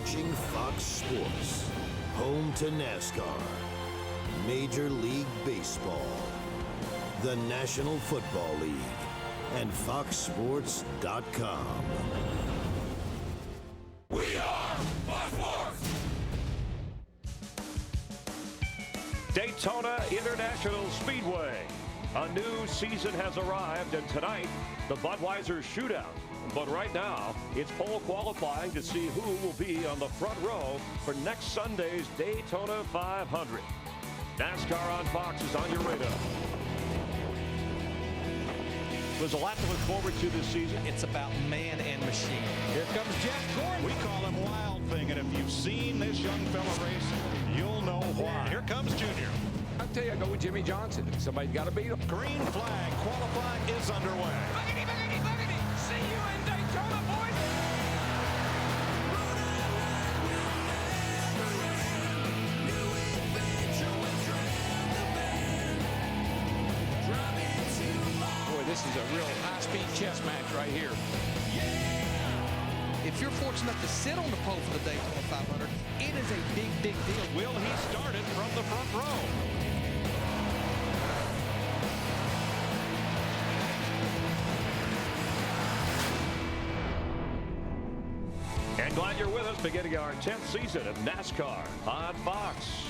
watching Fox Sports, home to NASCAR, Major League Baseball, the National Football League, and FoxSports.com. We are Fox Sports! Daytona International Speedway. A new season has arrived, and tonight, the Budweiser Shootout. But right now, it's pole qualifying to see who will be on the front row for next Sunday's Daytona 500. NASCAR on Fox is on your radar. There's a lot to look forward to this season. It's about man and machine. Here comes Jeff Gordon. We call him Wild Thing, and if you've seen this young fella race, you'll know why. Here comes Junior. I'll tell you, I go with Jimmie Johnson. Somebody's got to beat him. Green flag. Qualifying is underway. Buggity, buggity, buggity. See you in Daytona, boys. Boy, this is a real high-speed chess match right here. If you're fortunate enough to sit on the pole for the Daytona 500, it is a big, big deal. Will he start it from the front row? And glad you're with us, beginning our 10th season of NASCAR on Fox.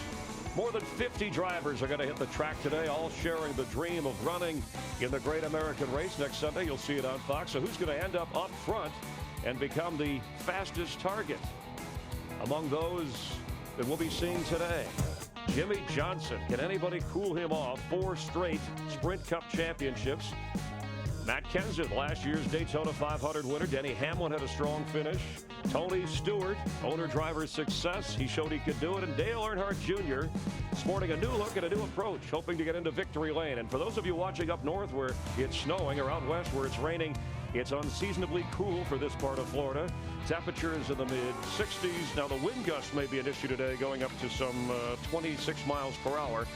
More than 50 drivers are going to hit the track today, all sharing the dream of running in the Great American Race next Sunday. You'll see it on Fox. So who's going to end up front and become the fastest target? Among those that we'll be seeing today, Jimmie Johnson. Can anybody cool him off? 4 straight Sprint Cup championships. Matt Kenseth, last year's Daytona 500 winner. Denny Hamlin had a strong finish. Tony Stewart, owner-driver success. He showed he could do it. And Dale Earnhardt Jr. sporting a new look and a new approach, hoping to get into victory lane. And for those of you watching up north where it's snowing or out west where it's raining, it's unseasonably cool for this part of Florida. Temperatures in the mid-60s. Now, the wind gust may be an issue today, going up to some 26 miles per hour.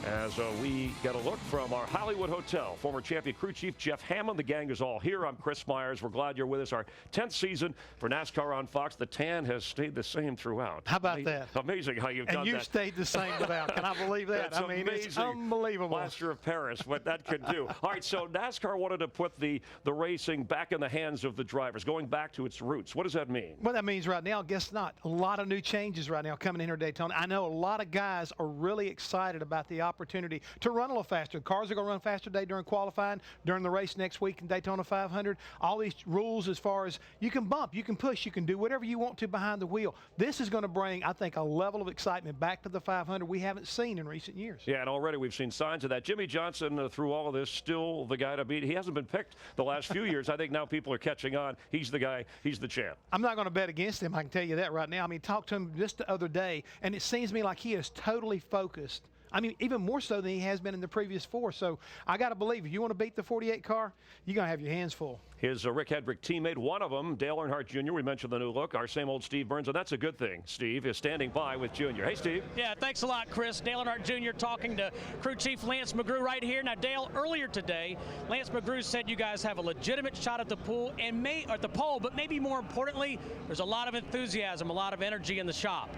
As we get a look from our Hollywood hotel, former champion crew chief Jeff Hammond. The gang is all here. I'm Chris Myers. We're glad you're with us. Our 10th season for NASCAR on Fox. The tan has stayed the same throughout. How about that? Amazing how you've done that. And you stayed the same without. Can I believe that? That's amazing. It's unbelievable. Plaster of Paris, what that could do. All right, so NASCAR wanted to put the racing back in the hands of the drivers, going back to its roots. What does that mean? What that means right now, I guess not. A lot of new changes right now coming in here Daytona. I know a lot of guys are really excited about the opportunity to run a little faster. Cars are going to run faster today during qualifying, during the race next week in Daytona 500. All these rules as far as you can bump, you can push, you can do whatever you want to behind the wheel. This is going to bring, I think, a level of excitement back to the 500 we haven't seen in recent years. Yeah, and already we've seen signs of that. Jimmie Johnson, through all of this, still the guy to beat. He hasn't been picked the last few years. I think now people are catching on. He's the guy. He's the champ. I'm not going to bet against him. I can tell you that right now. I mean, talked to him just the other day, and it seems to me like he is totally focused. I mean, even more so than he has been in the previous 4. So I got to believe if you want to beat the 48 car, you're going to have your hands full. His Rick Hedrick teammate, one of them, Dale Earnhardt Jr., we mentioned the new look, our same old Steve Burns, and that's a good thing. Steve is standing by with Jr. Hey, Steve. Yeah, thanks a lot, Chris. Dale Earnhardt Jr. talking to crew chief Lance McGrew right here. Now, Dale, earlier today, Lance McGrew said you guys have a legitimate shot at the pool and at the pole, but maybe more importantly, there's a lot of enthusiasm, a lot of energy in the shop.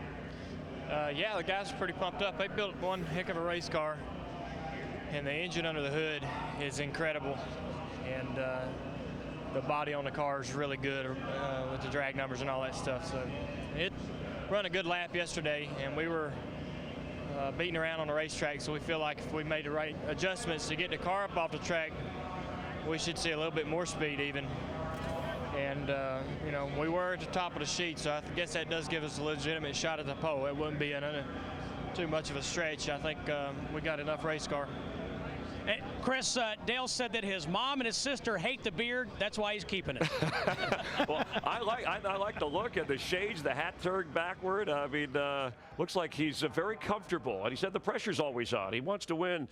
Yeah, the guys are pretty pumped up. They built one heck of a race car, and the engine under the hood is incredible, and the body on the car is really good with the drag numbers and all that stuff. So it run a good lap yesterday, and we were beating around on the racetrack, so we feel like if we made the right adjustments to get the car up off the track, we should see a little bit more speed even. And, you know, we were at the top of the sheet, so I guess that does give us a legitimate shot at the pole. It wouldn't be too much of a stretch. I think we got enough race car. Hey, Chris, Dale said that his mom and his sister hate the beard. That's why he's keeping it. Well, I like the look and the shades, the hat turned backward. I mean, looks like he's very comfortable. And he said the pressure's always on. He wants to win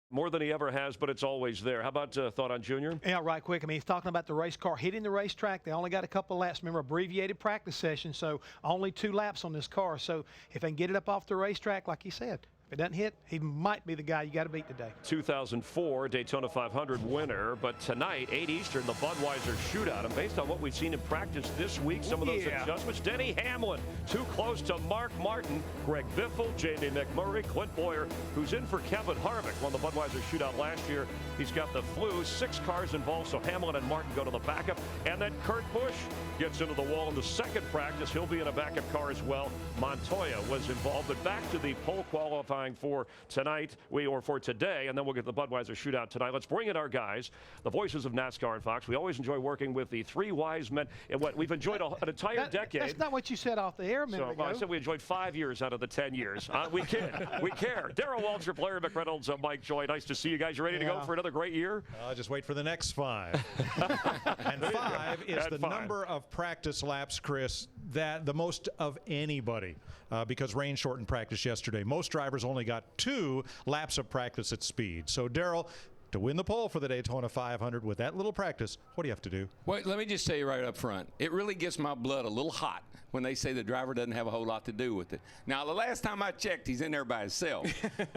more than he ever has, but it's always there. How about thought on Junior? Yeah, right quick. I mean, he's talking about the race car hitting the racetrack. They only got a couple of laps. Remember, abbreviated practice session, so only 2 laps on this car. So if they can get it up off the racetrack, like he said, If it doesn't hit, he might be the guy you got to beat today. 2004 Daytona 500 winner, but tonight, 8 Eastern, the Budweiser Shootout. And based on what we've seen in practice this week, some of those adjustments, Denny Hamlin, too close to Mark Martin, Greg Biffle, Jamie McMurray, Clint Bowyer, who's in for Kevin Harvick, won the Budweiser Shootout last year. He's got the flu, 6 cars involved, so Hamlin and Martin go to the backup. And then Kurt Busch gets into the wall in the second practice. He'll be in a backup car as well. Montoya was involved, but back to the pole qualifying for tonight, or for today, and then we'll get the Budweiser Shootout tonight. Let's bring in our guys, the voices of NASCAR and Fox. We always enjoy working with the 3 wise men. And what we've enjoyed an entire decade. That's not what you said off the air a minute ago. I said we enjoyed 5 years out of the 10 years. We care. We care. Darrell Waltrip, Larry McReynolds, Mike Joy. Nice to see you guys. You ready to go for another great year? Just wait for the next 5. And 5 is the number of practice laps, Chris, that the most of anybody, because rain shortened practice yesterday. Most drivers only got 2 laps of practice at speed. So, Darrell, to win the pole for the Daytona 500 with that little practice, what do you have to do? Well, let me just say right up front, it really gets my blood a little hot when they say the driver doesn't have a whole lot to do with it. Now, the last time I checked, he's in there by himself.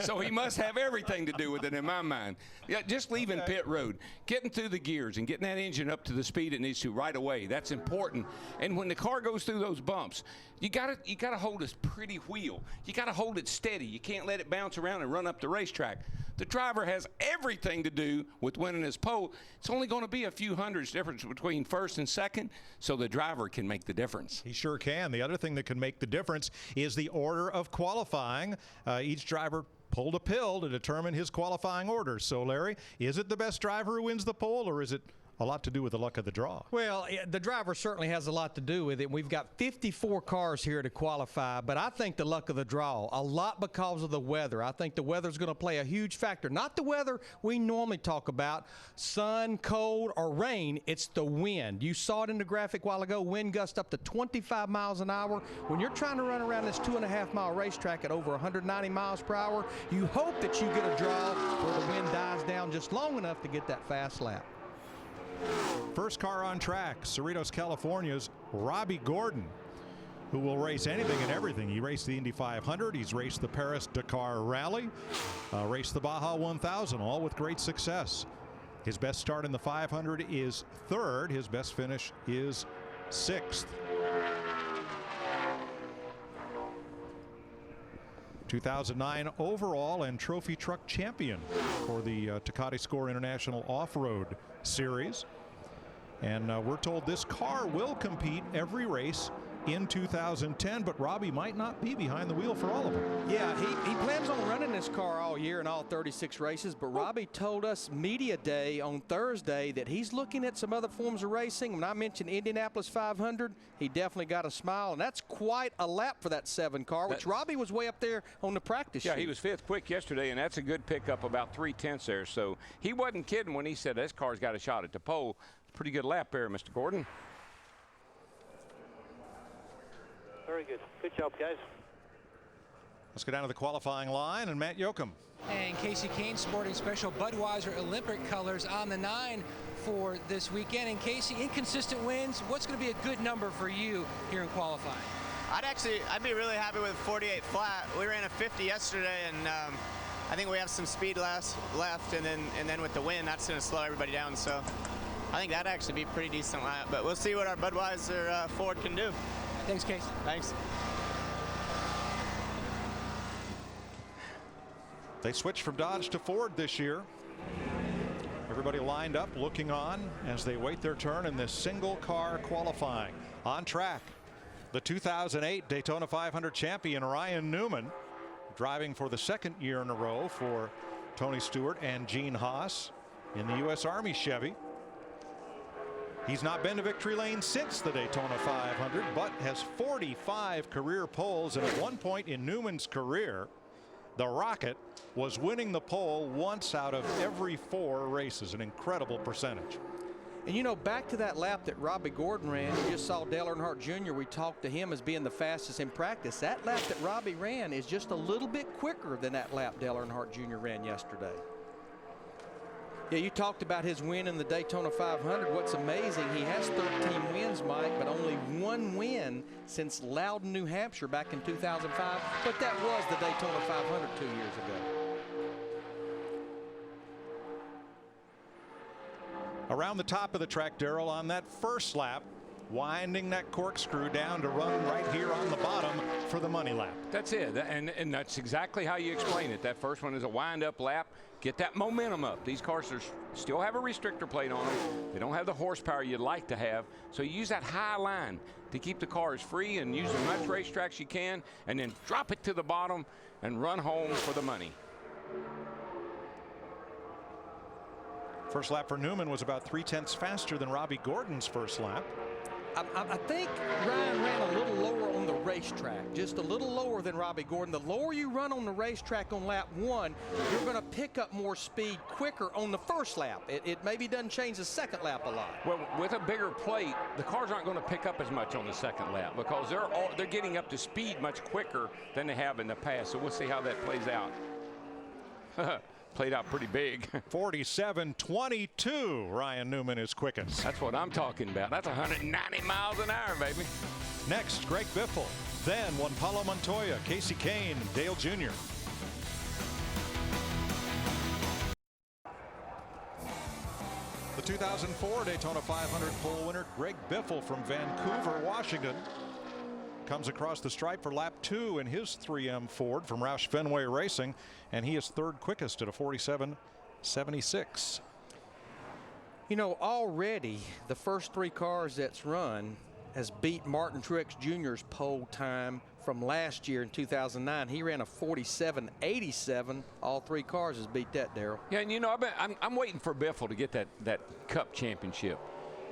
So he must have everything to do with it in my mind. Yeah, just leaving pit road, getting through the gears and getting that engine up to the speed it needs to right away. That's important. And when the car goes through those bumps, you gotta hold a pretty wheel. You gotta hold it steady. You can't let it bounce around and run up the racetrack. The driver has everything to do with winning his pole. It's only going to be a few hundreds difference between first and second, so the driver can make the difference. He sure can. The other thing that can make the difference is the order of qualifying. Each driver pulled a pill to determine his qualifying order. So, Larry, is it the best driver who wins the pole, or is it a lot to do with the luck of the draw? Well, the driver certainly has a lot to do with it. We've got 54 cars here to qualify, but I think the luck of the draw, a lot because of the weather. I think the weather's going to play a huge factor. Not the weather we normally talk about, sun, cold, or rain. It's the wind. You saw it in the graphic a while ago, wind gust up to 25 miles an hour. When you're trying to run around this 2.5-mile racetrack at over 190 miles per hour, you hope that you get a draw where the wind dies down just long enough to get that fast lap. First car on track, Cerritos, California's Robbie Gordon, who will race anything and everything. He raced the Indy 500. He's raced the Paris-Dakar Rally, raced the Baja 1000, all with great success. His best start in the 500 is 3rd. His best finish is 6th. 2009 overall and trophy truck champion for the Tecate Score International Off-Road Series. And we're told this car will compete every race in 2010, but Robbie might not be behind the wheel for all of them. Yeah, he plans on running this car all year in all 36 races, but Robbie told us media day on Thursday that he's looking at some other forms of racing. When I mentioned Indianapolis 500, he definitely got a smile, and that's quite a lap for that 7 car, which Robbie was way up there on the practice sheet. Yeah, he was 5th quick yesterday, and that's a good pickup, about 3/10 there. So he wasn't kidding when he said this car's got a shot at the pole. Pretty good lap there, Mr. Gordon. Very good. Good job, guys. Let's go down to the qualifying line, and Matt Yoakum. And Casey Kane sporting special Budweiser Olympic colors on the 9 for this weekend. And Casey, inconsistent wins, what's going to be a good number for you here in qualifying? I'd be really happy with 48 flat. We ran a 50 yesterday, and I think we have some speed left, and then with the wind, that's going to slow everybody down. So I think that'd actually be a pretty decent lap. But we'll see what our Budweiser Ford can do. Thanks, Casey. Thanks. They switched from Dodge to Ford this year. Everybody lined up, looking on as they wait their turn in this single car qualifying. On track, the 2008 Daytona 500 champion Ryan Newman, driving for the 2nd year in a row for Tony Stewart and Gene Haas in the U.S. Army Chevy. He's not been to victory lane since the Daytona 500, but has 45 career poles, and at one point in Newman's career, the Rocket was winning the pole once out of every 4 races, an incredible percentage. And you know, back to that lap that Robbie Gordon ran, you just saw Dale Earnhardt Jr. We talked to him as being the fastest in practice. That lap that Robbie ran is just a little bit quicker than that lap Dale Earnhardt Jr. ran yesterday. Yeah, you talked about his win in the Daytona 500. What's amazing, he has 13 wins, Mike, but only one win since Loudon, New Hampshire back in 2005. But that was the Daytona 500 2 years ago. Around the top of the track, Darrell, on that first lap, winding that corkscrew down to run right here on the bottom for the money lap. That's it, and that's exactly how you explain it. That first one is a wind-up lap. Get that momentum up. These cars still have a restrictor plate on them. They don't have the horsepower you'd like to have, so you use that high line to keep the cars free and use as much racetrack as you can, and then drop it to the bottom and run home for the money. First lap for Newman was about 3/10 faster than Robbie Gordon's first lap. I think Ryan ran a little lower on the racetrack, just a little lower than Robbie Gordon. The lower you run on the racetrack on lap 1, you're going to pick up more speed quicker on the first lap. It maybe doesn't change the second lap a lot. Well, with a bigger plate, the cars aren't going to pick up as much on the second lap because they're getting up to speed much quicker than they have in the past. So we'll see how that plays out. Played out pretty big. 47.22. Ryan Newman is quickest. That's what I'm talking about. That's 190 miles an hour, baby. Next, Greg Biffle. Then Juan Pablo Montoya, Casey Kane, and Dale Jr. The 2004 Daytona 500 pole winner, Greg Biffle from Vancouver, Washington, comes across the stripe for lap 2 in his 3M Ford from Roush Fenway Racing, and he is third quickest at a 47.76. You know, already the first 3 cars that's run has beat Martin Truex Jr.'s pole time from last year in 2009. He ran a 47.87. All 3 cars has beat that, Darrell. Yeah, and you know, I'm waiting for Biffle to get that Cup championship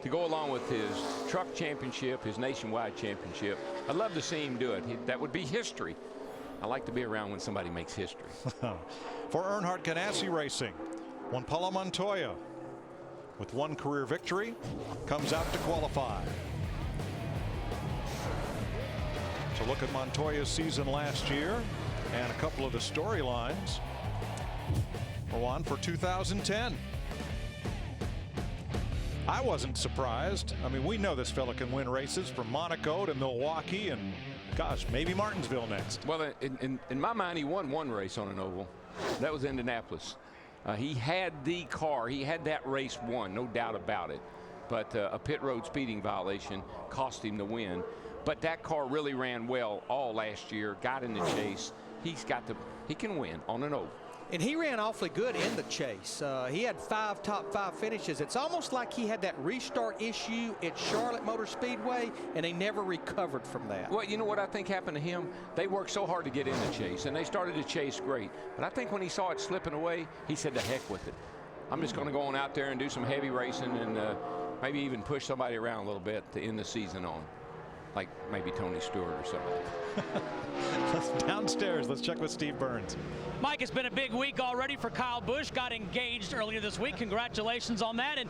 to go along with his truck championship, his nationwide championship. I'd love to see him do it. That would be history. I like to be around when somebody makes history. For Earnhardt Ganassi Racing, Juan Pablo Montoya, with 1 career victory, comes out to qualify. To look at Montoya's season last year and a couple of the storylines. For one, for 2010. I wasn't surprised. I mean, we know this fella can win races from Monaco to Milwaukee and, gosh, maybe Martinsville next. Well, in my mind, he won 1 race on an oval. That was Indianapolis. He had the car. He had that race won, no doubt about it. But a pit road speeding violation cost him the win. But that car really ran well all last year, got in the chase. He can win on an oval. And he ran awfully good in the chase. He had 5 top 5 finishes. It's almost like he had that restart issue at Charlotte Motor Speedway, and they never recovered from that. Well, you know what I think happened to him? They worked so hard to get in the chase, and they started to chase great. But I think when he saw it slipping away, he said, to heck with it. I'm just going to go on out there and do some heavy racing and maybe even push somebody around a little bit to end the season on. Like maybe Tony Stewart or something. Downstairs, let's check with Steve Burns. Mike, it's been a big week already for Kyle Busch. Got engaged earlier this week. Congratulations on that. And,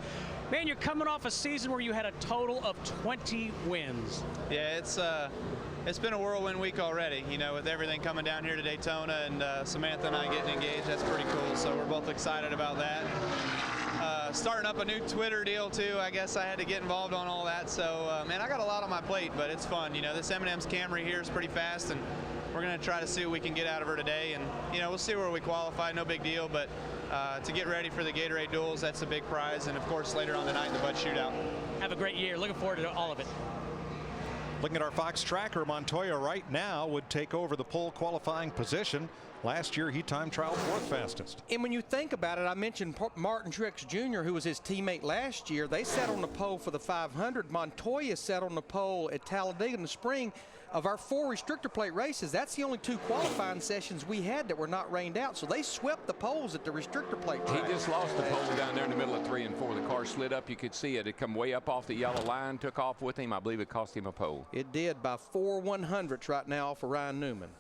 man, you're coming off a season where you had a total of 20 wins. Yeah, it's been a whirlwind week already, you know, with everything coming down here to Daytona and Samantha and I getting engaged. That's pretty cool. So we're both excited about that. Starting up a new Twitter deal too. I guess I had to get involved on all that. So man, I got a lot on my plate, but it's fun. You know, this M&M's Camry here is pretty fast, and we're going to try to see what we can get out of her today. And you know, we'll see where we qualify. No big deal, but to get ready for the Gatorade duels, that's a big prize. And of course, later on tonight, the Busch Shootout. Have a great year. Looking forward to all of it. Looking at our Fox tracker, Montoya right now would take over the pole qualifying position. Last year, he time trialed 4th fastest. And when you think about it, I mentioned Martin Truex Jr., who was his teammate last year. They sat on the pole for the 500. Montoya sat on the pole at Talladega in the spring. Of our 4 restrictor plate races, that's the only 2 qualifying sessions we had that were not rained out. So they swept the poles at the restrictor plate track. He just lost the pole down there in the middle of 3 and 4. The car slid up. You could see it. It come way up off the yellow line, took off with him. I believe it cost him a pole. It did by 4 100ths right now for Ryan Newman.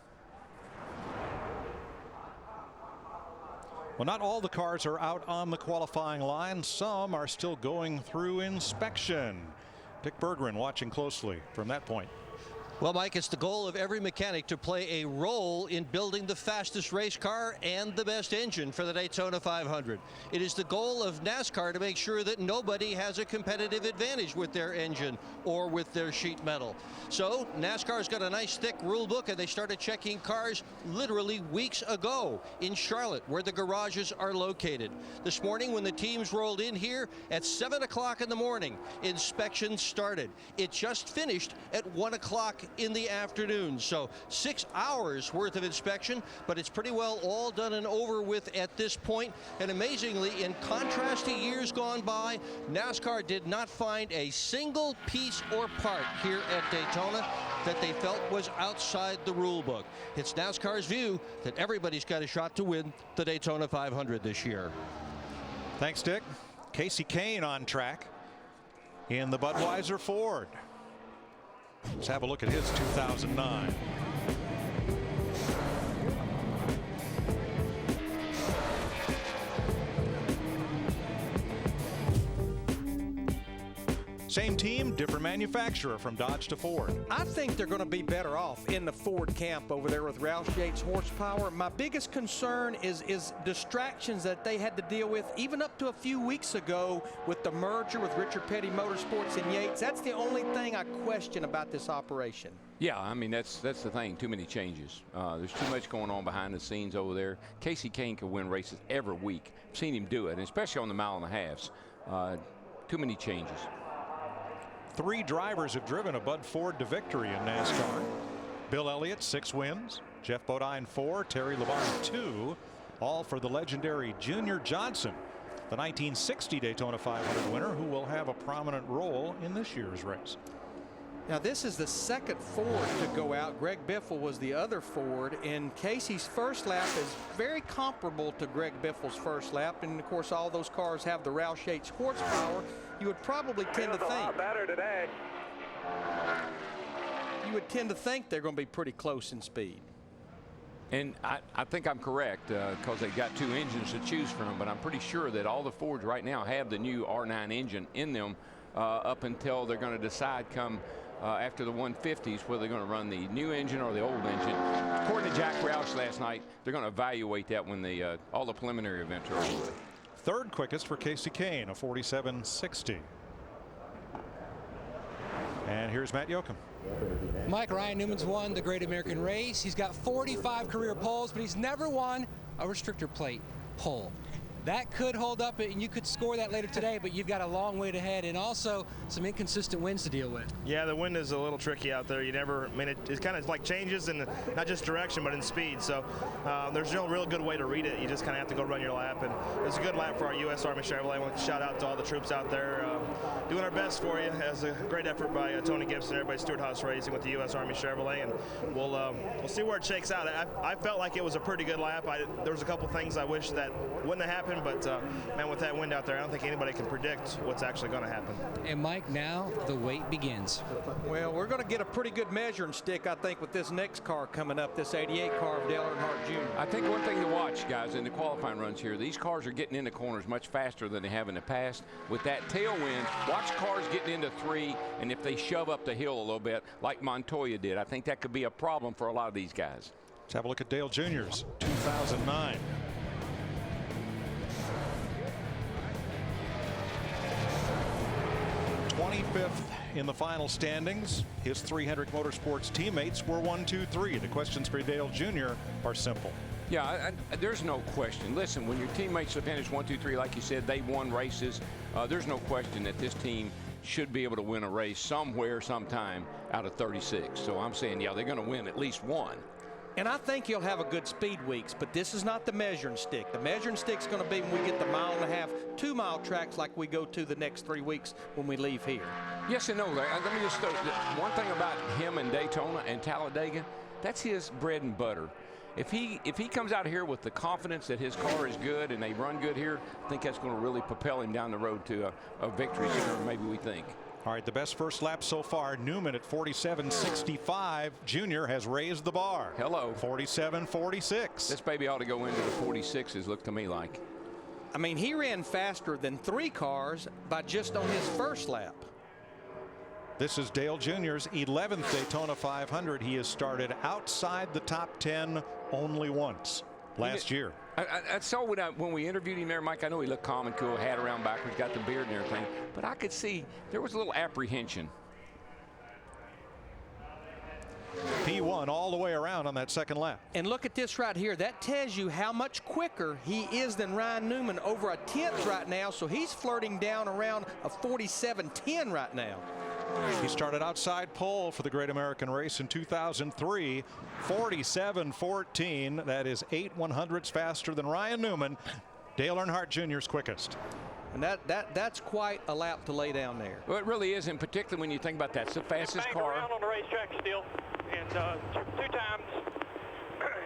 Well, not all the cars are out on the qualifying line. Some are still going through inspection. Dick Berggren watching closely from that point. Well, Mike, it's the goal of every mechanic to play a role in building the fastest race car and the best engine for the Daytona 500. It is the goal of NASCAR to make sure that nobody has a competitive advantage with their engine or with their sheet metal. So NASCAR's got a nice thick rule book, and they started checking cars literally weeks ago in Charlotte, where the garages are located. This morning, when the teams rolled in here at 7 o'clock in the morning, inspection started. It just finished at 1 o'clock in the afternoon. So 6 hours worth of inspection, but it's pretty well all done and over with at this point. And amazingly, in contrast to years gone by, NASCAR did not find a single piece or part here at Daytona that they felt was outside the rule book. It's NASCAR's view that everybody's got a shot to win the Daytona 500 this year. Thanks, Dick. Kasey Kahne on track in the Budweiser Ford. Let's have a look at his 2009. Same team, different manufacturer from Dodge to Ford. I think they're going to be better off in the Ford camp over there with Roush Yates horsepower. My biggest concern is distractions that they had to deal with even up to a few weeks ago with the merger with Richard Petty Motorsports and Yates. That's the only thing I question about this operation. Yeah, I mean, that's the thing. Too many changes. There's too much going on behind the scenes over there. Kasey Kahne can win races every week. I've seen him do it, and especially on the mile and a halves. Too many changes. 3 drivers have driven a Bud Ford to victory in NASCAR. Bill Elliott, 6 wins. Jeff Bodine, 4. Terry Labonte, 2. All for the legendary Junior Johnson, the 1960 Daytona 500 winner, who will have a prominent role in this year's race. Now, this is the second Ford to go out. Greg Biffle was the other Ford, and Casey's first lap is very comparable to Greg Biffle's first lap. And, of course, all those cars have the Roush Yates horsepower. You would probably tend to think. A lot better today. You would tend to think they're going to be pretty close in speed. And I think I'm correct because they got 2 engines to choose from, but I'm pretty sure that all the Fords right now have the new R9 engine in them up until they're going to decide come after the 150s whether they're going to run the new engine or the old engine. According to Jack Roush last night, they're going to evaluate that when all the preliminary events are over with. Third quickest for Kasey Kahne, a 47.60. And here's Matt Yoakum. Mike, Ryan Newman's won the Great American Race. He's got 45 career poles, but he's never won a restrictor plate pole. That could hold up, and you could score that later today, but you've got a long way ahead and also some inconsistent winds to deal with. Yeah, the wind is a little tricky out there. You never, I mean, it kind of like changes in not just direction, but in speed. So there's no real good way to read it. You just kind of have to go run your lap. And it was a good lap for our U.S. Army Chevrolet. I want to shout out to all the troops out there doing our best for you. As a great effort by Tony Gibson, everybody, Stewart Haas Racing with the U.S. Army Chevrolet, and we'll see where it shakes out. I felt like it was a pretty good lap. There was a couple things I wish that wouldn't have happened, but man, with that wind out there, I don't think anybody can predict what's actually going to happen. And Mike, now the wait begins. Well, we're going to get a pretty good measuring stick, I think, with this next car coming up, this 88 car of Dale Earnhardt Jr. I think one thing to watch, guys, in the qualifying runs here, these cars are getting into corners much faster than they have in the past. With that tailwind, watch cars getting into 3, and if they shove up the hill a little bit, like Montoya did, I think that could be a problem for a lot of these guys. Let's have a look at Dale Jr.'s 2009. In the final standings, his 300 Motorsports teammates were 1, 2, 3. The questions for Dale Jr. are simple. Yeah, there's no question. Listen, when your teammates have finished 1, 2, 3, like you said, they won races. There's no question that this team should be able to win a race somewhere, sometime out of 36. So I'm saying, yeah, they're going to win at least one. And I think he'll have a good speed weeks, but this is not the measuring stick. The measuring stick's going to be when we get the 1.5 mile, 2 mile tracks like we go to the next 3 weeks when we leave here. Yes and no. Let me just one thing about him and Daytona and Talladega, that's his bread and butter. If he comes out here with the confidence that his car is good and they run good here, I think that's going to really propel him down the road to a victory sooner than maybe we think. All right, the best first lap so far, Newman at 47.65. Junior has raised the bar. Hello. 47.46. This baby ought to go into the 46s, look to me like. I mean, he ran faster than 3 cars by just on his first lap. This is Dale Jr.'s 11th Daytona 500. He has started outside the top 10 only once last year. I saw when we interviewed him there, Mike. I know he looked calm and cool, hat around backwards, got the beard and everything. But I could see there was a little apprehension. P1 all the way around on that second lap. And look at this right here. That tells you how much quicker he is than Ryan Newman, over a 10th right now. So he's flirting down around a 47.10 right now. He started outside pole for the Great American Race in 2003, 47.14. That is 8/100ths faster than Ryan Newman, Dale Earnhardt Jr.'s quickest. And that's quite a lap to lay down there. Well, it really is, and particularly when you think about that. It's the fastest car. Around on the racetrack still, and two times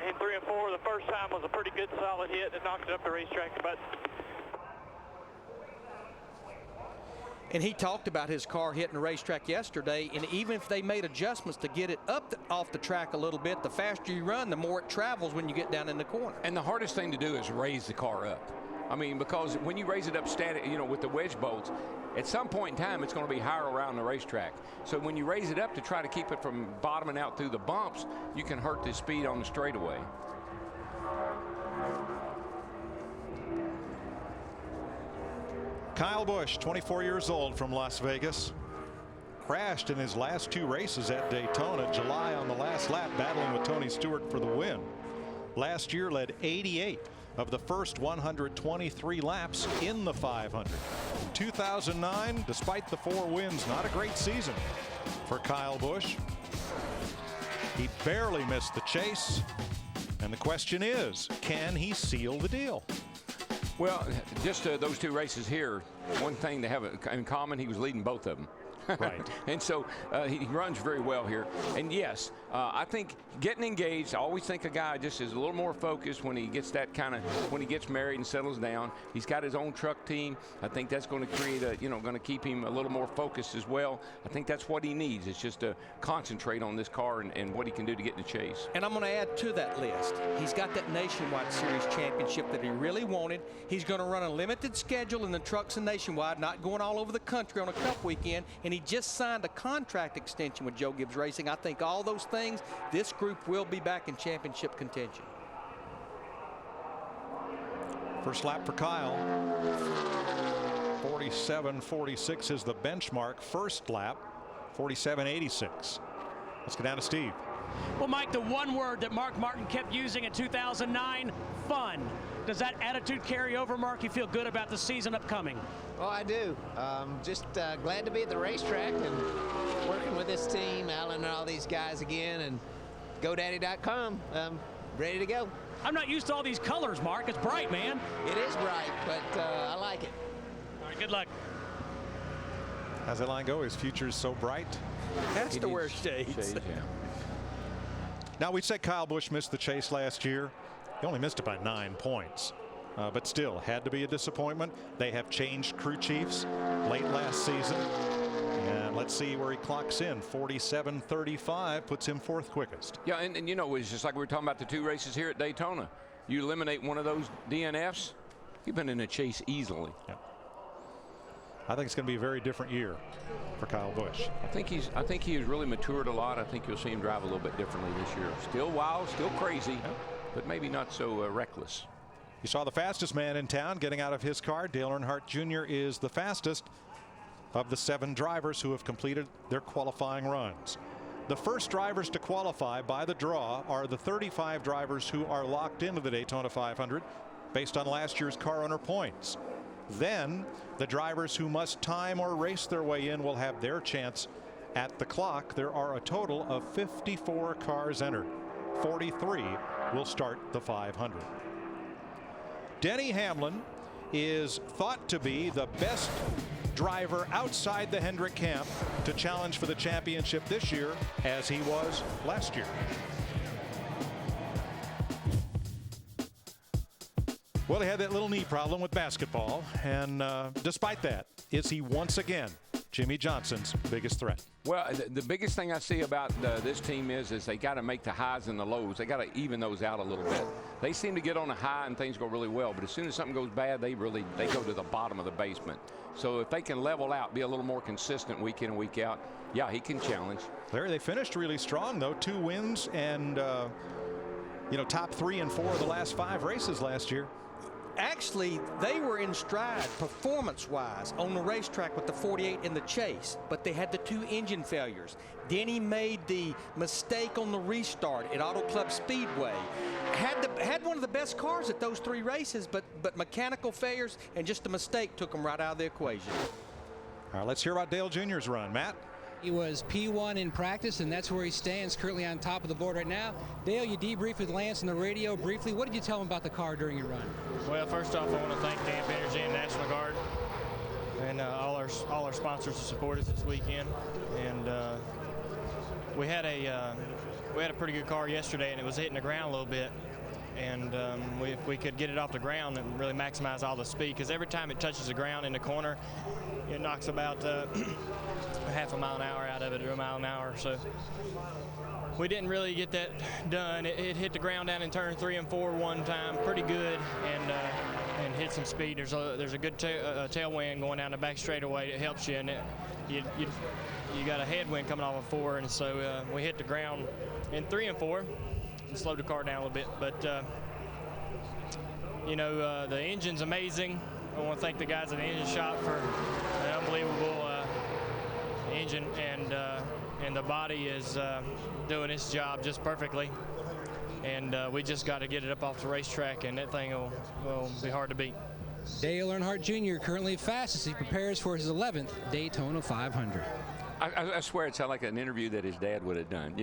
in 3 and 4. The first time was a pretty good solid hit that knocked it up the racetrack, but. And he talked about his car hitting the racetrack yesterday, and even if they made adjustments to get it up off the track a little bit, the faster you run, the more it travels when you get down in the corner. And the hardest thing to do is raise the car up. I mean, because when you raise it up static, you know, with the wedge bolts, at some point in time, it's going to be higher around the racetrack. So when you raise it up to try to keep it from bottoming out through the bumps, you can hurt the speed on the straightaway. Kyle Busch, 24 years old, from Las Vegas, crashed in his last 2 races at Daytona. July on the last lap, battling with Tony Stewart for the win. Last year led 88 of the first 123 laps in the 500. 2009, despite the 4 wins, not a great season for Kyle Busch. He barely missed the chase, and the question is, can he seal the deal? Well, just those 2 races here, one thing they have in common, he was leading both of them. Right. And so he runs very well here. And yes, I think getting engaged, I always think a guy just is a little more focused when he gets that kind of, when he gets married and settles down. He's got his own truck team. I think that's going to create a, going to keep him a little more focused as well. I think that's what he needs. It's just to concentrate on this car and what he can do to get in the chase. And I'm going to add to that list. He's got that Nationwide Series championship that he really wanted. He's going to run a limited schedule in the trucks and Nationwide, not going all over the country on a cup weekend. And he just signed a contract extension with Joe Gibbs Racing. I think all those things, this group will be back in championship contention. First lap for Kyle. 47.46 is the benchmark. First lap, 47.86. Let's go down to Steve. Well, Mike, the one word that Mark Martin kept using in 2009, fun. Does that attitude carry over, Mark? You feel good about the season upcoming? Oh, I do. Just glad to be at the racetrack and working with this team, Alan and all these guys again, and GoDaddy.com. Ready to go. I'm not used to all these colors, Mark. It's bright, man. It is bright, but I like it. All right, good luck. How's that line go? His future's so bright. That's to wear shades. Yeah. Now, we said Kyle Busch missed the chase last year. He only missed it by 9 points. But still, had to be a disappointment. They have changed crew chiefs late last season. And let's see where he clocks in. 47.35 puts him 4th quickest. Yeah, and it's just like we were talking about the 2 races here at Daytona. You eliminate one of those DNFs, you've been in a chase easily. Yeah. I think it's going to be a very different year for Kyle Busch. I think he has really matured a lot. I think you'll see him drive a little bit differently this year. Still wild, still crazy, but maybe not so reckless. You saw the fastest man in town getting out of his car. Dale Earnhardt Jr. is the fastest of the 7 drivers who have completed their qualifying runs. The first drivers to qualify by the draw are the 35 drivers who are locked into the Daytona 500 based on last year's car owner points. Then the drivers who must time or race their way in will have their chance at the clock. There are a total of 54 cars entered. 43 will start the 500. Denny Hamlin is thought to be the best driver outside the Hendrick camp to challenge for the championship this year, as he was last year. Well, he had that little knee problem with basketball, and despite that, is he once again Jimmie Johnson's biggest threat? Well, the biggest thing I see about this team is they got to make the highs and the lows. They got to even those out a little bit. They seem to get on a high and things go really well, but as soon as something goes bad, they go to the bottom of the basement. So if they can level out, be a little more consistent week in and week out, yeah, he can challenge. Larry, they finished really strong, though. 2 wins and, top 3 and 4 of the last 5 races last year. Actually, they were in stride performance-wise on the racetrack with the 48 in the chase, but they had the 2 engine failures. Denny made the mistake on the restart at Auto Club Speedway. Had one of the best cars at those 3 races, but mechanical failures and just a mistake took them right out of the equation. All right, let's hear about Dale Jr.'s run. Matt? He was P1 in practice, and that's where he stands, currently on top of the board right now. Dale, you debriefed with Lance on the radio briefly. What did you tell him about the car during your run? Well, first off, I want to thank Camp Energy and National Guard and all our sponsors to support us this weekend. And we had a pretty good car yesterday, and it was hitting the ground a little bit. And if we could get it off the ground and really maximize all the speed, because every time it touches the ground in the corner, it knocks about half a mile an hour out of it, or a mile an hour. So we didn't really get that done. It hit the ground down in turn 3 and 4 one time, pretty good, and hit some speed. There's a good tailwind going down the back straightaway. It helps you, and you got a headwind coming off of 4, and so we hit the ground in 3 and 4. Slowed the car down a little bit, but the engine's amazing. I want to thank the guys at the engine shop for an unbelievable engine, and the body is doing its job just perfectly. And we just got to get it up off the racetrack, and that thing will be hard to beat. Dale Earnhardt Jr. currently fastest. He prepares for his 11th Daytona 500. I swear it sounded like an interview that his dad would have done.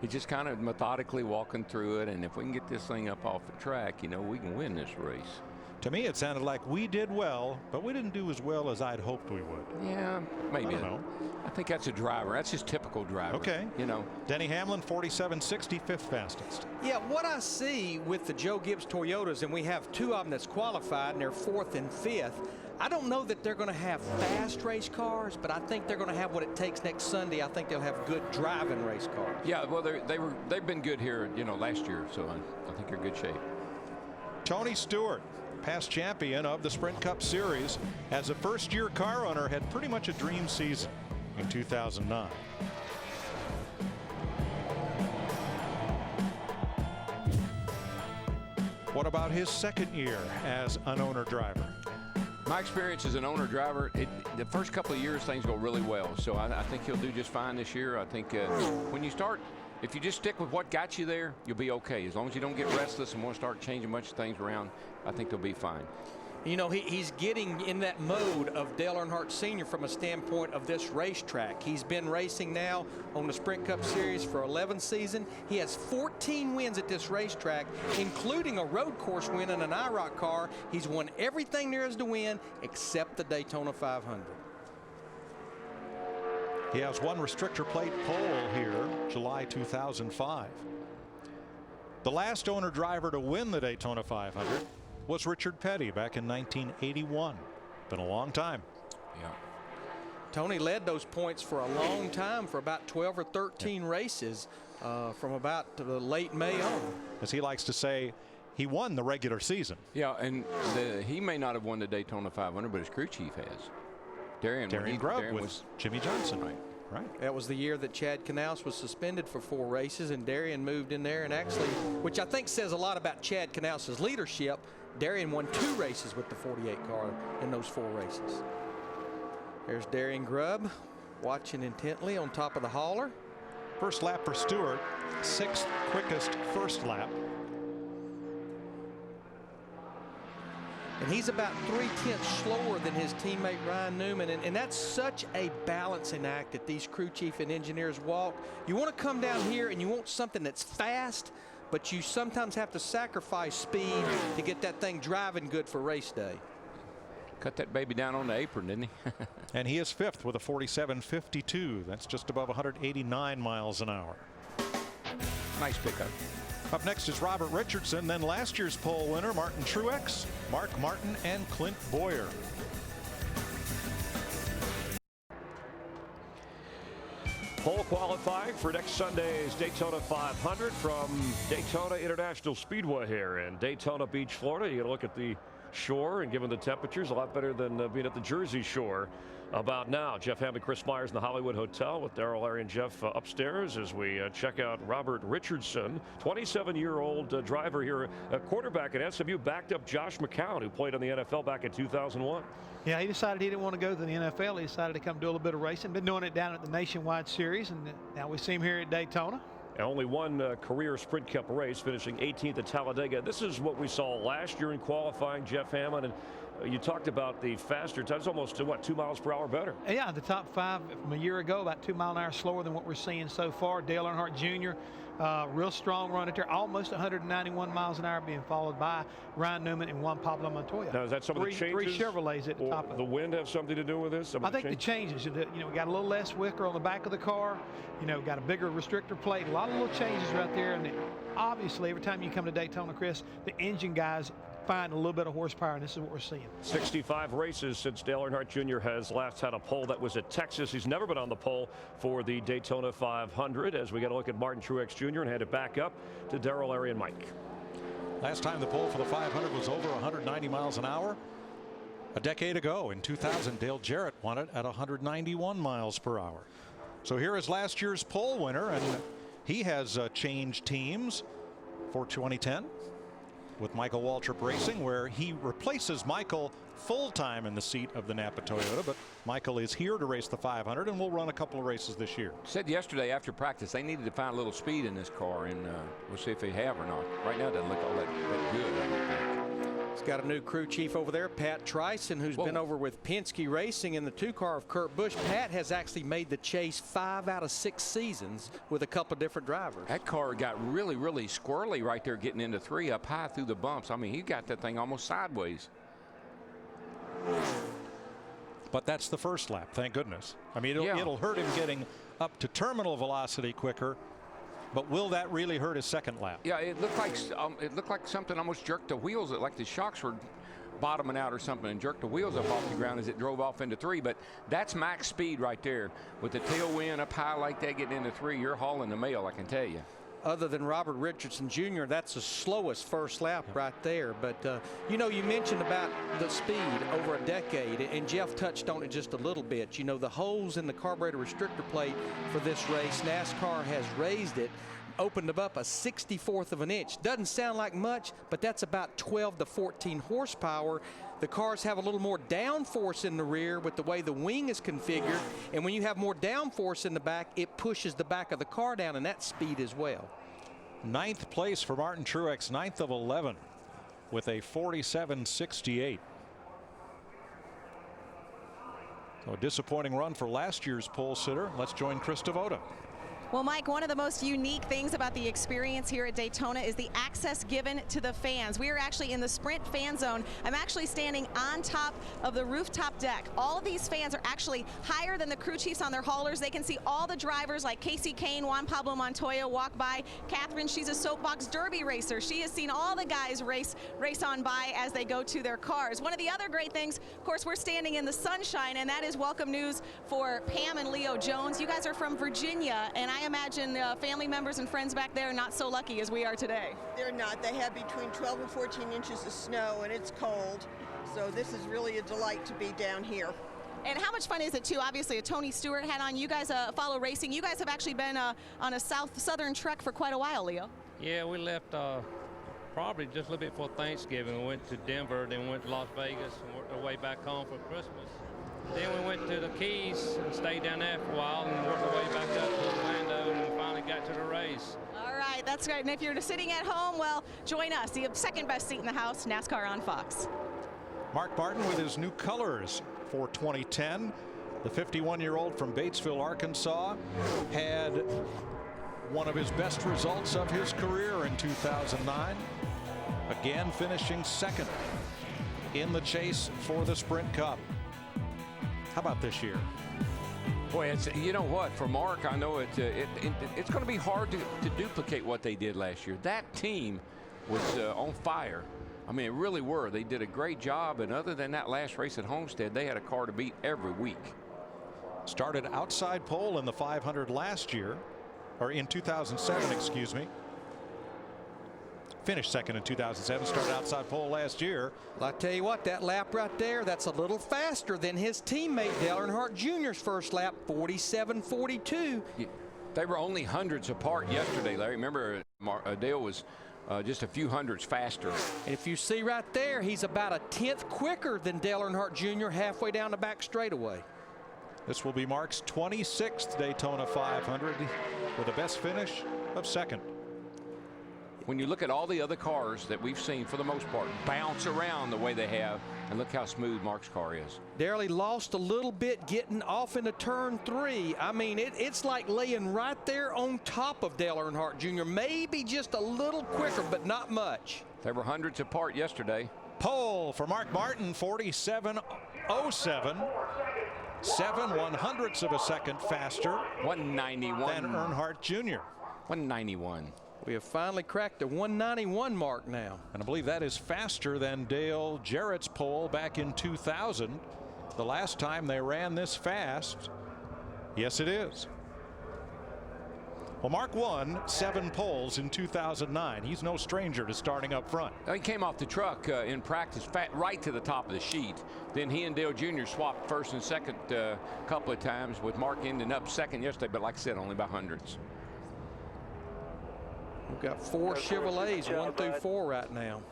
He's just kind of methodically walking through it, and if we can get this thing up off the track, we can win this race. To me, it sounded like we did well, but we didn't do as well as I'd hoped we would. Yeah, maybe. I don't know. I think that's a driver. That's just typical driver. Okay. Denny Hamlin, 47.60, 5th fastest. Yeah, what I see with the Joe Gibbs Toyotas, and we have 2 of them that's qualified, and they're 4th and 5th, I don't know that they're going to have fast race cars, but I think they're going to have what it takes next Sunday. I think they'll have good driving race cars. Yeah, well, they've been good here, last year, so I think they're in good shape. Tony Stewart, past champion of the Sprint Cup Series, as a first-year car owner, had pretty much a dream season in 2009. What about his second year as an owner driver? My experience as an owner driver, the first couple of years things go really well, so I think he'll do just fine this year. I think when you start, if you just stick with what got you there, you'll be okay. As long as you don't get restless and want to start changing a bunch of things around, I think they'll be fine. He's getting in that mode of Dale Earnhardt Sr. from a standpoint of this racetrack. He's been racing now on the Sprint Cup Series for 11 seasons. He has 14 wins at this racetrack, including a road course win in an IROC car. He's won everything there is to win except the Daytona 500. He has 1 restrictor plate pole here, July 2005. The last owner driver to win the Daytona 500 was Richard Petty back in 1981. Been a long time. Yeah. Tony led those points for a long time, for about 12 or 13 races, from about late May on. As he likes to say, he won the regular season. Yeah, and he may not have won the Daytona 500, but his crew chief has. Darian Grubb with Jimmie Johnson. Right. That was the year that Chad Knaus was suspended for 4 races, and Darian moved in there, and actually, which I think says a lot about Chad Knaus's leadership, Darian won 2 races with the 48 car in those 4 races. There's Darian Grubb watching intently on top of the hauler. First lap for Stewart, 6th quickest first lap. And he's about 3/10 slower than his teammate Ryan Newman. And that's such a balancing act that these crew chief and engineers walk. You want to come down here and you want something that's fast, but you sometimes have to sacrifice speed to get that thing driving good for race day. Cut that baby down on the apron, didn't he? And he is 5th with a 47.52. That's just above 189 miles an hour. Nice pickup. Up next is Robert Richardson, then last year's pole winner Martin Truex, Mark Martin, and Clint Bowyer. Pole qualifying for next Sunday's Daytona 500 from Daytona International Speedway here in Daytona Beach, Florida. You get a look at the shore, and given the temperatures, a lot better than being at the Jersey Shore about now. Jeff Hamlin, Chris Myers in the Hollywood Hotel with Darrell, Larry, and Jeff upstairs as we check out Robert Richardson, 27-year-old driver here, a quarterback at SMU, backed up Josh McCown, who played in the NFL back in 2001. Yeah, he decided he didn't want to go to the NFL. He decided to come do a little bit of racing. Been doing it down at the Nationwide Series, and now we see him here at Daytona. And only one career Sprint Cup race, finishing 18th at Talladega. This is what we saw last year in qualifying, Jeff Hamlin. And you talked about the faster times, almost what, 2 miles per hour better. Yeah, the top 5 from a year ago, about 2 miles an hour slower than what we're seeing so far. Dale Earnhardt Jr., real strong run at there, almost 191 miles an hour, being followed by Ryan Newman and Juan Pablo Montoya. Now, is that some of the changes? 3 Chevrolets at the top of it. The wind have something to do with this? I think the changes, we got a little less wicker on the back of the car, got a bigger restrictor plate, a lot of little changes right there. And obviously, every time you come to Daytona, Chris, the engine guys find a little bit of horsepower, and this is what we're seeing. 65 races since Dale Earnhardt Jr. has last had a pole. That was at Texas. He's never been on the pole for the Daytona 500. As we get a look at Martin Truex Jr. and hand it back up to Darrell, Larry, and Mike. Last time the pole for the 500 was over 190 miles an hour. A decade ago in 2000, Dale Jarrett won it at 191 miles per hour. So here is last year's pole winner, and he has changed teams for 2010 with Michael Waltrip Racing, where he replaces Michael full-time in the seat of the Napa Toyota. But Michael is here to race the 500 and will run a couple of races this year. Said yesterday after practice they needed to find a little speed in this car, and we'll see if they have or not. Right now it doesn't look all that good, I don't think. He's got a new crew chief over there, Pat Tryson, who's been over with Penske Racing in the 2-car of Kurt Busch. Pat has actually made the chase 5 out of 6 seasons with a couple of different drivers. That car got really, really squirrely right there getting into 3 up high through the bumps. I mean, he got that thing almost sideways. But that's the first lap, thank goodness. I mean, it'll hurt him getting up to terminal velocity quicker. But will that really hurt his second lap? Yeah, it looked like something almost jerked the wheels, like the shocks were bottoming out or something, and jerked the wheels up off the ground as it drove off into 3. But that's max speed right there. With the tailwind up high like that getting into 3, you're hauling the mail, I can tell you. Other than Robert Richardson Jr., that's the slowest first lap right there. But, you mentioned about the speed over a decade, and Jeff touched on it just a little bit. The holes in the carburetor restrictor plate for this race, NASCAR has raised it, opened them up a 64th of an inch. Doesn't sound like much, but that's about 12 to 14 horsepower. The cars have a little more downforce in the rear with the way the wing is configured, and when you have more downforce in the back, it pushes the back of the car down, and that's speed as well. 9th place for Martin Truex, 9th of 11 with a 47.68. So a disappointing run for last year's pole sitter. Let's join Chris Devoto. Well, Mike, one of the most unique things about the experience here at Daytona is the access given to the fans. We are actually in the Sprint fan zone. I'm actually standing on top of the rooftop deck. All of these fans are actually higher than the crew chiefs on their haulers. They can see all the drivers like Casey Kane, Juan Pablo Montoya walk by. Catherine, she's a soapbox derby racer. She has seen all the guys race on by as they go to their cars. One of the other great things, of course, we're standing in the sunshine, and that is welcome news for Pam and Leo Jones. You guys are from Virginia, and I imagine family members and friends back there are not so lucky as we are today. They're not. They have between 12 and 14 inches of snow, and it's cold. So this is really a delight to be down here. And how much fun is it, too? Obviously, a Tony Stewart hat on. You guys follow racing. You guys have actually been on a southern trek for quite a while, Leo. Yeah, we left probably just a little bit before Thanksgiving. We went to Denver, then we went to Las Vegas, and worked our way back home for Christmas. Then we went to the Keys and stayed down there for a while and worked our way back up to Orlando and finally got to the race. All right, that's great. And if you're sitting at home, well, join us. The second best seat in the house, NASCAR on Fox. Mark Barton with his new colors for 2010. The 51-year-old from Batesville, Arkansas, had one of his best results of his career in 2009. Again, finishing second in the chase for the Sprint Cup. How about this year? Boy, it's, you know what, for Mark, I know it's going to be hard to duplicate what they did last year. That team was on fire. I mean, it really were. They did a great job, and other than that last race at Homestead, they had a car to beat every week. Started outside pole in the 500 last year, or in 2007, excuse me. Finished second in 2007, started outside pole last year. Well, I tell you what, that lap right there, that's a little faster than his teammate Dale Earnhardt Jr.'s first lap, 47.42. They were only hundreds apart yesterday, Larry. Remember, Dale was just a few hundreds faster. And if you see right there, he's about a 10th quicker than Dale Earnhardt Jr. halfway down the back straightaway. This will be Mark's 26th Daytona 500 with a best finish of second. When you look at all the other cars that we've seen, for the most part, bounce around the way they have, and look how smooth Mark's car is. Darrell, he lost a little bit getting off into turn 3. I mean, it's like laying right there on top of Dale Earnhardt Jr. Maybe just a little quicker, but not much. They were hundreds apart yesterday. Pole for Mark Martin, 47.07. 7/100ths of a second faster 191 than Earnhardt Jr. 191. We have finally cracked the 191 mark now. And I believe that is faster than Dale Jarrett's pole back in 2000. The last time they ran this fast. Yes, it is. Well, Mark won 7 poles in 2009. He's no stranger to starting up front. He came off the truck in practice right to the top of the sheet. Then he and Dale Jr. swapped first and second a couple of times, with Mark ending up second yesterday, but like I said, only by hundreds. We've got 4 Chevrolets, 1 through 4 right now.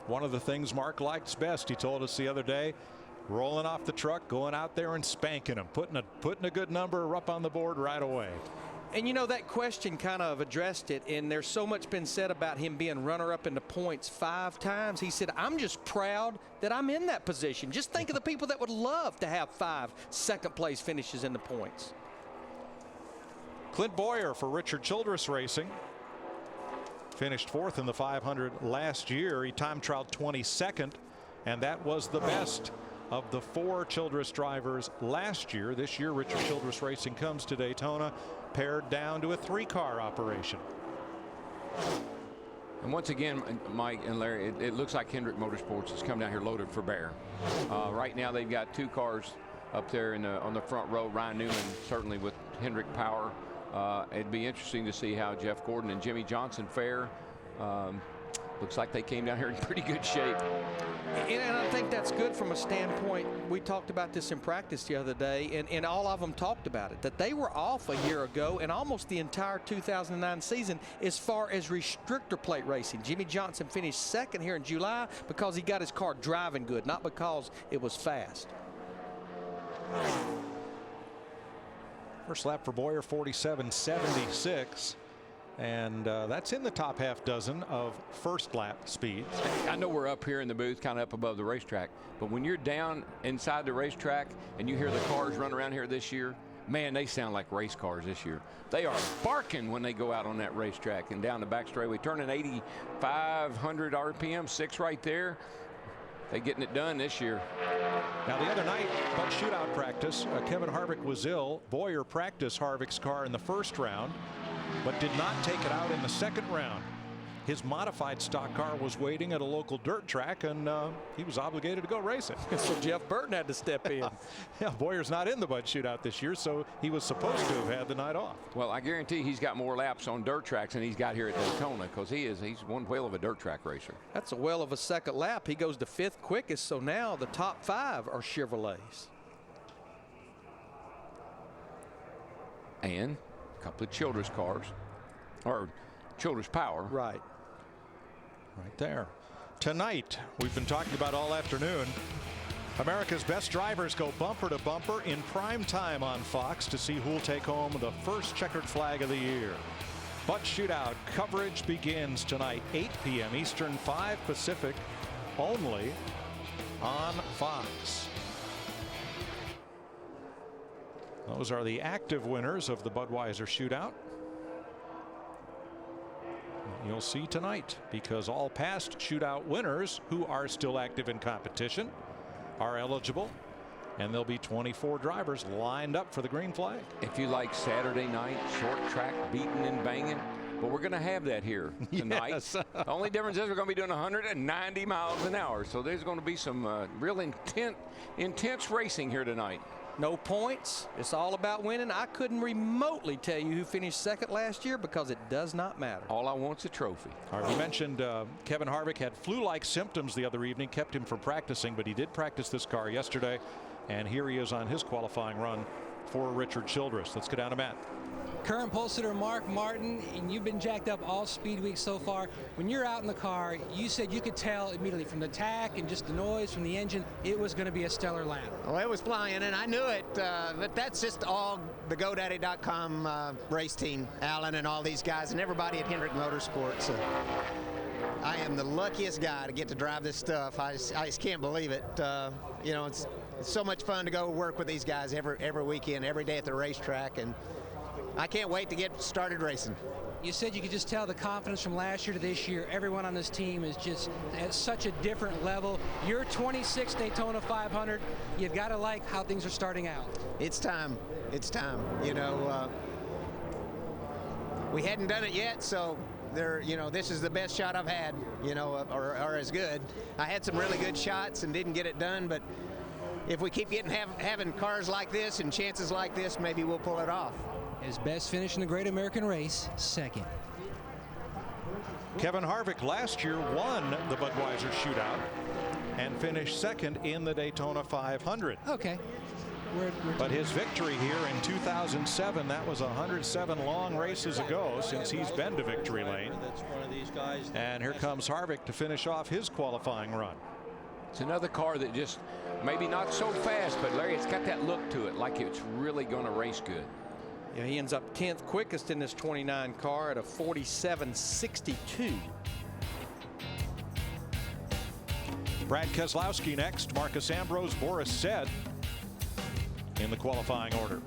One of the things Mark likes best, he told us the other day, rolling off the truck, going out there and spanking them, putting a good number up on the board right away. And you know, that question kind of addressed it, and there's so much been said about him being runner-up in the points 5 times. He said, I'm just proud that I'm in that position. Just think of the people that would love to have 5 second-place finishes in the points. Clint Bowyer for Richard Childress Racing finished 4th in the 500 last year. He time trialed 22nd, and that was the best of the 4 Childress drivers last year. This year, Richard Childress Racing comes to Daytona pared down to a 3-car operation. And once again, Mike and Larry, it looks like Hendrick Motorsports has come down here loaded for bear. Right now, they've got 2 cars up there on the front row. Ryan Newman, certainly with Hendrick power. It'd be interesting to see how Jeff Gordon and Jimmie Johnson fare. Looks like they came down here in pretty good shape. And I think that's good from a standpoint. We talked about this in practice the other day, and all of them talked about it, that they were off a year ago and almost the entire 2009 season as far as restrictor plate racing. Jimmie Johnson finished second here in July because he got his car driving good, not because it was fast. First lap for Bowyer, 47.76. And that's in the top half dozen of first lap speeds. I know we're up here in the booth, kind of up above the racetrack, but when you're down inside the racetrack and you hear the cars run around here this year, man, they sound like race cars this year. They are barking when they go out on that racetrack and down the back straightaway, turning 8,500 RPM, 6 right there. They getting it done this year. Now the other night, but shootout practice, Kevin Harvick was ill. Bowyer practiced Harvick's car in the first round, but did not take it out in the second round. His modified stock car was waiting at a local dirt track, and he was obligated to go race it. So Jeff Burton had to step in. Yeah, Bowyer's not in the Bud Shootout this year, so he was supposed to have had the night off. Well, I guarantee he's got more laps on dirt tracks than he's got here at Daytona, because he's one whale of a dirt track racer. That's a whale of a second lap. He goes to 5th quickest, so now the top 5 are Chevrolets. And a couple of Childress cars, or Childress power. Right. Right there. Tonight, we've been talking about all afternoon, America's best drivers go bumper to bumper in prime time on Fox to see who'll take home the first checkered flag of the year. But Shootout coverage begins tonight, 8 p.m. Eastern, 5 Pacific, only on Fox. Those are the active winners of the Budweiser Shootout. You'll see tonight, because all past shootout winners who are still active in competition are eligible, and there'll be 24 drivers lined up for the green flag. If you like Saturday night short track beating and banging, But we're going to have that here tonight. Yes. The only difference is we're going to be doing 190 miles an hour. So there's going to be some real intense racing here tonight. No points. It's all about winning. I couldn't remotely tell you who finished second last year because it does not matter. All I want's a trophy. All right, we mentioned Kevin Harvick had flu-like symptoms the other evening, kept him from practicing, but he did practice this car yesterday, and here he is on his qualifying run for Richard Childress. Let's go down to Matt. Current pole sitter Mark Martin, and you've been jacked up all speed week so far. When you're out in the car, you said you could tell immediately from the tack and just the noise from the engine, it was going to be a stellar lap. Well, it was flying, and I knew it, but that's just all the GoDaddy.com race team, Alan and all these guys, and everybody at Hendrick Motorsports. I am the luckiest guy to get to drive this stuff. I just can't believe it. You know, it's so much fun to go work with these guys every weekend, every day at the racetrack, and I can't wait to get started racing. You said you could just tell the confidence from last year to this year. Everyone on this team is just at such a different level. You're 26th Daytona 500. You've got to like how things are starting out. It's time. It's time. You know, we hadn't done it yet, so this is the best shot I've had, or as good. I had some really good shots and didn't get it done, but if we keep having cars like this and chances like this, maybe we'll pull it off. His best finish in the Great American Race, second. Kevin Harvick last year won the Budweiser Shootout and finished second in the Daytona 500. Okay. But his victory here in 2007, that was 107 long races ago since he's been to victory lane. And here comes Harvick to finish off his qualifying run. It's another car that just maybe not so fast, but Larry, it's got that look to it, like it's really going to race good. Yeah, he ends up 10th quickest in this 29 car at a 47.62. Brad Keselowski next. Marcus Ambrose, Boris Said in the qualifying order.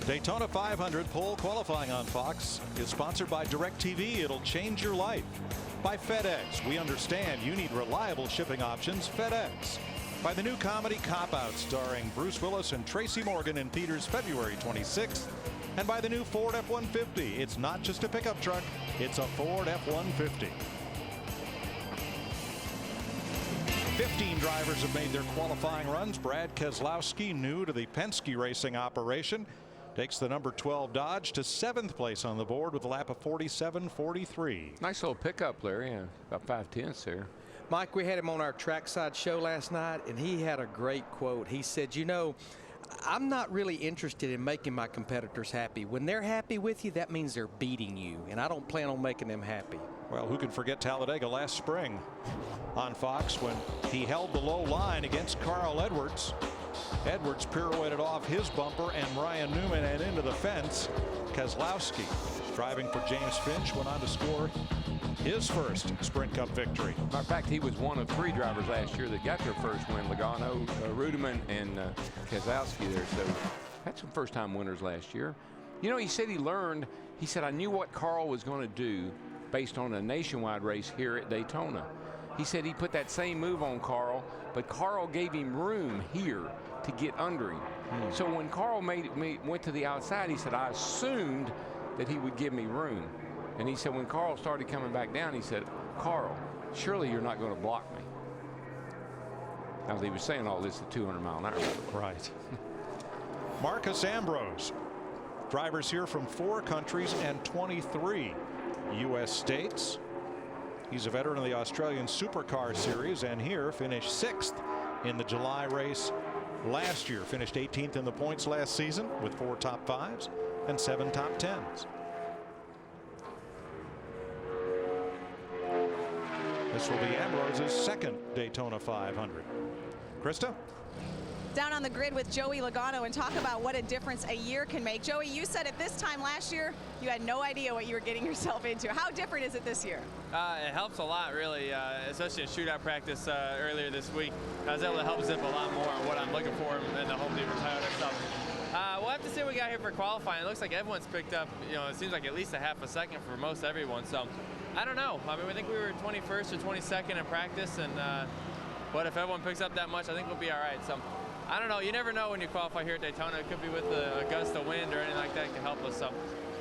Daytona 500 pole qualifying on Fox is sponsored by DirecTV. It'll change your life. By FedEx. We understand you need reliable shipping options. FedEx. By the new comedy Cop Out, starring Bruce Willis and Tracy Morgan in theaters February 26th. And by the new Ford F-150. It's not just a pickup truck, it's a Ford F-150. 15 drivers have made their qualifying runs. Brad Keselowski, new to the Penske Racing operation, takes the number 12 Dodge to 7th place on the board with a lap of 47.43. Nice little pickup, Larry. Yeah, about 5/10 there. Mike, we had him on our trackside show last night, and he had a great quote. He said, you know, I'm not really interested in making my competitors happy. When they're happy with you, that means they're beating you, and I don't plan on making them happy. Well, who can forget Talladega last spring on Fox when he held the low line against Carl Edwards. Edwards pirouetted off his bumper and Ryan Newman and into the fence. Keselowski, driving for James Finch, went on to score his first Sprint Cup victory. Matter of fact, he was one of 3 drivers last year that got their first win. Logano, Rudiman, and Keselowski there. So had some first-time winners last year. You know, he said he learned. He said, I knew what Carl was going to do based on a nationwide race here at Daytona. He said he put that same move on Carl, but Carl gave him room here to get under him. So when Carl went to the outside, he said, I assumed that he would give me room. And he said when Carl started coming back down, he said, Carl, surely you're not going to block me. Now, he was saying all this at 200 mile an hour. Right. Marcus Ambrose. Drivers here from 4 countries and 23 U.S. states. He's a veteran of the Australian Supercar Series, and here finished 6th in the July race last year. Finished 18th in the points last season with 4 top 5s and 7 top 10s. This will be Ambrose's 2nd Daytona 500. Krista? Down on the grid with Joey Logano and talk about what a difference a year can make. Joey, you said at this time last year you had no idea what you were getting yourself into. How different is it this year? It helps a lot, really, especially in shootout practice earlier this week. I was able to help Zip a lot more on what I'm looking for in the home depot Toyota stuff. We'll have to see what we got here for qualifying. It looks like everyone's picked up, it seems like at least a half a second for most everyone. So I don't know. I mean, I think we were 21st or 22nd in practice, and but if everyone picks up that much, I think we'll be all right. So I don't know. You never know when you qualify here at Daytona. It could be with a gust of wind or anything like that can help us. So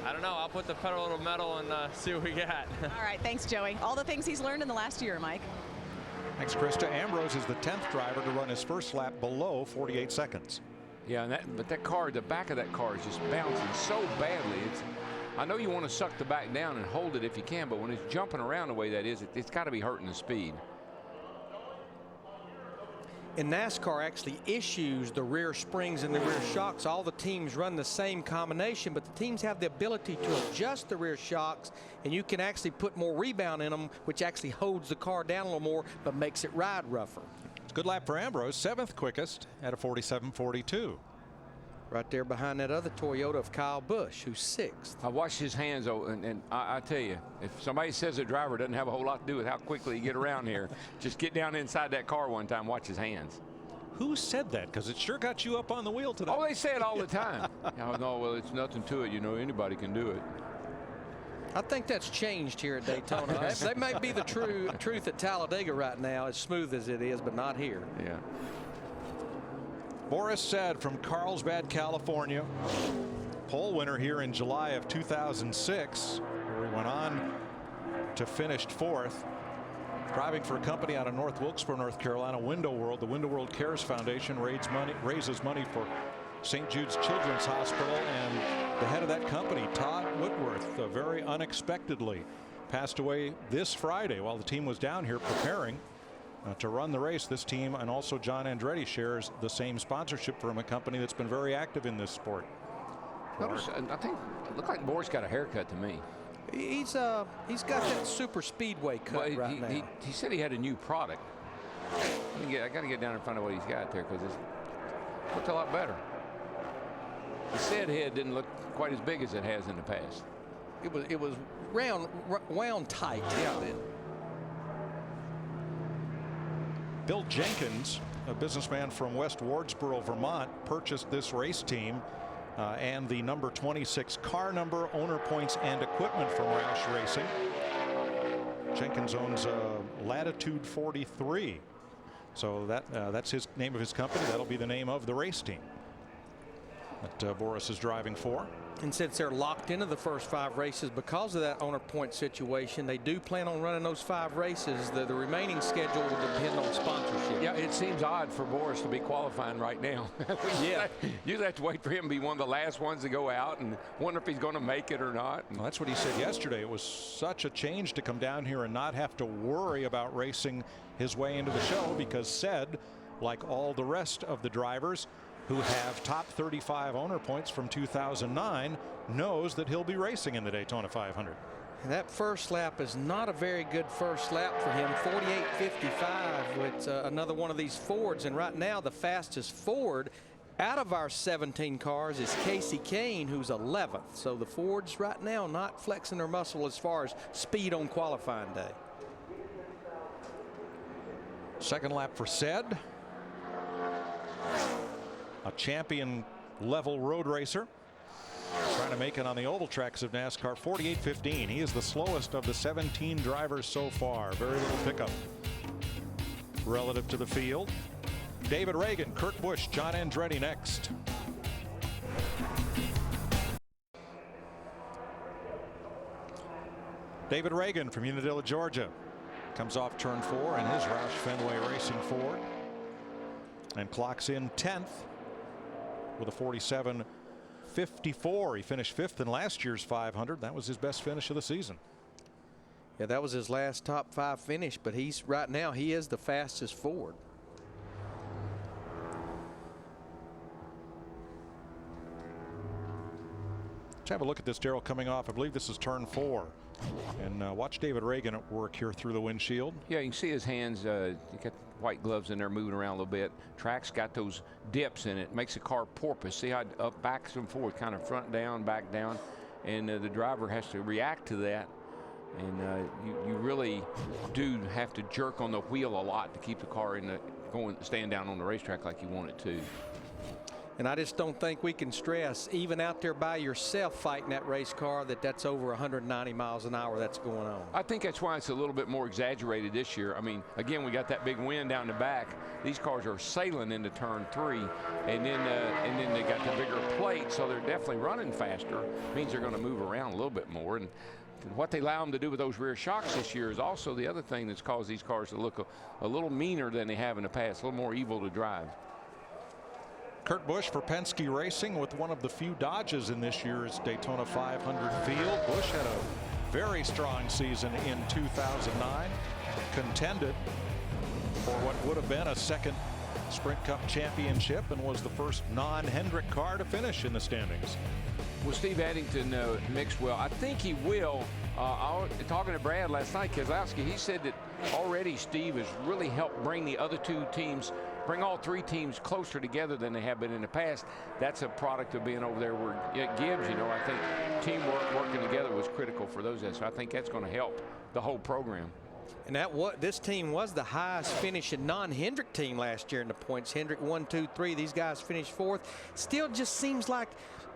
I don't know. I'll put the pedal to the metal and see what we got. All right, thanks, Joey. All the things he's learned in the last year, Mike. Thanks, Krista. Ambrose is the 10th driver to run his first lap below 48 seconds. Yeah, but that car, the back of that car is just bouncing so badly. I know you want to suck the back down and hold it if you can, but when it's jumping around the way that is, it's got to be hurting the speed. And NASCAR actually issues the rear springs and the rear shocks. All the teams run the same combination, but the teams have the ability to adjust the rear shocks, and you can actually put more rebound in them, which actually holds the car down a little more, but makes it ride rougher. It's a good lap for Ambrose, 7th quickest at a 47.42. Right there behind that other Toyota of Kyle Busch, who's 6th. I watched his hands, and I tell you, if somebody says a driver doesn't have a whole lot to do with how quickly you get around here, just get down inside that car one time, watch his hands. Who said that? Because it sure got you up on the wheel today. Oh, they say it all the time. Oh, no, well, it's nothing to it. You know, anybody can do it. I think that's changed here at Daytona. That may be the truth at Talladega right now, as smooth as it is, but not here. Yeah. Boris Said from Carlsbad, California. Pole winner here in July of 2006, where he went on to finish 4th. Driving for a company out of North Wilkesboro, North Carolina, Window World. The Window World Cares Foundation raises money for St. Jude's Children's Hospital, and the head of that company, Todd Whitworth, very unexpectedly passed away this Friday while the team was down here preparing to run the race. This team and also John Andretti shares the same sponsorship from a company that's been very active in this sport. Notice, I think it looked like Boris got a haircut to me. He's got that super speedway cut right now. He said he had a new product. I got to get down in front of what he's got there, because it looked a lot better. The said head didn't look quite as big as it has in the past. It was wound tight. Yeah. Bill Jenkins, a businessman from West Wardsboro, Vermont, purchased this race team and the number 26 car number, owner points, and equipment from Roush Racing. Jenkins owns Latitude 43. So that's his name of his company. That'll be the name of the race team that Boris is driving for. And since they're locked into the first 5 races because of that owner point situation, they do plan on running those 5 races. The remaining schedule will depend on sponsorship. Yeah, it seems odd for Boris to be qualifying right now. Yeah. Usually have to wait for him to be one of the last ones to go out and wonder if he's going to make it or not. Well, that's what he said yesterday. It was such a change to come down here and not have to worry about racing his way into the show, because said, like all the rest of the drivers who have top 35 owner points from 2009, knows that he'll be racing in the Daytona 500. And that first lap is not a very good first lap for him. 48.55 with another one of these Fords. And right now, the fastest Ford out of our 17 cars is Casey Kane, who's 11th. So the Fords right now not flexing their muscle as far as speed on qualifying day. Second lap for Said. A champion level road racer trying to make it on the oval tracks of NASCAR. 48.15. He is the slowest of the 17 drivers so far. Very little pickup relative to the field. David Reagan, Kurt Busch, John Andretti next. David Reagan from Unadilla, Georgia, comes off turn 4 in his Roush Fenway Racing Ford and clocks in 10th with a 47.54. He finished 5th in last year's 500. That was his best finish of the season. Yeah, that was his last top 5 finish, but he's right now he is the fastest Ford. Let's have a look at this, Darrell, coming off. I believe this is turn 4. And watch David Reagan at work here through the windshield. Yeah, you can see his hands. He got white gloves in there moving around a little bit. Track's got those dips in it. Makes the car porpoise. See how it up backs and forth, kind of front down, back down. And the driver has to react to that. And you really do have to jerk on the wheel a lot to keep the car in the staying down on the racetrack like you want it to. And I just don't think we can stress, even out there by yourself fighting that race car, that's over 190 miles an hour that's going on. I think that's why it's a little bit more exaggerated this year. I mean, again, we got that big wind down the back. These cars are sailing into turn 3, and then they got the bigger plate, so they're definitely running faster. It means they're going to move around a little bit more. And what they allow them to do with those rear shocks this year is also the other thing that's caused these cars to look a little meaner than they have in the past, a little more evil to drive. Kurt Busch for Penske Racing with one of the few Dodges in this year's Daytona 500 field. Busch had a very strong season in 2009, contended for what would have been a second Sprint Cup championship, and was the first non-Hendrick car to finish in the standings. Will Steve Addington mix well? I think he will. I was talking to Brad last night, Keselowski, he said that already Steve has really helped bring the other two teams, bring all three teams closer together than they have been in the past. That's a product of being over there where Gibbs, you know, I think teamwork, working together was critical for those guys. So I think that's going to help the whole program. And this team was the highest finishing non-Hendrick team last year in the points. Hendrick 1, 2, 3. These guys finished 4th. Still just seems like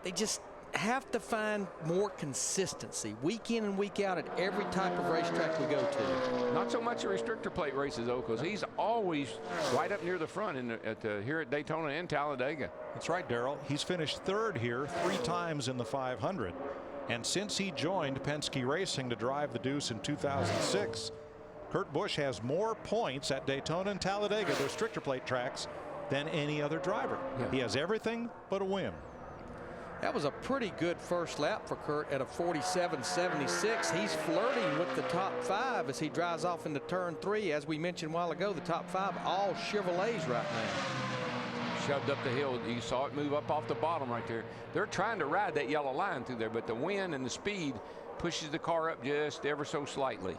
they just have to find more consistency week in and week out at every type of racetrack we go to. Not so much the restrictor plate races, though, because he's always right up near the front here at Daytona and Talladega. That's right, Darrell. He's finished 3rd here 3 times in the 500. And since he joined Penske Racing to drive the Deuce in 2006, Kurt Busch has more points at Daytona and Talladega, the restrictor plate tracks, than any other driver. Yeah. He has everything but a win. That was a pretty good first lap for Kurt at a 47.76. He's flirting with the top 5 as he drives off into turn 3. As we mentioned a while ago, the top 5 all Chevrolets right now. Shoved up the hill. You saw it move up off the bottom right there. They're trying to ride that yellow line through there, but the wind and the speed pushes the car up just ever so slightly.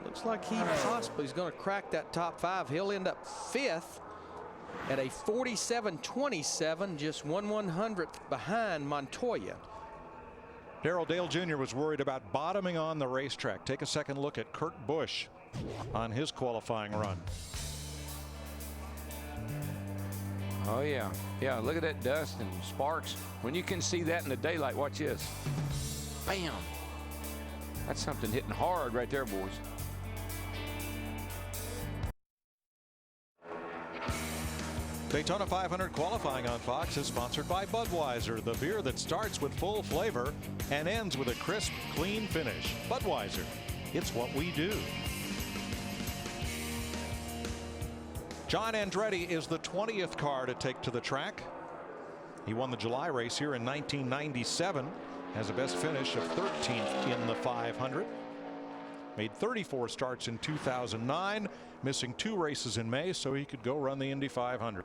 Looks like he possibly is going to crack that top 5. He'll end up 5th at a 47.27, just 1/100th behind Montoya. Darrell Dale Jr. was worried about bottoming on the racetrack. Take a second look at Kurt Busch on his qualifying run. Oh yeah, yeah. Look at that dust and sparks. When you can see that in the daylight, watch this. Bam! That's something hitting hard right there, boys. Daytona 500 qualifying on Fox is sponsored by Budweiser, the beer that starts with full flavor and ends with a crisp, clean finish. Budweiser, it's what we do. John Andretti is the 20th car to take to the track. He won the July race here in 1997, has a best finish of 13th in the 500. Made 34 starts in 2009, missing 2 races in May so he could go run the Indy 500.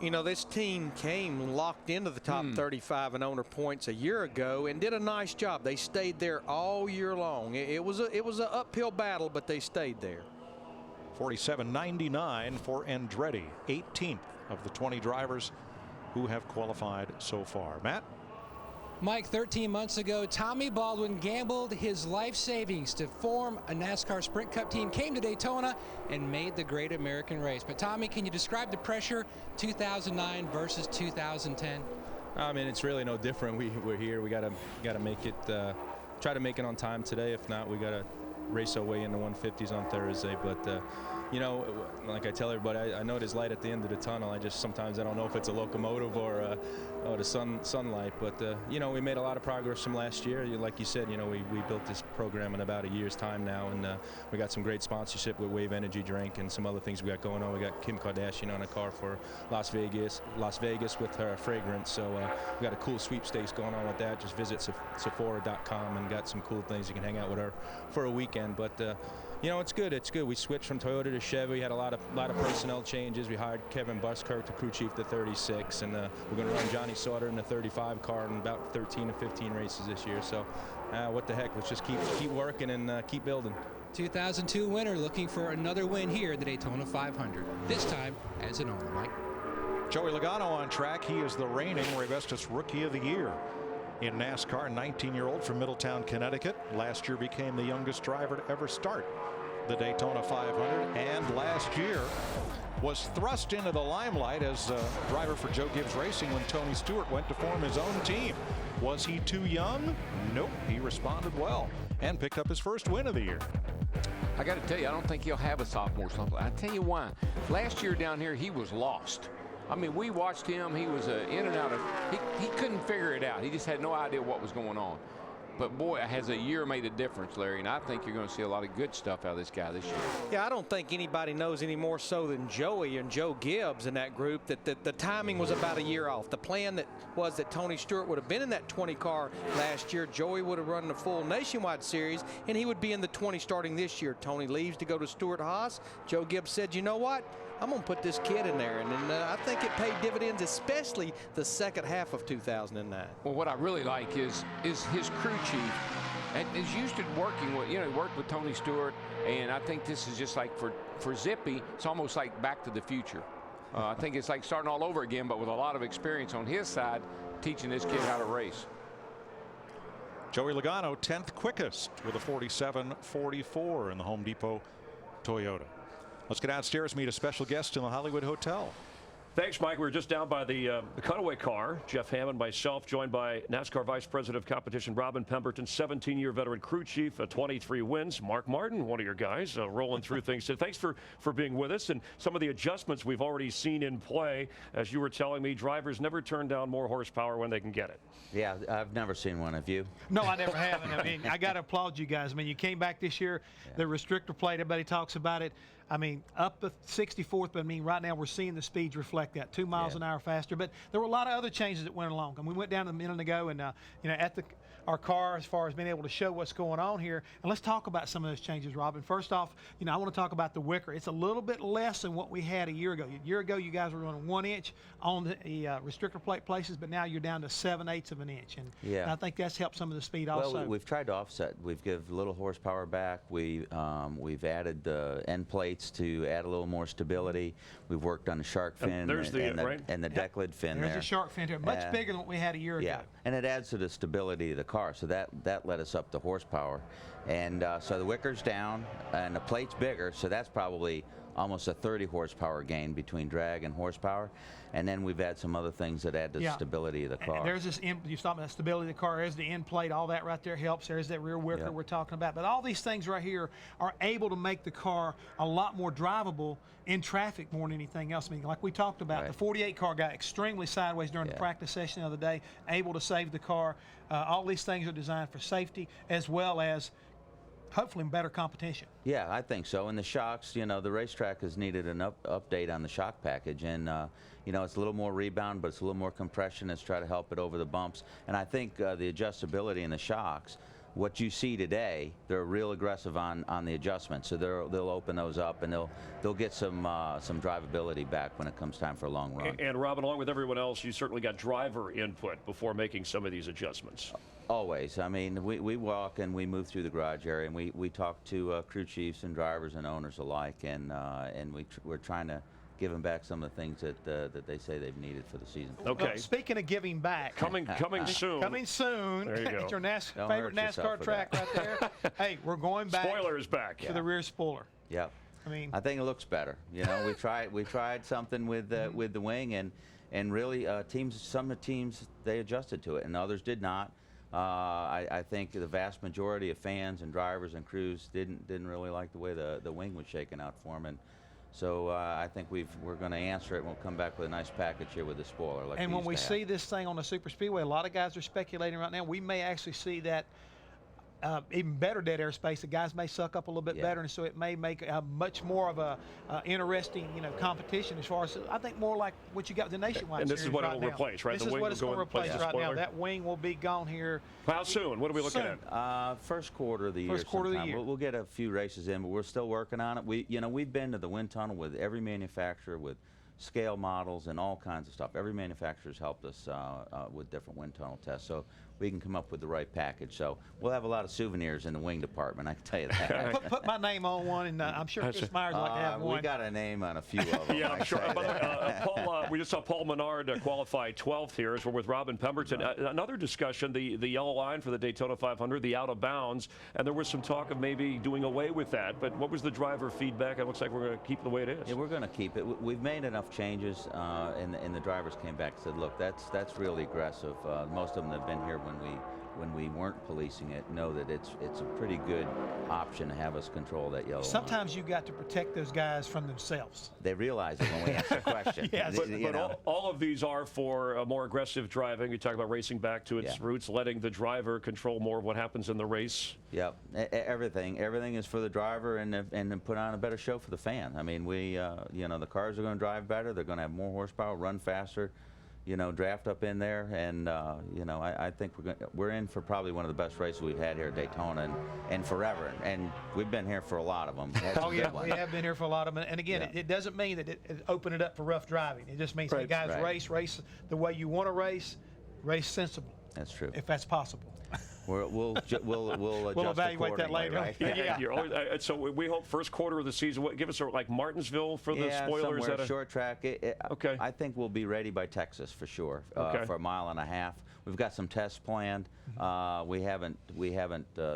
You know, this team came locked into the top 35 in owner points a year ago and did a nice job. They stayed there all year long. It was an uphill battle, but they stayed there. 47.99 for Andretti, 18th of the 20 drivers who have qualified so far. Matt? Mike, 13 months ago, Tommy Baldwin gambled his life savings to form a NASCAR Sprint Cup team, came to Daytona, and made the Great American Race. But Tommy, can you describe the pressure 2009 versus 2010? I mean, it's really no different. We're here. We gotta make it. Try to make it on time today. If not, we gotta race our way into 150s on Thursday. But you know, like I tell everybody, I know there's light at the end of the tunnel. Sometimes I don't know if it's a locomotive or the sunlight. But you know, we made a lot of progress from last year. Like you said, you know, we built this program in about a year's time now, and we got some great sponsorship with Wave Energy Drink and some other things we got going on. We got Kim Kardashian on a car for Las Vegas with her fragrance. So we got a cool sweepstakes going on with that. Just visit Sephora.com and got some cool things. You can hang out with her for a weekend. But you know, it's good. It's good. We switched from Toyota to Chevy. We had a lot of personnel changes. We hired Kevin Buskirk to crew chief, the 36, and we're going to run Johnny Sauter in the 35 car in about 13 to 15 races this year. So, what the heck? Let's just keep working and keep building. 2002 winner looking for another win here at the Daytona 500. This time as an owner, Mike. Joey Logano on track. He is the reigning Revestis Rookie of the Year in NASCAR. 19-year-old from Middletown, Connecticut. Last year became the youngest driver to ever start the Daytona 500, and last year was thrust into the limelight as driver for Joe Gibbs Racing when Tony Stewart went to form his own team. Was he too young? Nope. He responded well and picked up his first win of the year. I got to tell you, I don't think he'll have a sophomore slump. I tell you why. Last year down here, he was lost. I mean, we watched him. He was in and out of. He couldn't figure it out. He just had no idea what was going on. But boy, has a year made a difference, Larry, and I think you're going to see a lot of good stuff out of this guy this year. Yeah, I don't think anybody knows any more so than Joey and Joe Gibbs in that group that the timing was about a year off. The plan that was that Tony Stewart would have been in that 20 car last year. Joey would have run the full nationwide series, and he would be in the 20 starting this year. Tony leaves to go to Stewart Haas. Joe Gibbs said, you know what? I'm going to put this kid in there, and I think it paid dividends, especially the second half of 2009. Well, what I really like is his crew chief, and is used to working with, he worked with Tony Stewart, and I think this is just like for Zippy, it's almost like Back to the Future. I think it's like starting all over again, but with a lot of experience on his side, teaching this kid how to race. Joey Logano, 10th quickest with a 47.44 in the Home Depot Toyota. Let's get downstairs, meet a special guest in the Hollywood Hotel. Thanks, Mike. We were just down by the cutaway car. Jeff Hammond, myself, joined by NASCAR Vice President of Competition Robin Pemberton, 17-year veteran crew chief, 23 wins. Mark Martin, one of your guys, rolling through things. So thanks for being with us. And some of the adjustments we've already seen in play. As you were telling me, drivers never turn down more horsepower when they can get it. Yeah, I've never seen one. Have you? No, I never have. I mean, I got to applaud you guys. I mean, you came back this year. Yeah. The restrictor plate, everybody talks about it. I mean, up the 64th, but I mean, right now we're seeing the speeds reflect that, 2 miles an hour faster. But there were a lot of other changes that went along. And we went down a minute ago, and at our car, as far as being able to show what's going on here. And let's talk about some of those changes, Robin. First off, I want to talk about the wicker. It's a little bit less than what we had a year ago. A year ago, you guys were running 1 inch on the restrictor plate places, but now you're down to 7/8 of an inch. And I think that's helped some of the speed also. Well, we've tried to offset. We've given a little horsepower back. We've added the end plates to add a little more stability. We've worked on the shark fin and the deck lid fin. There's a shark fin here, much bigger than what we had a year ago. And it adds to the stability of the car, so that let us up the horsepower. And so the wicker's down and the plate's bigger, so that's probably almost a 30 horsepower gain between drag and horsepower. And then we've had some other things that add to the stability of the car. And there's this, you talking about the stability of the car, there's the end plate, all that right there helps. There's that rear wicker we're talking about. But all these things right here are able to make the car a lot more drivable in traffic more than anything else. I mean, like we talked about, the 48 car got extremely sideways during the practice session the other day, able to save the car. All these things are designed for safety as well as hopefully better competition. Yeah, I think so. And the shocks, the racetrack has needed an update on the shock package. And, it's a little more rebound, but it's a little more compression. Let's try to help it over the bumps. And I think the adjustability in the shocks, what you see today, they're real aggressive on the adjustments. So they'll open those up, and they'll get some drivability back when it comes time for a long run. And Robin, along with everyone else, you certainly got driver input before making some of these adjustments. Always. I mean, we walk and we move through the garage area, and we talk to crew chiefs and drivers and owners alike, and we're trying to give them back some of the things that they say they've needed for the season. Okay. Well, speaking of giving back, coming soon. Coming soon. There you go. It's your favorite NASCAR track right there. Hey, we're going back. Spoiler is back. To the rear spoiler. Yep. I think it looks better. We tried something with the wing, and really some of the teams they adjusted to it, and others did not. I think the vast majority of fans and drivers and crews didn't really like the way the wing was shaking out for them, and so I think we're going to answer it. We'll come back with a nice package here with the spoiler. And when we see this thing on the super speedway, a lot of guys are speculating right now. We may actually see that even better dead air space. The guys may suck up a little bit better, and so it may make much more of a interesting, competition as far as I think more like what you got with the nationwide. And this is what it will replace, right? This is what it's going to replace right now. That wing will be gone here. How soon? What are we looking at? First quarter of the year. First quarter of the year. We'll get a few races in, but we're still working on it. We've been to the wind tunnel with every manufacturer, with scale models and all kinds of stuff. Every manufacturer's helped us with different wind tunnel tests, so we can come up with the right package. So we'll have a lot of souvenirs in the wing department, I can tell you that. put my name on one, and I'm sure Chris Myers would like to have one. We got a name on a few of them. Yeah, I'm sure. By the way, Paul, we just saw Paul Menard qualify 12th here as we're with Robin Pemberton. Another discussion, the yellow line for the Daytona 500, the out of bounds, and there was some talk of maybe doing away with that. But what was the driver feedback? It looks like we're going to keep it the way it is. Yeah, we're going to keep it. We've made enough changes, and the drivers came back and said, look, that's really aggressive. Most of them that have been here when we weren't policing it know that it's a pretty good option to have us control that yellow line. Sometimes you got to protect those guys from themselves. They realize it when we ask the question. Yes. But all of these are for more aggressive driving. You talk about racing back to its roots, letting the driver control more of what happens in the race. Yep, everything is for the driver and put on a better show for the fan. I mean, the cars are going to drive better. They're going to have more horsepower, run faster. Draft up in there, and I think we're in for probably one of the best races we've had here at Daytona and forever. And we've been here for a lot of them. Oh yeah, we have been here for a lot of them. And again, it doesn't mean that it opened it up for rough driving. It just means that guys race the way you want to race sensible. That's true. If that's possible. We'll adjust we'll evaluate that later. Right? Yeah. So we hope first quarter of the season. Give us like Martinsville for the spoilers. Somewhere short track. Okay. I think we'll be ready by Texas for sure. For a mile and a half. We've got some tests planned. We haven't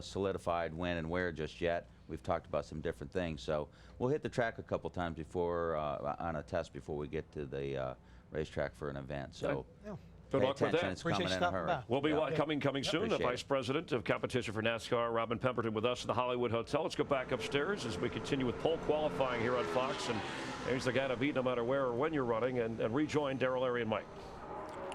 solidified when and where just yet. We've talked about some different things. So we'll hit the track a couple times before on a test before we get to the racetrack for an event. So. Good luck with that. It's coming in a hurry. We'll be coming soon. The Vice President of Competition for NASCAR, Robin Pemberton, with us at the Hollywood Hotel. Let's go back upstairs as we continue with pole qualifying here on Fox. And he's the guy to beat no matter where or when you're running. And rejoin Darrell, Larry, and Mike.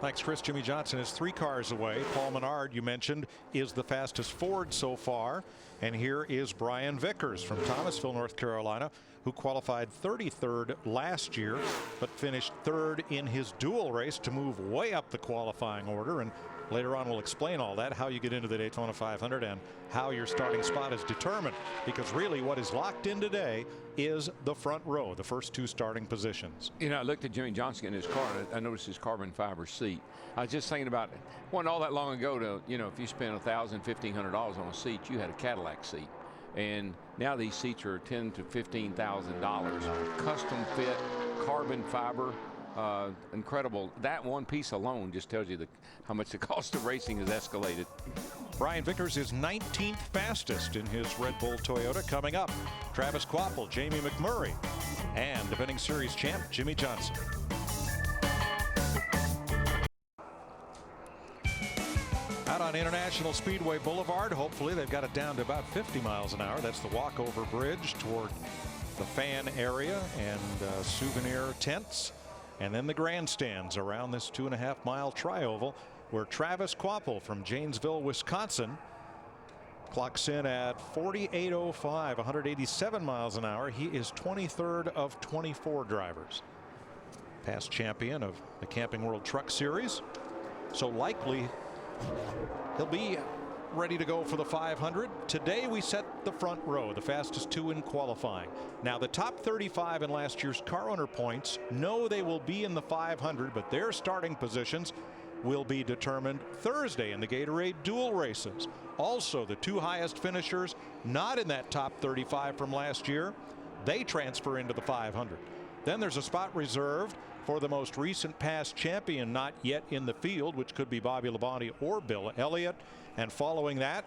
Thanks, Chris. Jimmie Johnson is 3 cars away. Paul Menard, you mentioned, is the fastest Ford so far. And here is Brian Vickers from Thomasville, North Carolina, who qualified 33rd last year, but finished 3rd in his dual race to move way up the qualifying order. And later on, we'll explain all that, how you get into the Daytona 500 and how your starting spot is determined. Because really what is locked in today is the front row, the first 2 starting positions. I looked at Jimmie Johnson in his car, and I noticed his carbon fiber seat. I was just thinking about it. Wasn't all that long ago to, if you spent $1,000, $1,500 on a seat, you had a Cadillac seat. And now these seats are $10,000 to $15,000. Custom fit, carbon fiber, incredible. That one piece alone just tells you how much the cost of racing has escalated. Brian Vickers is 19th fastest in his Red Bull Toyota. Coming up, Travis Kvapil, Jamie McMurray, and defending series champ Jimmie Johnson. Out on International Speedway Boulevard, hopefully they've got it down to about 50 miles an hour. That's the walkover bridge toward the fan area and souvenir tents, and then the grandstands around this 2.5-mile trioval where Travis Kvapil from Janesville, Wisconsin, clocks in at 48.05, 187 miles an hour. He is 23rd of 24 drivers. Past champion of the Camping World Truck Series. So likely he'll be ready to go for the 500. Today we set the front row, the fastest 2 in qualifying. Now the top 35 in last year's car owner points know they will be in the 500, but their starting positions will be determined Thursday in the Gatorade dual races. Also, the 2 highest finishers not in that top 35 from last year, they transfer into the 500. Then there's a spot reserved for the most recent past champion not yet in the field, which could be Bobby Labonte or Bill Elliott. And following that,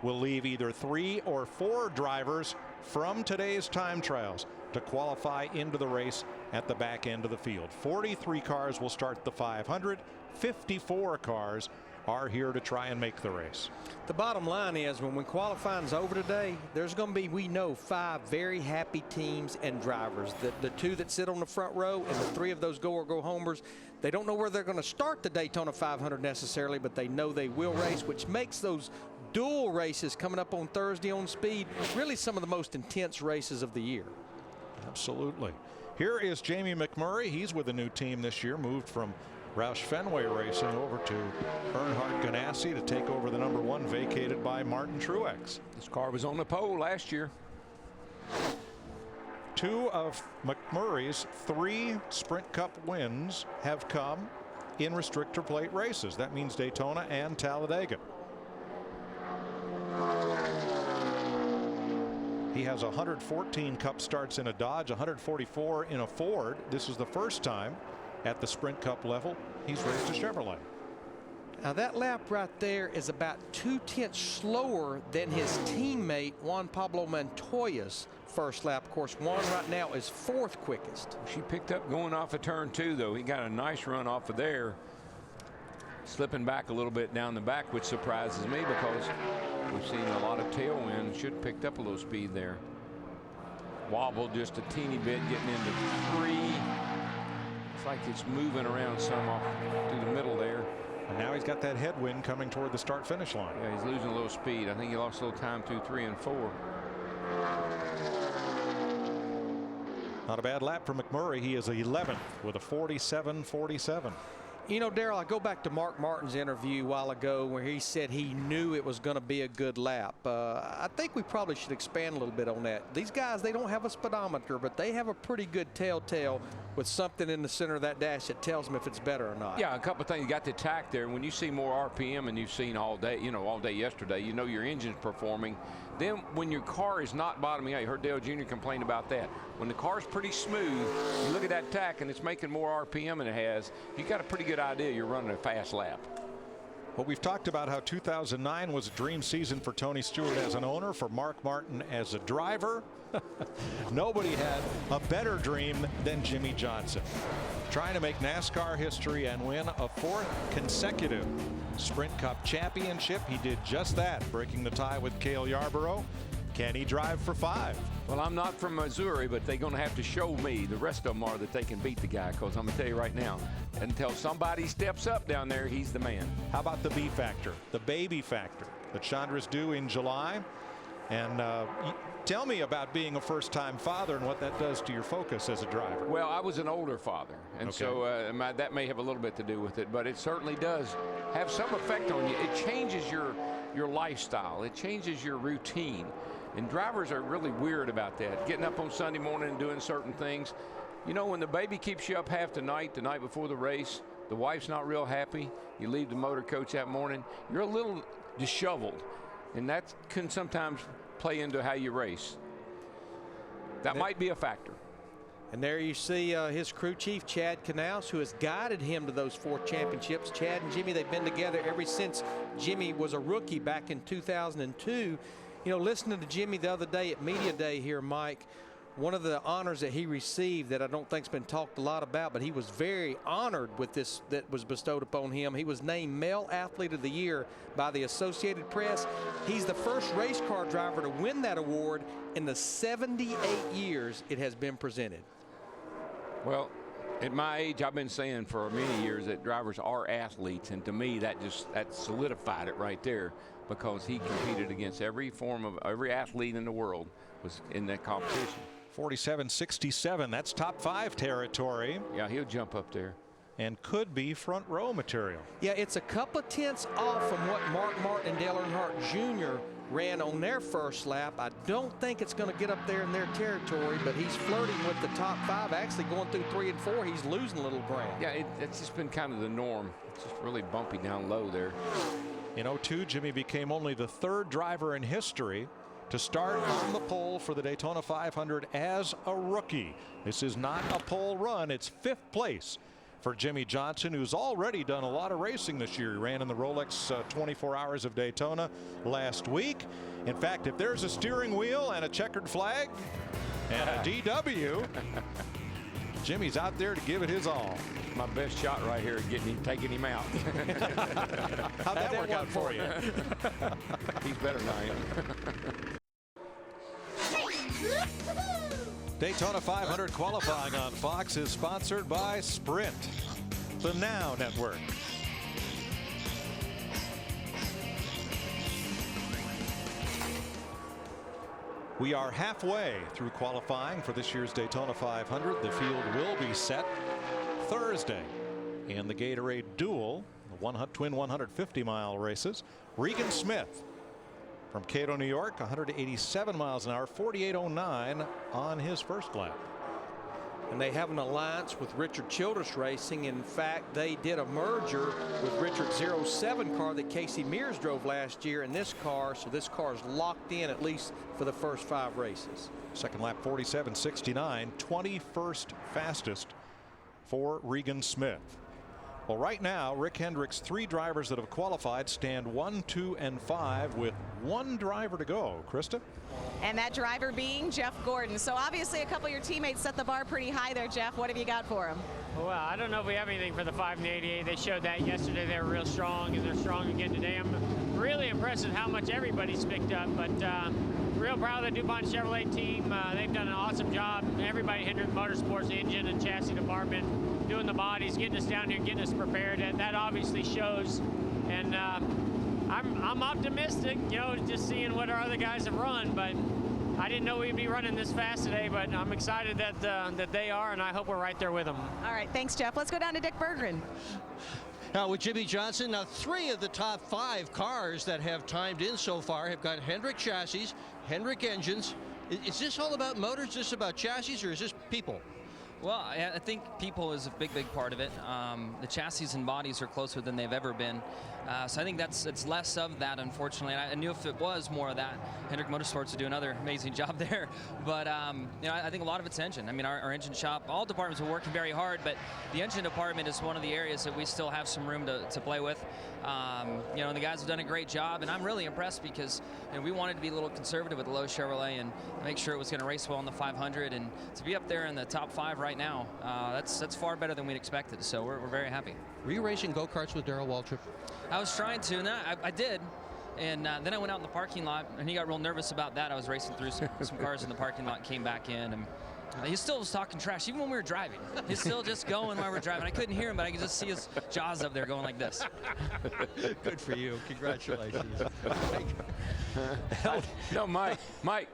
we'll leave either 3 or 4 drivers from today's time trials to qualify into the race at the back end of the field. 43 cars will start the 500. 54 cars are here to try and make the race. The bottom line is when qualifying's over today, there's going to be, we know, 5 very happy teams and drivers. The 2 that sit on the front row and the 3 of those go or go homers, they don't know where they're going to start the Daytona 500 necessarily, but they know they will race, which makes those dual races coming up on Thursday on Speed really some of the most intense races of the year. Absolutely. Here is Jamie McMurray. He's with a new team this year, moved from Roush Fenway Racing over to Earnhardt Ganassi to take over the number 1 vacated by Martin Truex. This car was on the pole last year. 2 of McMurray's 3 Sprint Cup wins have come in restrictor plate races. That means Daytona and Talladega. He has 114 Cup starts in a Dodge, 144 in a Ford. This is the first time at the Sprint Cup level he's raced a Chevrolet. Now that lap right there is about 2/10 slower than his teammate Juan Pablo Montoya's first lap. Of course, Juan right now is 4th quickest. She picked up going off of turn 2, though. He got a nice run off of there, slipping back a little bit down the back, which surprises me because we've seen a lot of tailwind. Should have picked up a little speed there. Wobbled just a teeny bit getting into 3. It's like it's moving around some off through the middle there. And now he's got that headwind coming toward the start finish line. Yeah, he's losing a little speed. I think he lost a little time through 3 and 4. Not a bad lap for McMurray. He is 11th with a 47.47. You know, Darrell, I go back to Mark Martin's interview a while ago where he said he knew it was going to be a good lap. I think we probably should expand a little bit on that. These guys, they don't have a speedometer, but they have a pretty good telltale with something in the center of that dash that tells them if it's better or not. Yeah, a couple of things. You got the attack there. When you see more RPM than you've seen all day, all day yesterday, you know your engine's performing. Then when your car is not bottoming out, you heard Dale Jr. complain about that. When the car's pretty smooth, you look at that tack and it's making more RPM than it has, you got a pretty good idea you're running a fast lap. Well, we've talked about how 2009 was a dream season for Tony Stewart as an owner, for Mark Martin as a driver. Nobody had a better dream than Jimmie Johnson. Trying to make NASCAR history and win a 4th consecutive Sprint Cup championship. He did just that, breaking the tie with Cale Yarborough. Can he drive for 5? Well, I'm not from Missouri, but they're going to have to show me, the rest of them are, that they can beat the guy, because I'm going to tell you right now, until somebody steps up down there, he's the man. How about the B factor, the baby factor that Chandra's due in July? And tell me about being a first-time father and what that does to your focus as a driver. Well, I was an older father, and so that may have a little bit to do with it, but it certainly does have some effect on you. It changes your lifestyle. It changes your routine. And drivers are really weird about that, getting up on Sunday morning and doing certain things. You know, when the baby keeps you up half the night before the race, the wife's not real happy, you leave the motor coach that morning, you're a little disheveled, and that can sometimes play into how you race. That might be a factor. And there you see his crew chief, Chad Knaus, who has guided him to those 4 championships. Chad and Jimmie, they've been together ever since Jimmie was a rookie back in 2002. You know, listening to Jimmie the other day at Media Day here, Mike, one of the honors that he received that I don't think's been talked a lot about, but he was very honored with this that was bestowed upon him. He was named Male Athlete of the Year by the Associated Press. He's the first race car driver to win that award in the 78 years it has been presented. Well, at my age, I've been saying for many years that drivers are athletes, and to me that solidified it right there, because he competed against every athlete in the world was in that competition. 47.67, that's top 5 territory. Yeah, he'll jump up there. And could be front row material. Yeah, it's a couple of tenths off from what Mark Martin and Dale Earnhardt Jr. ran on their first lap. I don't think it's going to get up there in their territory, but he's flirting with the top 5. Actually going through 3 and 4, he's losing a little ground. Yeah, it's just been kind of the norm. It's just really bumpy down low there. In 2002, Jimmie became only the 3rd driver in history to start on the pole for the Daytona 500 as a rookie. This is not a pole run, it's 5th place for Jimmie Johnson, who's already done a lot of racing this year. He ran in the Rolex 24 Hours of Daytona last week. In fact, if there's a steering wheel and a checkered flag and a DW, Jimmie's out there to give it his all. My best shot right here, taking him out. How'd that work out for you? He's better than I am. Daytona 500 qualifying on Fox is sponsored by Sprint, the Now Network. We are halfway through qualifying for this year's Daytona 500. The field will be set Thursday in the Gatorade Duel, the twin 150-mile races. Regan Smith from Cato, New York, 187 miles an hour, 48.09 on his first lap. And they have an alliance with Richard Childress Racing. In fact, they did a merger with Richard's 07 car that Casey Mears drove last year in this car. So this car is locked in at least for the first 5 races. Second lap 47.69, 21st fastest for Regan Smith. Well, right now, Rick Hendrick's 3 drivers that have qualified stand 1, 2, and 5 with 1 driver to go. Krista? And that driver being Jeff Gordon. So obviously a couple of your teammates set the bar pretty high there, Jeff. What have you got for him? Well, I don't know if we have anything for the 5 and the 88. They showed that yesterday. They were real strong, and they're strong again today. I'm really impressed with how much everybody's picked up, but real proud of the DuPont Chevrolet team. They've done an awesome job. Everybody at Hendrick Motorsports, engine and chassis department, doing the bodies, getting us down here, getting us prepared. That obviously shows. And I'm optimistic, you know, just seeing what our other guys have run, but I didn't know we'd be running this fast today, but I'm excited that they are, and I hope we're right there with them. All right, thanks, Jeff. Let's go down to Dick Berggren. Now with Jimmie Johnson, now 3 of the top 5 cars that have timed in so far have got Hendrick chassis, Hendrick engines. Is this all about motors, just about chassis, or is this people? Well, I think people is a big part of it. The chassis and bodies are closer than they've ever been. So I think it's less of that, unfortunately. And I knew if it was more of that, Hendrick Motorsports would do another amazing job there. But you know, I think a lot of it's engine. I mean, our engine shop, all departments are working very hard, but the engine department is one of the areas that we still have some room to play with. You know, the guys have done a great job, and I'm really impressed because you know, we wanted to be a little conservative with the low Chevrolet and make sure it was going to race well in the 500, and to be up there in the top 5 right now, that's far better than we'd expected. So we're very happy. Were you racing go-karts with Darrell Waltrip? I was trying to, and I did. And then I went out in the parking lot, and he got real nervous about that. I was racing through some cars in the parking lot, came back in, and he still was talking trash, even when we were driving. He's still just going while we were driving. I couldn't hear him, but I could just see his jaws up there going like this. Good for you. Congratulations. No, Mike,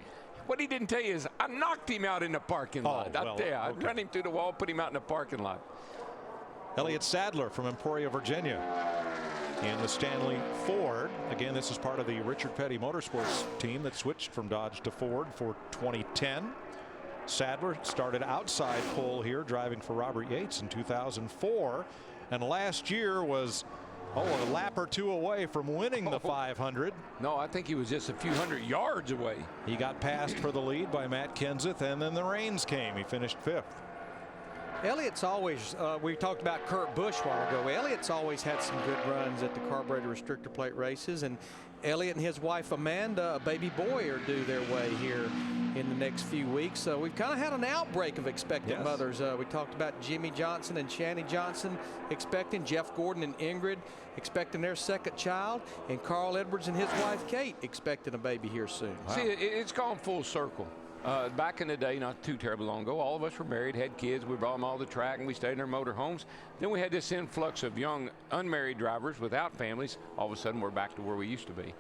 what he didn't tell you is I knocked him out in the parking lot. I'll tell you, I ran him through the wall, put him out in the parking lot. Elliott Sadler from Emporia, Virginia, in the Stanley Ford. Again, this is part of the Richard Petty Motorsports team that switched from Dodge to Ford for 2010. Sadler started outside pole here, driving for Robert Yates in 2004, and last year was a lap or 2 away from winning the 500. No, I think he was just a few hundred yards away. He got passed for the lead by Matt Kenseth, and then the rains came. He finished 5th. Elliott's always, we talked about Kurt Busch a while ago. Elliott's always had some good runs at the carburetor restrictor plate races, and Elliott and his wife Amanda, a baby boy, are due their way here in the next few weeks. So we've kind of had an outbreak of expectant mothers. We talked about Jimmie Johnson and Shanny Johnson expecting, Jeff Gordon and Ingrid expecting their 2nd child, and Carl Edwards and his wife Kate expecting a baby here soon. See, it's gone full circle. Back in the day, not too terribly long ago, all of us were married, had kids. We brought them all to the track, and we stayed in their motor homes. Then we had this influx of young, unmarried drivers without families. All of a sudden, we're back to where we used to be.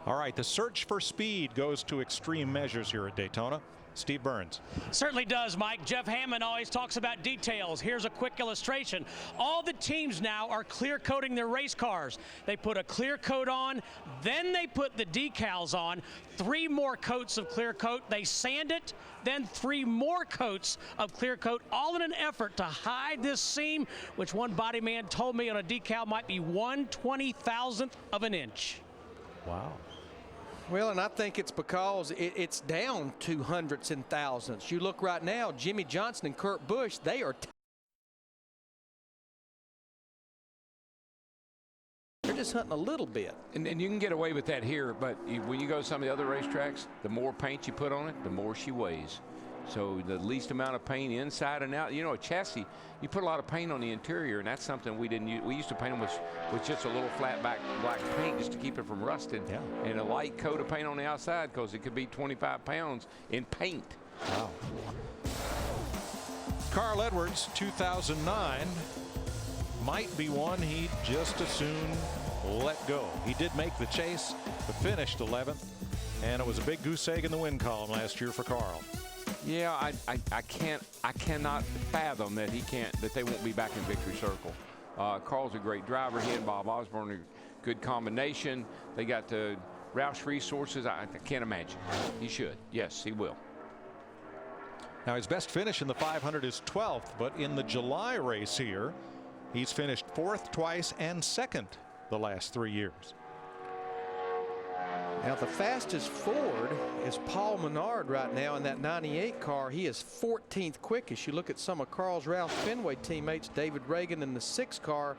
All right, the search for speed goes to extreme measures here at Daytona. Steve Burns. Certainly does, Mike. Jeff Hammond always talks about details. Here's a quick illustration. All the teams now are clear coating their race cars. They put a clear coat on, then they put the decals on, 3 more coats of clear coat. They sand it, then 3 more coats of clear coat, all in an effort to hide this seam, which one body man told me on a decal might be 1/20,000th of an inch. Wow. Well, and I think it's because it's down 200ths and thousandths. You look right now, Jimmie Johnson and Kurt Busch, they are they're just hunting a little bit. And you can get away with that here, but when you go to some of the other racetracks, the more paint you put on it, the more she weighs. So the least amount of paint inside and out. You know, a chassis, you put a lot of paint on the interior, and that's something we didn't use. We used to paint them with just a little flat back black paint just to keep it from rusting. Yeah. And a light coat of paint on the outside, because it could be 25 pounds in paint. Wow. Carl Edwards, 2009, might be one he'd just as soon let go. He did make the chase, but finished 11th, and it was a big goose egg in the win column last year for Carl. Yeah, I cannot fathom that they won't be back in victory circle. Carl's a great driver. He and Bob Osborne are a good combination. They got to Roush Resources? I can't imagine. He should. Yes, he will. Now his best finish in the 500 is 12th, but in the July race here, he's finished 4th twice and 2nd the last 3 years. Now the fastest Ford is Paul Menard right now in that 98 car. He is 14th quickest. You look at some of Carl's Roush Fenway teammates, David Reagan in the 6 car,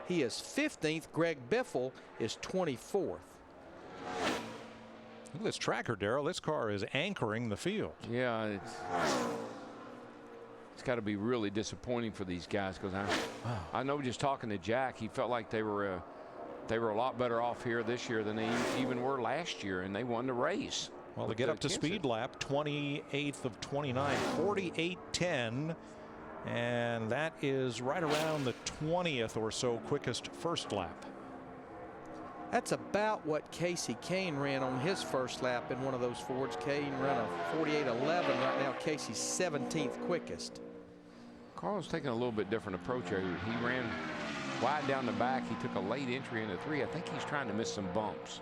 he is 15th. Greg Biffle is 24th. Look at this tracker, Darrell. This car is anchoring the field. Yeah, it's got to be really disappointing for these guys, because I know just talking to Jack, he felt like they were a lot better off here this year than they even were last year, and they won the race. Well, to get up to speed lap, 28th of 29, 48.10, and that is right around the 20th or so quickest first lap. That's about what Casey Kane ran on his first lap in one of those Fords. Kane ran a 48.11. Right now, Casey's 17th quickest. Carl's taking a little bit different approach here. He ran wide down the back. He took a late entry into 3. I think he's trying to miss some bumps.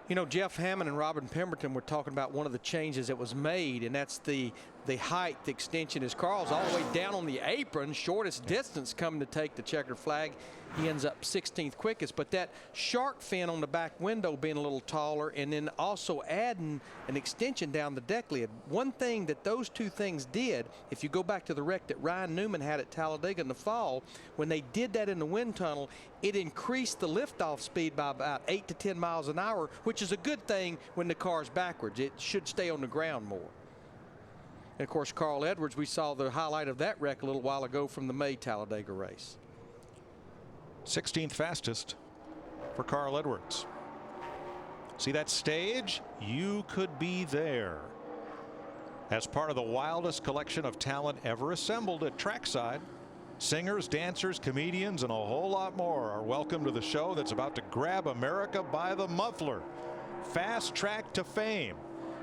You know, Jeff Hammond and Robin Pemberton were talking about one of the changes that was made, and that's the height extension. As Carl's all the way down on the apron, shortest distance coming to take the checkered flag. He ends up 16th quickest, but that shark fin on the back window being a little taller, and then also adding an extension down the deck lid. One thing that those two things did, if you go back to the wreck that Ryan Newman had at Talladega in the fall, when they did that in the wind tunnel, it increased the liftoff speed by about 8 to 10 miles an hour, which is a good thing when the car's backwards. It should stay on the ground more. And of course, Carl Edwards, we saw the highlight of that wreck a little while ago from the May Talladega race. 16th fastest for Carl Edwards. See that stage? You could be there. As part of the wildest collection of talent ever assembled at trackside, singers, dancers, comedians, and a whole lot more are welcome to the show that's about to grab America by the muffler. Fast Track to Fame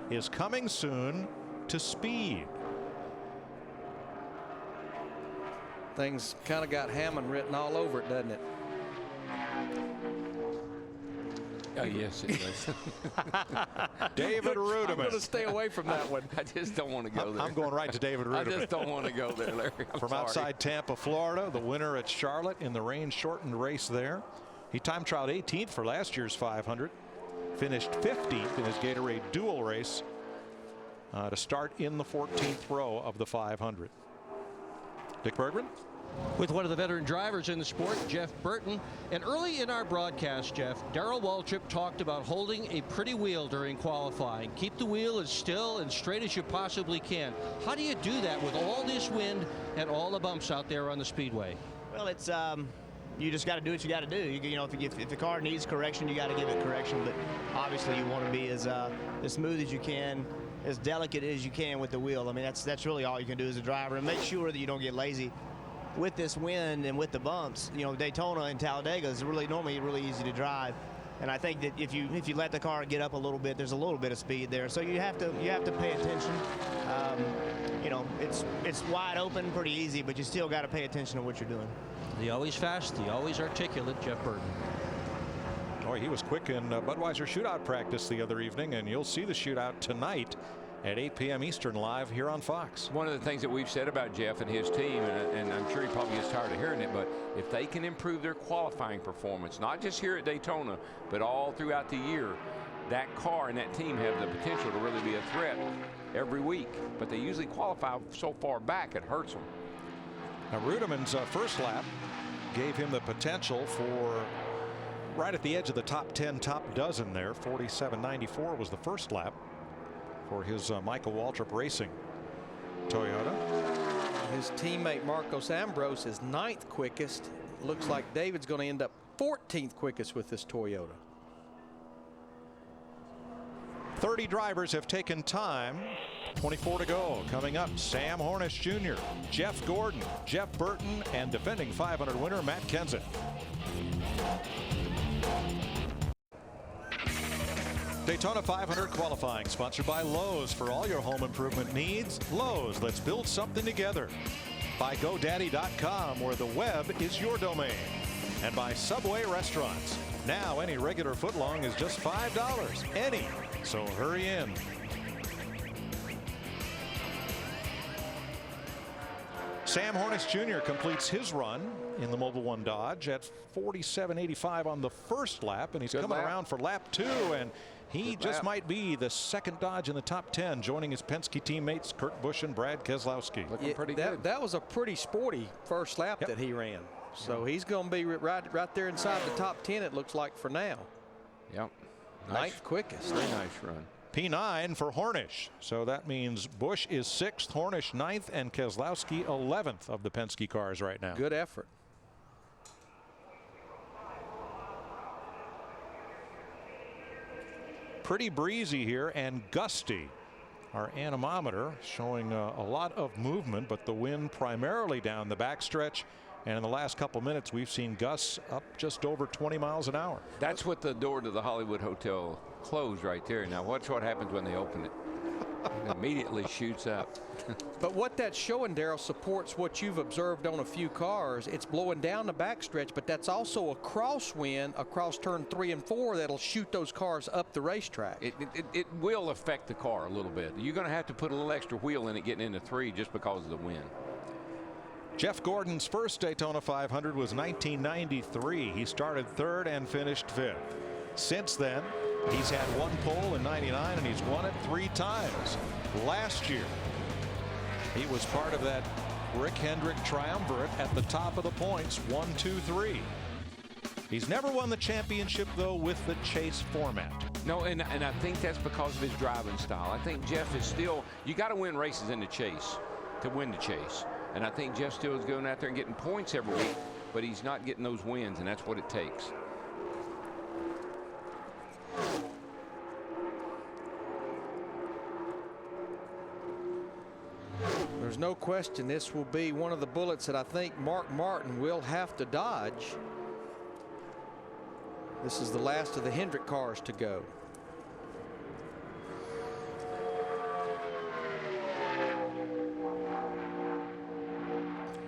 is coming soon to Speed. Things kind of got Hammond written all over it, doesn't it? Oh, yes, it does. David Rudiman. I'm going to stay away from that one. I just don't want to go there. I'm going right to David Rudiman. I just don't want to go there, Larry. From outside Tampa, Florida, the winner at Charlotte in the rain-shortened race there. He time trialed 18th for last year's 500. Finished 15th in his Gatorade dual race to start in the 14th row of the 500. Dick Bergman. With one of the veteran drivers in the sport, Jeff Burton. And early in our broadcast, Jeff, Darrell Waltrip talked about holding a pretty wheel during qualifying. Keep the wheel as still and straight as you possibly can. How do you do that with all this wind and all the bumps out there on the speedway? Well, it's you just got to do what you got to do. You know, if the car needs correction, you got to give it correction. But obviously, you want to be as smooth as you can, as delicate as you can with the wheel. I mean, that's really all you can do as a driver, and make sure that you don't get lazy. With this wind and with the bumps, you know, Daytona and Talladega is normally really easy to drive, and I think that if you let the car get up a little bit, there's a little bit of speed there. So you have to pay attention. You know, it's wide open, pretty easy, but you still got to pay attention to what you're doing. The always fast, the always articulate Jeff Burton. Boy, he was quick in Budweiser shootout practice the other evening, and you'll see the shootout tonight at 8 p.m. Eastern live here on Fox. One of the things that we've said about Jeff and his team, and I'm sure he probably gets tired of hearing it, but if they can improve their qualifying performance, not just here at Daytona, but all throughout the year, that car and that team have the potential to really be a threat every week. But they usually qualify so far back, it hurts them. Now, Rudiman's first lap gave him the potential for right at the edge of the top 10, top dozen there. 47.94 was the first lap for his Michael Waltrip Racing Toyota. His teammate Marcos Ambrose is 9th quickest. Looks like David's going to end up 14th quickest with this Toyota. 30 drivers have taken time. 24 to go. Coming up, Sam Hornish Jr., Jeff Gordon, Jeff Burton, and defending 500 winner Matt Kenseth. Daytona 500 qualifying, sponsored by Lowe's. For all your home improvement needs, Lowe's, let's build something together. By GoDaddy.com, where the web is your domain. And by Subway Restaurants. Now any regular footlong is just $5. Any. So hurry in. Sam Hornish Jr. completes his run in the Mobil 1 Dodge at 47.85 on the first lap, and he's coming around for lap 2, and he just might be the second Dodge in the top 10, joining his Penske teammates Kurt Busch and Brad Keselowski. Looking pretty good. That was a pretty sporty first lap that he ran. So he's going to be right there inside the top 10, it looks like, for now. Yep. Ninth quickest. Very nice run. P9 for Hornish. So that means Busch is 6th, Hornish 9th, and Keselowski 11th of the Penske cars right now. Good effort. Pretty breezy here and gusty. Our anemometer showing a lot of movement, but the wind primarily down the backstretch. And in the last couple minutes, we've seen gusts up just over 20 miles an hour. That's what the door to the Hollywood Hotel closed right there. Now watch what happens when they open it. It immediately shoots up. But what that's showing, Darrell, supports what you've observed on a few cars. It's blowing down the backstretch, but that's also a crosswind across turn 3 and 4 that'll shoot those cars up the racetrack. It will affect the car a little bit. You're going to have to put a little extra wheel in it getting into 3 just because of the wind. Jeff Gordon's first Daytona 500 was 1993. He started 3rd and finished 5th. Since then, he's had 1 pole in '99 and he's won it 3 times. Last year, he was part of that Rick Hendrick triumvirate at the top of the points, 1, 2, 3. He's never won the championship, though, with the chase format. No, and I think that's because of his driving style. I think Jeff is still, you got to win races in the chase to win the chase. And I think Jeff still is going out there and getting points every week, but he's not getting those wins, and that's what it takes. There's no question this will be one of the bullets that I think Mark Martin will have to dodge. This is the last of the Hendrick cars to go.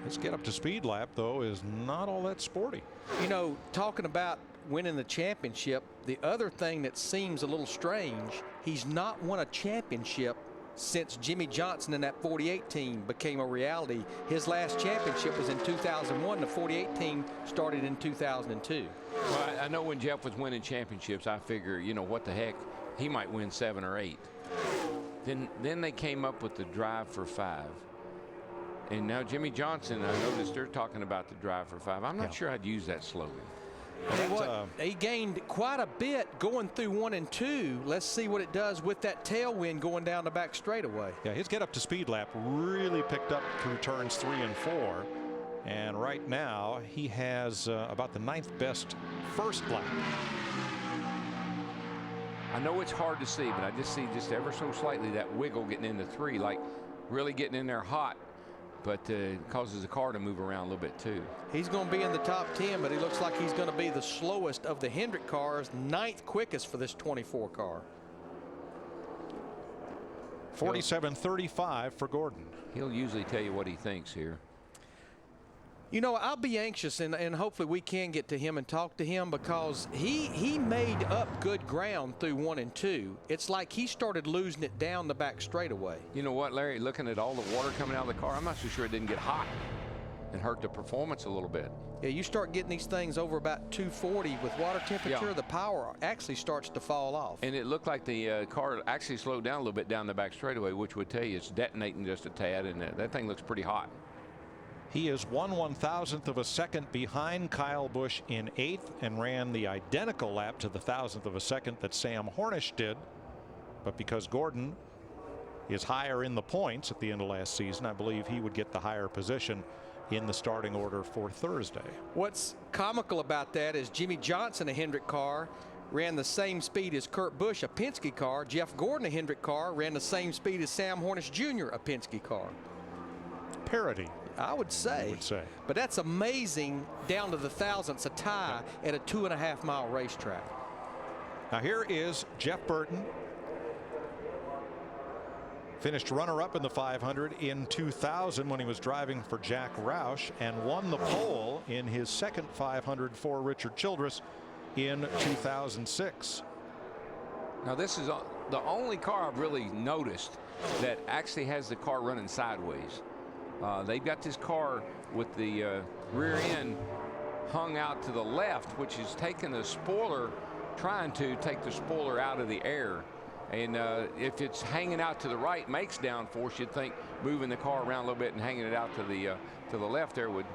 His get up to speed lap, though, is not all that sporty. You know, talking about winning the championship, the other thing that seems a little strange, he's not won a championship since Jimmie Johnson and that 48 team became a reality. His last championship was in 2001. The 48 team started in 2002. Well, I know when Jeff was winning championships, I figure, you know, what the heck, he might win 7 or 8. Then they came up with the drive for 5. And now Jimmie Johnson, I noticed they're talking about the drive for 5. I'm not sure I'd use that slogan. He gained quite a bit going through 1 and 2. Let's see what it does with that tailwind going down the back straightaway. Yeah, his get up to speed lap really picked up through turns 3 and 4. And right now he has about the 9th best first lap. I know it's hard to see, but I just see just ever so slightly that wiggle getting into 3, like really getting in there hot. But it causes the car to move around a little bit too. He's going to be in the top 10, but he looks like he's going to be the slowest of the Hendrick cars, 9th quickest for this 24 car. 47.35 for Gordon. He'll usually tell you what he thinks here. You know, I'll be anxious, and hopefully we can get to him and talk to him, because he made up good ground through 1 and 2. It's like he started losing it down the back straightaway. You know what, Larry, looking at all the water coming out of the car, I'm not so sure it didn't get hot and hurt the performance a little bit. Yeah, you start getting these things over about 240 with water temperature, the power actually starts to fall off. And it looked like the car actually slowed down a little bit down the back straightaway, which would tell you it's detonating just a tad, and that thing looks pretty hot. He is 1/1000th of a second behind Kyle Busch in 8th and ran the identical lap to the 1,000th of a second that Sam Hornish did. But because Gordon is higher in the points at the end of last season, I believe he would get the higher position in the starting order for Thursday. What's comical about that is Jimmie Johnson, a Hendrick car, ran the same speed as Kurt Busch, a Penske car. Jeff Gordon, a Hendrick car, ran the same speed as Sam Hornish Jr., a Penske car. Parity. I would say. But that's amazing, down to the thousandths, a tie at a 2.5 mile racetrack. Now here is Jeff Burton. Finished runner-up in the 500 in 2000 when he was driving for Jack Roush, and won the pole in his second 500 for Richard Childress in 2006. Now this is the only car I've really noticed that actually has the car running sideways. They've got this car with the rear end hung out to the left, which is taking the spoiler, trying to take the spoiler out of the air. And if it's hanging out to the right makes downforce, you'd think moving the car around a little bit and hanging it out to the left there would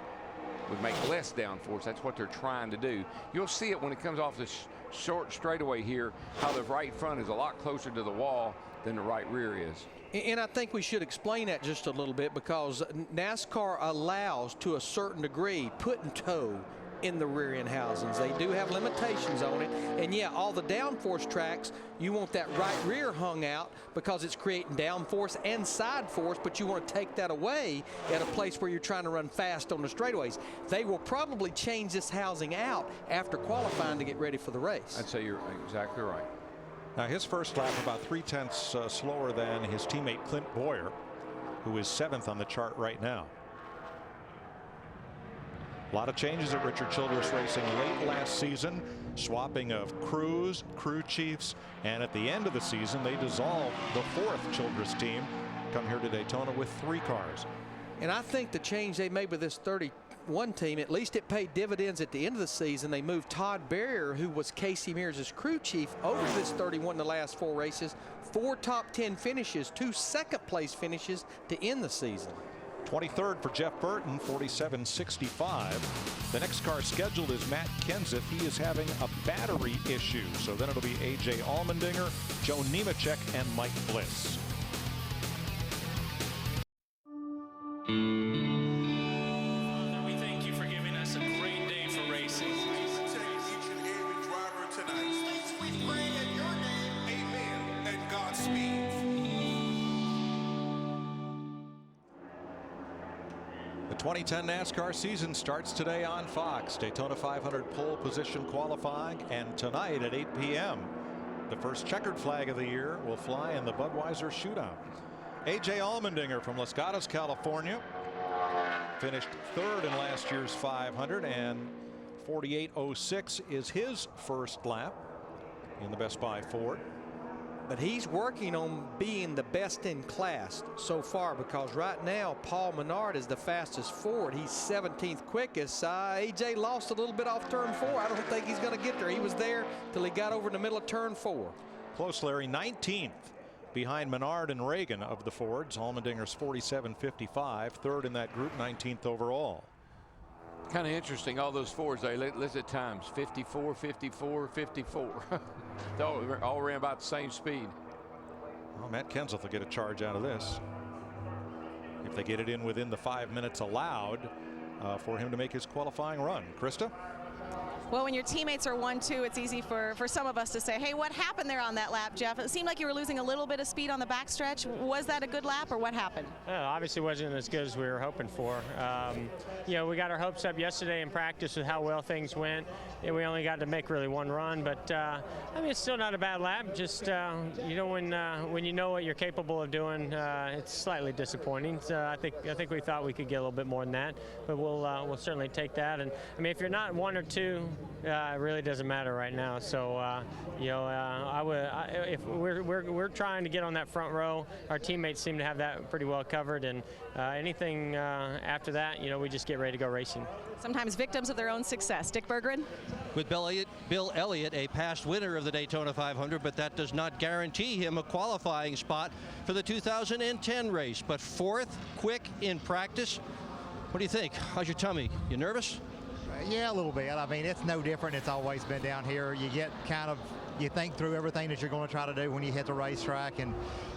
make less downforce. That's what they're trying to do. You'll see it when it comes off the short straightaway here, how the right front is a lot closer to the wall than the right rear is. And I think we should explain that just a little bit, because NASCAR allows, to a certain degree, put and tow in the rear end housings. They do have limitations on it. And yeah, all the downforce tracks, you want that right rear hung out because it's creating downforce and side force, but you want to take that away at a place where you're trying to run fast on the straightaways. They will probably change this housing out after qualifying to get ready for the race. I'd say you're exactly right. Now his first lap about 0.3 slower than his teammate Clint Bowyer, who is 7th on the chart right now. A lot of changes at Richard Childress Racing late last season, swapping of crews, crew chiefs, and at the end of the season they dissolved the 4th Childress team, come here to Daytona with 3 cars. And I think the change they made with this 31 team, at least it paid dividends at the end of the season. They moved Todd Barrier, who was Casey Mears' crew chief, over to this 31 in the last 4 races. 4 top 10 finishes, 2 second-place finishes to end the season. 23rd for Jeff Burton, 47.65. The next car scheduled is Matt Kenseth. He is having a battery issue, so then it'll be A.J. Allmendinger, Joe Nemechek, and Mike Bliss. We thank you for giving us a great day for racing. We pray in your name, amen, and Godspeed. The 2010 NASCAR season starts today on Fox. Daytona 500 pole position qualifying, and tonight at 8 p.m. the first checkered flag of the year will fly in the Budweiser Shootout. A.J. Allmendinger from Los Gatos, California, finished 3rd in last year's 500, and 48.06 is his first lap in the Best Buy Ford. But he's working on being the best in class so far, because right now Paul Menard is the fastest Ford. He's 17th quickest. AJ lost a little bit off turn 4. I don't think he's going to get there. He was there till he got over in the middle of turn 4. Close, Larry. 19th behind Menard and Reagan of the Fords. Allmendinger's 47.55, 3rd in that group, 19th overall. Kind of interesting, all those Fords, they listed times 54, 54, 54. They all ran about the same speed. Well, Matt Kenseth will get a charge out of this if they get it in within the 5 minutes allowed for him to make his qualifying run. Krista? Well, when your teammates are 1-2, it's easy for some of us to say, hey, what happened there on that lap, Jeff? It seemed like you were losing a little bit of speed on the backstretch. Was that a good lap, or what happened? Obviously wasn't as good as we were hoping for. You know, we got our hopes up yesterday in practice with how well things went, and we only got to make really 1 run. But I mean, it's still not a bad lap. Just you know, when you know what you're capable of doing, it's slightly disappointing. So I think we thought we could get a little bit more than that, but we'll certainly take that. And I mean, if you're not 1 or 2. It really doesn't matter right now. So you know, if we're trying to get on that front row, our teammates seem to have that pretty well covered, and anything after that, you know, we just get ready to go racing. Sometimes victims of their own success. Dick Berggren? With Bill Elliott, a past winner of the Daytona 500, but that does not guarantee him a qualifying spot for the 2010 race. But 4th, quick in practice. What do you think? How's your tummy? You nervous? Yeah, a little bit. I mean, it's no different. It's always been down here. You get kind of, you think through everything that you're going to try to do when you hit the racetrack. And,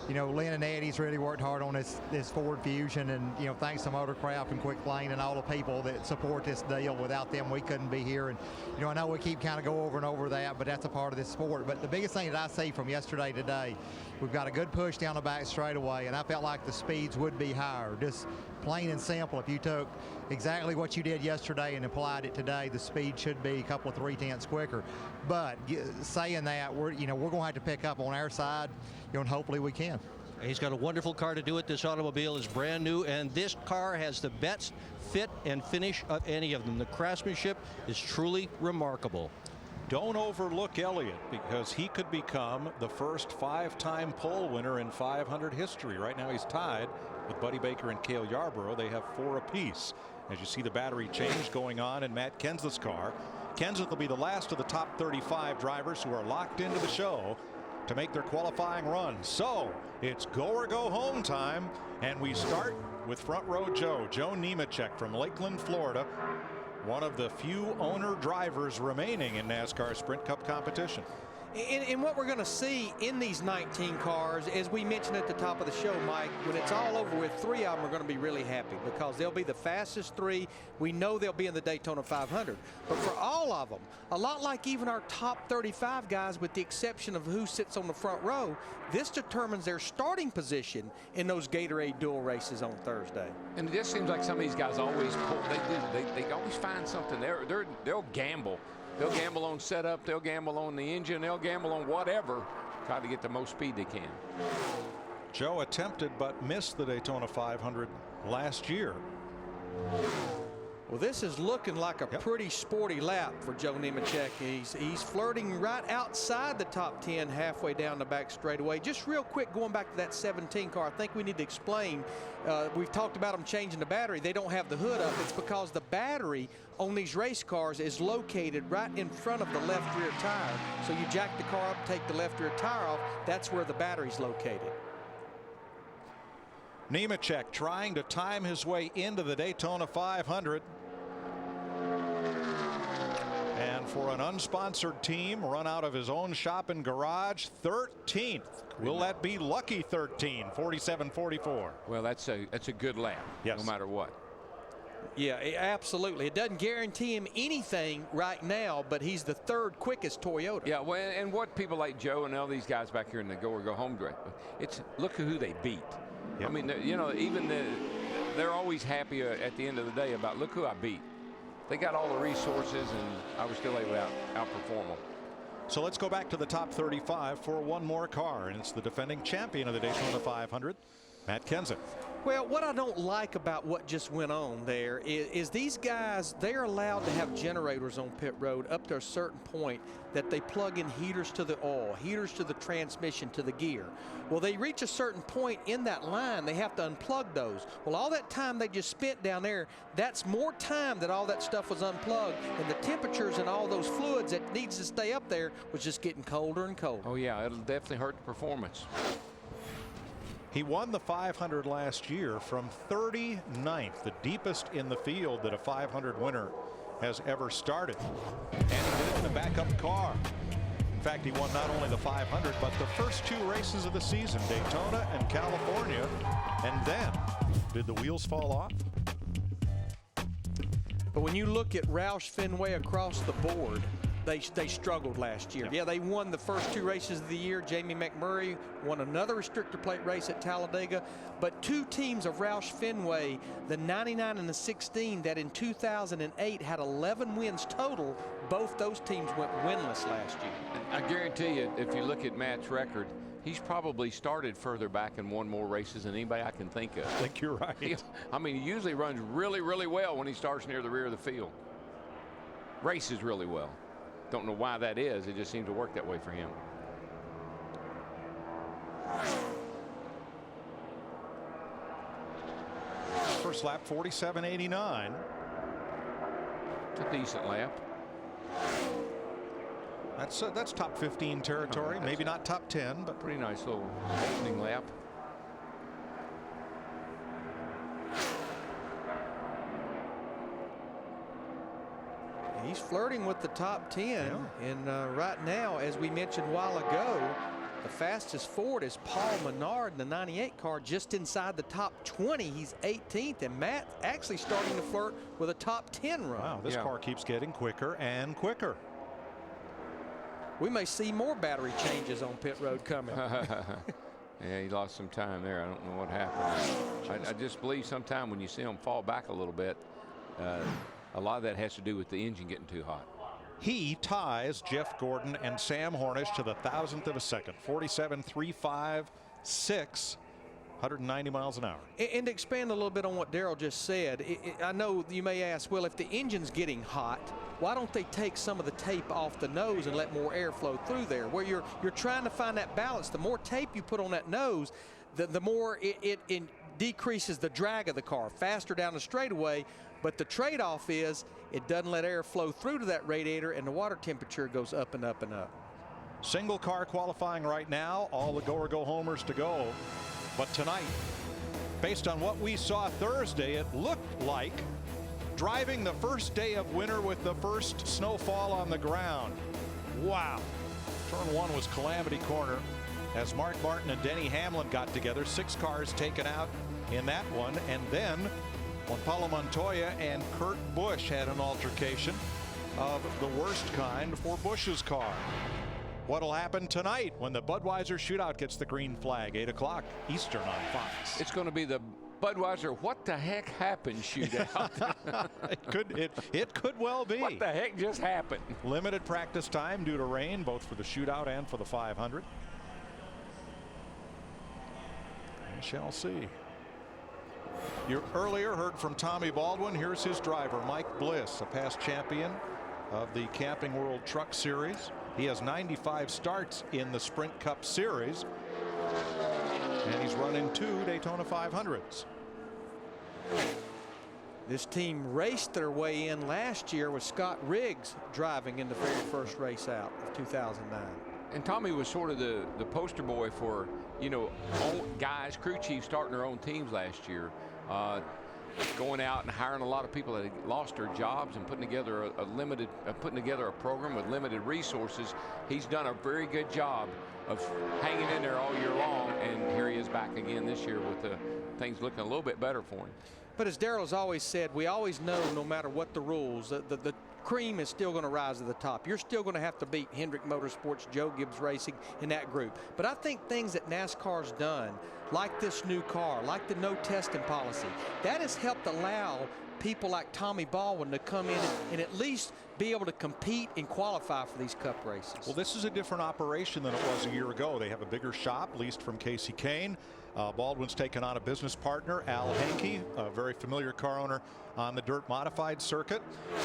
you know, Lynn and Eddie's really worked hard on this Ford Fusion. And, you know, thanks to Motorcraft and Quick Lane and all the people that support this deal. Without them, we couldn't be here. And, you know, I know we keep kind of go over and over that, but that's a part of this sport. But the biggest thing that I see from yesterday to today, we've got a good push down the back straightaway, and I felt like the speeds would be higher. Just plain and simple, if you took exactly what you did yesterday and applied it today, the speed should be a couple of 3/10 quicker. But saying that, we're going to have to pick up on our side, you know, and hopefully we can. He's got a wonderful car to do it. This automobile is brand new, and this car has the best fit and finish of any of them. The craftsmanship is truly remarkable. Don't overlook Elliott, because he could become the first 5-time pole winner in 500 history. Right now he's tied with Buddy Baker and Cale Yarborough. They have 4 apiece. As you see the battery change going on in Matt Kenseth's car. Kenseth will be the last of the top 35 drivers who are locked into the show to make their qualifying run. So it's go or go home time, and we start with front row Joe Nemechek from Lakeland, Florida, one of the few owner drivers remaining in NASCAR Sprint Cup competition. And what we're going to see in these 19 cars, as we mentioned at the top of the show, Mike, when it's all over with, 3 of them are going to be really happy because they'll be the fastest 3. We know they'll be in the Daytona 500. But for all of them, a lot like even our top 35 guys, with the exception of who sits on the front row, this determines their starting position in those Gatorade dual races on Thursday. And it just seems like some of these guys always pull. They always find something. They'll gamble. They'll gamble on setup, they'll gamble on the engine, they'll gamble on whatever, try to get the most speed they can. Joe attempted but missed the Daytona 500 last year. Well, this is looking like a pretty sporty lap for Joe Nemechek. He's flirting right outside the top 10 halfway down the back straightaway. Just real quick, going back to that 17 car, I think we need to explain. We've talked about them changing the battery. They don't have the hood up. It's because the battery on these race cars is located right in front of the left rear tire. So you jack the car up, take the left rear tire off. That's where the battery's located. Nemechek trying to time his way into the Daytona 500. And for an unsponsored team, run out of his own shop and garage, 13th. Will that be lucky 13, 47-44? Well, that's a good lap, no matter what. Yeah, absolutely. It doesn't guarantee him anything right now, but he's the 3rd quickest Toyota. Yeah, well, and what people like Joe and all these guys back here in the go or go home drive, it's look at who they beat. I mean, you know, even they're always happy at the end of the day about look who I beat. They got all the resources, and I was still able to outperform them. So let's go back to the top 35 for one more car, and it's the defending champion of the Daytona 500, Matt Kenseth. Well, what I don't like about what just went on there is these guys, they're allowed to have generators on pit road up to a certain point that they plug in heaters to the oil, heaters to the transmission, to the gear. Well, they reach a certain point in that line, they have to unplug those. Well, all that time they just spent down there, that's more time that all that stuff was unplugged, and the temperatures and all those fluids that needs to stay up there was just getting colder and colder. Oh, yeah, it'll definitely hurt the performance. He won the 500 last year from 39th, the deepest in the field that a 500 winner has ever started. And he did it in a backup car. In fact, he won not only the 500, but the first 2 races of the season, Daytona and California. And then, did the wheels fall off? But when you look at Roush Fenway across the board, they struggled last year. Yeah, they won the first 2 races of the year. Jamie McMurray won another restrictor plate race at Talladega. But 2 teams of Roush Fenway, the 99 and the 16, that in 2008 had 11 wins total, both those teams went winless last year. I guarantee you, if you look at Matt's record, he's probably started further back and won more races than anybody I can think of. I think you're right. I mean, he usually runs really, really well when he starts near the rear of the field. Races really well. Don't know why that is. It just seems to work that way for him. First lap, 47.89. It's a decent lap. That's top 15 territory. Maybe not top 10, but pretty nice little opening lap. He's flirting with the top 10, and right now, as we mentioned a while ago, the fastest Ford is Paul Menard in the 98 car, just inside the top 20. He's 18th, and Matt actually starting to flirt with a top 10 run. Wow, this car keeps getting quicker and quicker. We may see more battery changes on pit road coming. Yeah, he lost some time there. I don't know what happened. I just believe sometime when you see him fall back a little bit, a lot of that has to do with the engine getting too hot. He ties Jeff Gordon and Sam Hornish to the 1,000th of a second. 47.356 190 miles an hour. And to expand a little bit on what Darrell just said, I know you may ask, well, if the engine's getting hot, why don't they take some of the tape off the nose and let more air flow through there? Where you're trying to find that balance. The more tape you put on that nose, the more it decreases the drag of the car, faster down the straightaway. But the trade-off is it doesn't let air flow through to that radiator, and the water temperature goes up and up and up. Single car qualifying right now, all the go-or-go homers to go. But tonight, based on what we saw Thursday, it looked like driving the first day of winter with the first snowfall on the ground. Wow. Turn 1 was Calamity Corner as Mark Martin and Denny Hamlin got together. 6 cars taken out in that one. And then Juan Pablo Montoya and Kurt Busch had an altercation of the worst kind for Busch's car. What'll happen tonight when the Budweiser Shootout gets the green flag, 8 o'clock Eastern on Fox? It's going to be the Budweiser what the heck happened shootout. it could well be. What the heck just happened? Limited practice time due to rain, both for the shootout and for the 500. We shall see. You earlier heard from Tommy Baldwin. Here's his driver, Mike Bliss, a past champion of the Camping World Truck Series. He has 95 starts in the Sprint Cup Series, and he's running 2 Daytona 500s. This team raced their way in last year with Scott Riggs driving in the very first race out of 2009. And Tommy was sort of the poster boy for, you know, guys, crew chiefs starting their own teams last year. Going out and hiring a lot of people that had lost their jobs and putting together a program with limited resources. He's done a very good job of hanging in there all year long, and here he is back again this year with things looking a little bit better for him. But as Darrell's always said, we always know no matter what the rules, the cream is still going to rise to the top. You're still going to have to beat Hendrick Motorsports, Joe Gibbs Racing in that group. But I think things that NASCAR's done, like this new car, like the no testing policy, that has helped allow people like Tommy Baldwin to come in and at least be able to compete and qualify for these Cup races. Well, this is a different operation than it was a year ago. They have a bigger shop leased from Casey Kane. Baldwin's taken on a business partner, Al Hankey, a very familiar car owner on the dirt modified circuit,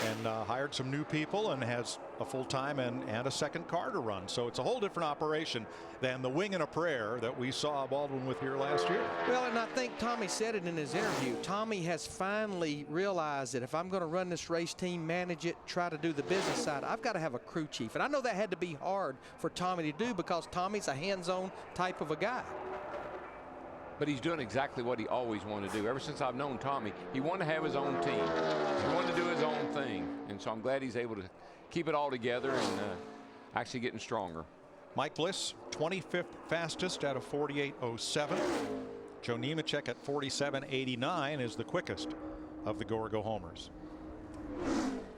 and hired some new people and has a full-time and a second car to run. So it's a whole different operation than the wing and a prayer that we saw Baldwin with here last year. Well, and I think Tommy said it in his interview. Tommy has finally realized that if I'm going to run this race team, manage it, try to do the business side, I've got to have a crew chief. And I know that had to be hard for Tommy to do because Tommy's a hands-on type of a guy. But he's doing exactly what he always wanted to do. Ever since I've known Tommy, he wanted to have his own team. He wanted to do his own thing. And so I'm glad he's able to keep it all together and actually getting stronger. Mike Bliss, 25th fastest out of 48.07. Joe Nemechek at 47.89 is the quickest of the go-or-go homers.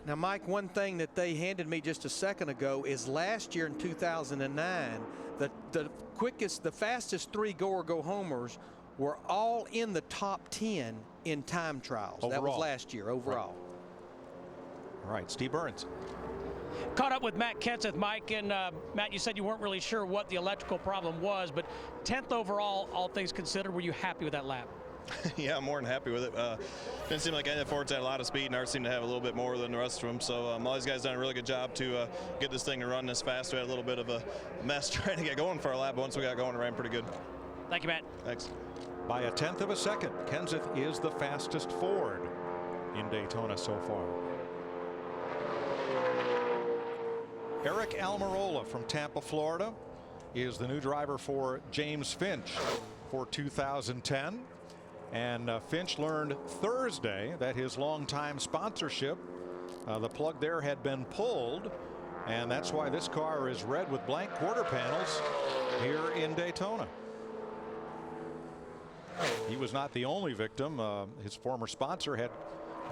Now, Mike, one thing that they handed me just a second ago is last year in 2009, the fastest 3 go-or-go homers were all in the top 10 in time trials. Overall. That was last year overall. Right. All right, Steve Burns. Caught up with Matt Kenseth, Mike, and Matt, you said you weren't really sure what the electrical problem was, but 10th overall, all things considered, were you happy with that lap? Yeah, I'm more than happy with it. Didn't seem like any of the Fords had a lot of speed, and ours seemed to have a little bit more than the rest of them. So all these guys done a really good job to get this thing to run this fast. We had a little bit of a mess trying to get going for our lap, but once we got going, it ran pretty good. Thank you, Matt. Thanks. By 1/10 of a second, Kenseth is the fastest Ford in Daytona so far. Eric Almirola from Tampa, Florida, is the new driver for James Finch for 2010. And Finch learned Thursday that his longtime sponsorship, the plug there had been pulled, and that's why this car is red with blank quarter panels here in Daytona. He was not the only victim. His former sponsor had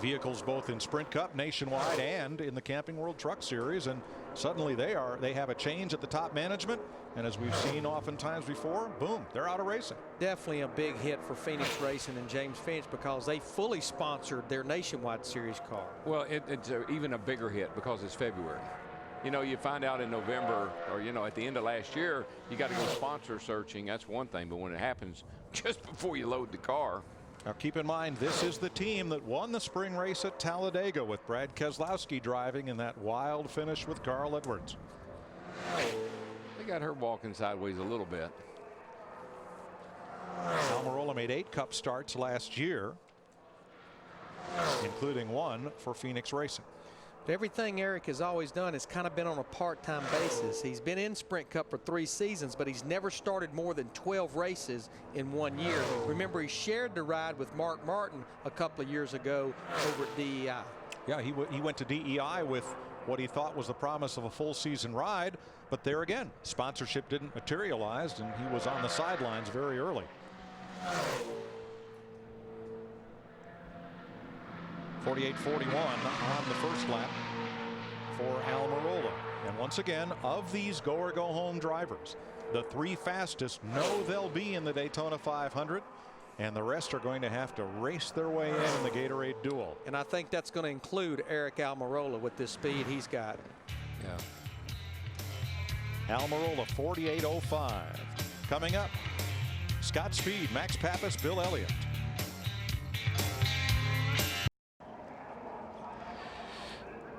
vehicles both in Sprint Cup, Nationwide, and in the Camping World Truck Series, and suddenly they have a change at the top management, and as we've seen oftentimes before, boom, they're out of racing. Definitely a big hit for Phoenix Racing and James Finch because they fully sponsored their Nationwide Series car. Well, it's even a bigger hit because it's February. you know, you find out in November or, you know, at the end of last year, you got to go sponsor searching. That's one thing. But when it happens just before you load the car. Now keep in mind, this is the team that won the spring race at Talladega with Brad Keselowski driving in that wild finish with Carl Edwards. They got her walking sideways a little bit. Almirola made 8 Cup starts last year, including one for Phoenix Racing. Everything Eric has always done has kind of been on a part-time basis. He's been in Sprint Cup for 3 seasons, but he's never started more than 12 races in 1 year. Remember, he shared the ride with Mark Martin a couple of years ago over at DEI. Yeah, he went to DEI with what he thought was the promise of a full season ride, but there again, sponsorship didn't materialize, and he was on the sidelines very early. 48.41 on the first lap for Almirola. And once again, of these go or go home drivers, the 3 fastest know they'll be in the Daytona 500, and the rest are going to have to race their way in the Gatorade Duel. And I think that's going to include Eric Almirola with this speed he's got. Yeah. Almirola 48.05. Coming up, Scott Speed, Max Pappas, Bill Elliott.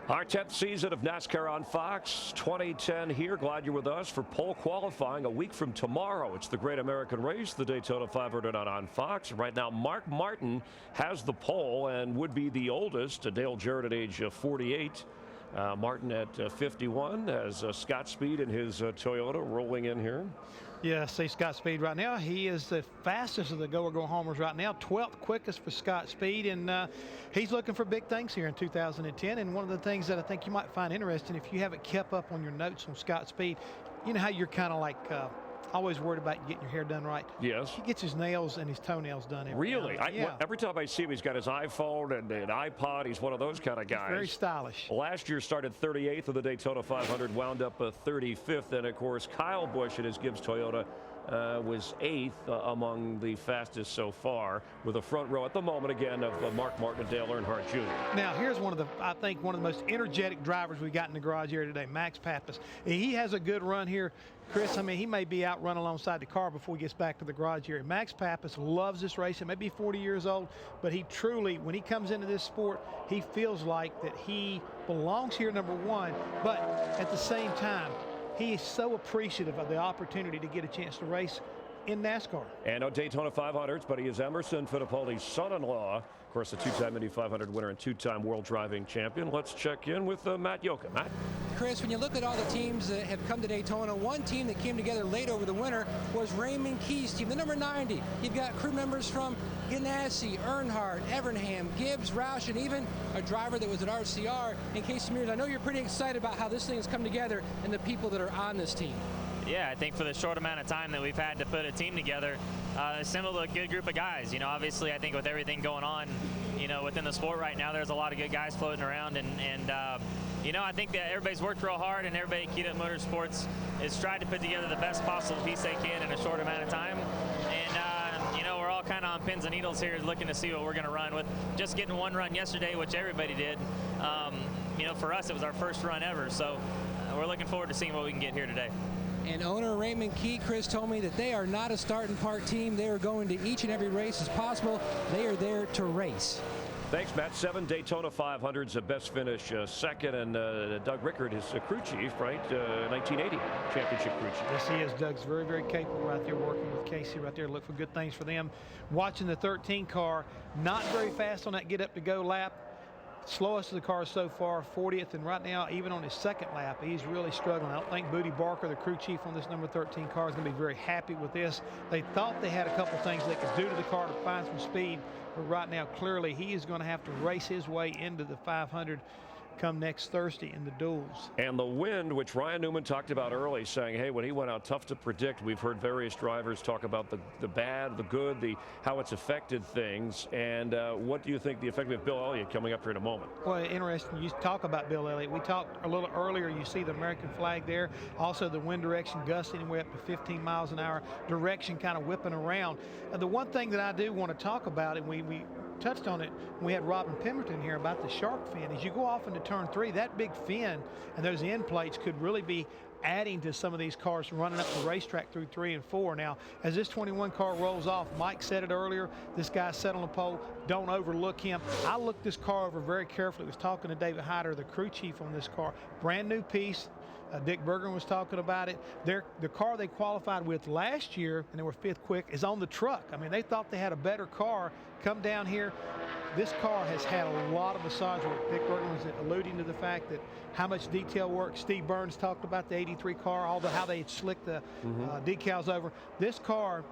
Our 10th season of NASCAR on Fox 2010 here. Glad you're with us for pole qualifying a week from tomorrow. It's the Great American Race, the Daytona 500 on Fox. Right now, Mark Martin has the pole and would be the oldest. Dale Jarrett at age 48. Martin at 51 as Scott Speed in his Toyota rolling in here. Yeah, see Scott Speed right now. He is the fastest of the go or go homers right now. 12th quickest for Scott Speed, and he's looking for big things here in 2010. And one of the things that I think you might find interesting, if you haven't kept up on your notes on Scott Speed, you know how you're kind of like always worried about getting your hair done right. Yes. He gets his nails and his toenails done every Really? Yeah. Every time I see him, he's got his iPhone and an iPod. He's one of those kind of guys. He's very stylish. Last year started 38th of the Daytona 500, wound up 35th. And, of course, Kyle Busch at his Gibbs Toyota was 8th among the fastest so far, with a front row at the moment again of Mark Martin and Dale Earnhardt Jr. Now here's I think one of the most energetic drivers we got in the garage here today, Max Pappas. He has a good run here, Chris. I mean, he may be out running alongside the car before he gets back to the garage here. Max Pappas loves this race. He may be 40 years old, but he truly, when he comes into this sport, he feels like that he belongs here, number one, but at the same time, he is so appreciative of the opportunity to get a chance to race in NASCAR. And no Daytona 500s, but he is Emerson Fittipaldi's son-in-law. Of course, a 2-time Indy 500 winner and 2-time world driving champion. Let's check in with Matt Yoka. Matt? Chris, when you look at all the teams that have come to Daytona, one team that came together late over the winter was Raymond Key's team, the number 90. You've got crew members from Ganassi, Earnhardt, Evernham, Gibbs, Roush, and even a driver that was at RCR in Casey Mears. I know you're pretty excited about how this thing has come together and the people that are on this team. Yeah, I think for the short amount of time that we've had to put a team together, assembled a good group of guys. You know, obviously, I think with everything going on, you know, within the sport right now, there's a lot of good guys floating around, and you know, I think that everybody's worked real hard, and everybody at Keyed Up Motorsports has tried to put together the best possible piece they can in a short amount of time. And you know, we're all kind of on pins and needles here, looking to see what we're going to run with. Just getting one run yesterday, which everybody did. You know, for us, it was our first run ever, so we're looking forward to seeing what we can get here today. And owner Raymond Key, Chris, told me that they are not a start and park team. They are going to each and every race as possible. They are there to race. Thanks, Matt. 7 Daytona 500s, a best finish second, and Doug Rickard, his crew chief, right? 1980 championship crew chief. Yes, he is. Doug's very, very capable right there working with Casey right there. Look for good things for them. Watching the 13 car, not very fast on that get up to go lap. Slowest of the cars so far, 40th, and right now, even on his second lap, he's really struggling. I don't think Booty Barker, the crew chief on this number 13 car, is going to be very happy with this. They thought they had a couple things they could do to the car to find some speed, but right now, clearly, he is going to have to race his way into the 500 come next Thursday in the duels. And the wind, which Ryan Newman talked about early, saying, hey, when he went out, tough to predict. We've heard various drivers talk about the bad, the good, how it's affected things. And what do you think the effect of Bill Elliott coming up here in a moment? Well, interesting. You talk about Bill Elliott. We talked a little earlier. You see the American flag there. Also, the wind direction gusts anywhere up to 15 miles an hour. Direction kind of whipping around. The one thing that I do want to talk about, and we touched on it when we had Robin Pemberton here about the shark fin. As you go off into turn 3, that big fin and those end plates could really be adding to some of these cars running up the racetrack through 3 and 4. Now, as this 21 car rolls off, Mike said it earlier, this guy sat on the pole, don't overlook him. I looked this car over very carefully. I was talking to David Hyder, the crew chief on this car. Brand new piece. Dick Bergen was talking about it. The car they qualified with last year, and they were 5th quick, is on the truck. I mean, they thought they had a better car. Come down here. This car has had a lot of massage work. Dick Bergen was alluding to the fact that how much detail work. Steve Burns talked about the 83 car, how they had slicked the decals over. This car,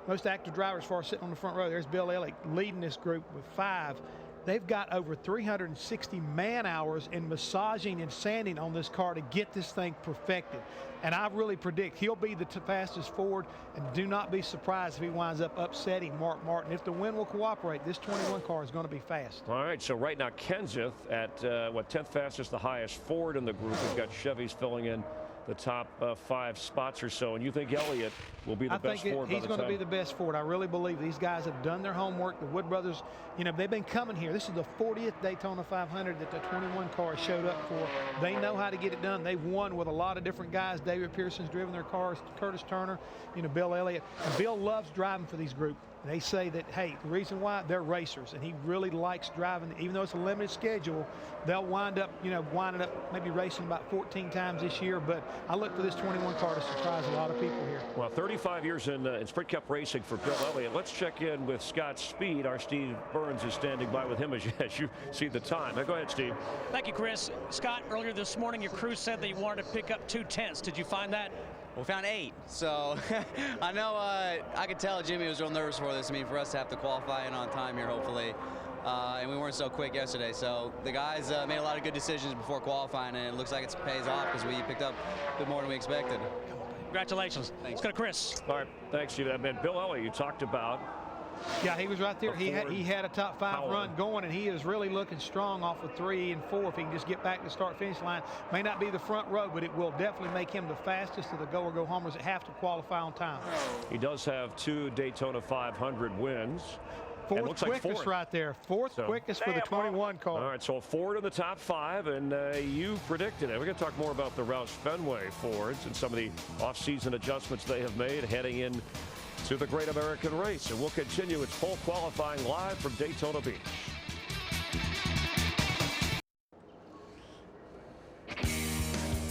most active drivers as far as sitting on the front row, there's Bill Elliott leading this group with 5. They've got over 360 man-hours in massaging and sanding on this car to get this thing perfected. And I really predict he'll be the fastest Ford, and do not be surprised if he winds up upsetting Mark Martin. If the wind will cooperate, this 21 car is going to be fast. All right, so right now Kenseth at 10th fastest, the highest Ford in the group. We've got Chevys filling in the top 5 spots or so, and you think Elliott will be the best Ford by the time? He's going to be the best Ford. I really believe these guys have done their homework. The Wood brothers, you know, they've been coming here. This is the 40th Daytona 500 that the 21 car showed up for. They know how to get it done. They've won with a lot of different guys. David Pearson's driven their cars, Curtis Turner, you know, Bill Elliott. And Bill loves driving for these groups. They say that, hey, the reason why, they're racers, and he really likes driving. Even though it's a limited schedule, they'll wind up, you know, winding up maybe racing about 14 times this year. But I look for this 21 car to surprise a lot of people here. Well, 35 years in Sprint Cup racing for Bill Elliott. Let's check in with Scott Speed. Our Steve Burns is standing by with him as you see the time. Now, go ahead, Steve. Thank you, Chris. Scott, earlier this morning, your crew said that you wanted to pick up 2 tenths. Did you find that? We found 8, so I know I could tell Jimmie was real nervous for this. I mean, for us to have to qualify in on time here, hopefully, and we weren't so quick yesterday. So the guys made a lot of good decisions before qualifying, and it looks like it pays off because we picked up a bit more than we expected. Congratulations. Thanks. Let's go to Chris. All right, thanks, Steve. And Bill Elliott, you talked about. Yeah, he was right there. He had a top 5 run going, and he is really looking strong off of 3 and 4. If he can just get back to the start-finish line, may not be the front row, but it will definitely make him the fastest of the go-or-go-homers that have to qualify on time. He does have 2 Daytona 500 wins. 4th quickest right there. 4th quickest for the 21 car. All right, so a Ford in the top 5, and you predicted it. We're going to talk more about the Roush Fenway Fords and some of the off-season adjustments they have made heading in to the Great American Race, and we'll continue its full qualifying live from Daytona Beach.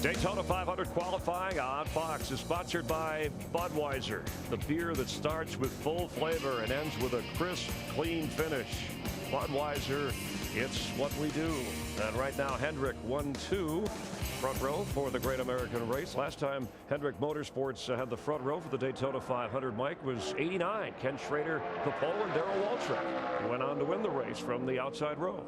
Daytona 500 qualifying on Fox is sponsored by Budweiser, the beer that starts with full flavor and ends with a crisp, clean finish. Budweiser, it's what we do. And right now, Hendrick 1-2. Front row for the Great American Race. Last time Hendrick Motorsports had the front row for the Daytona 500, Mike, was '89. Ken Schrader, the pole, and Darrell Waltrip went on to win the race from the outside row.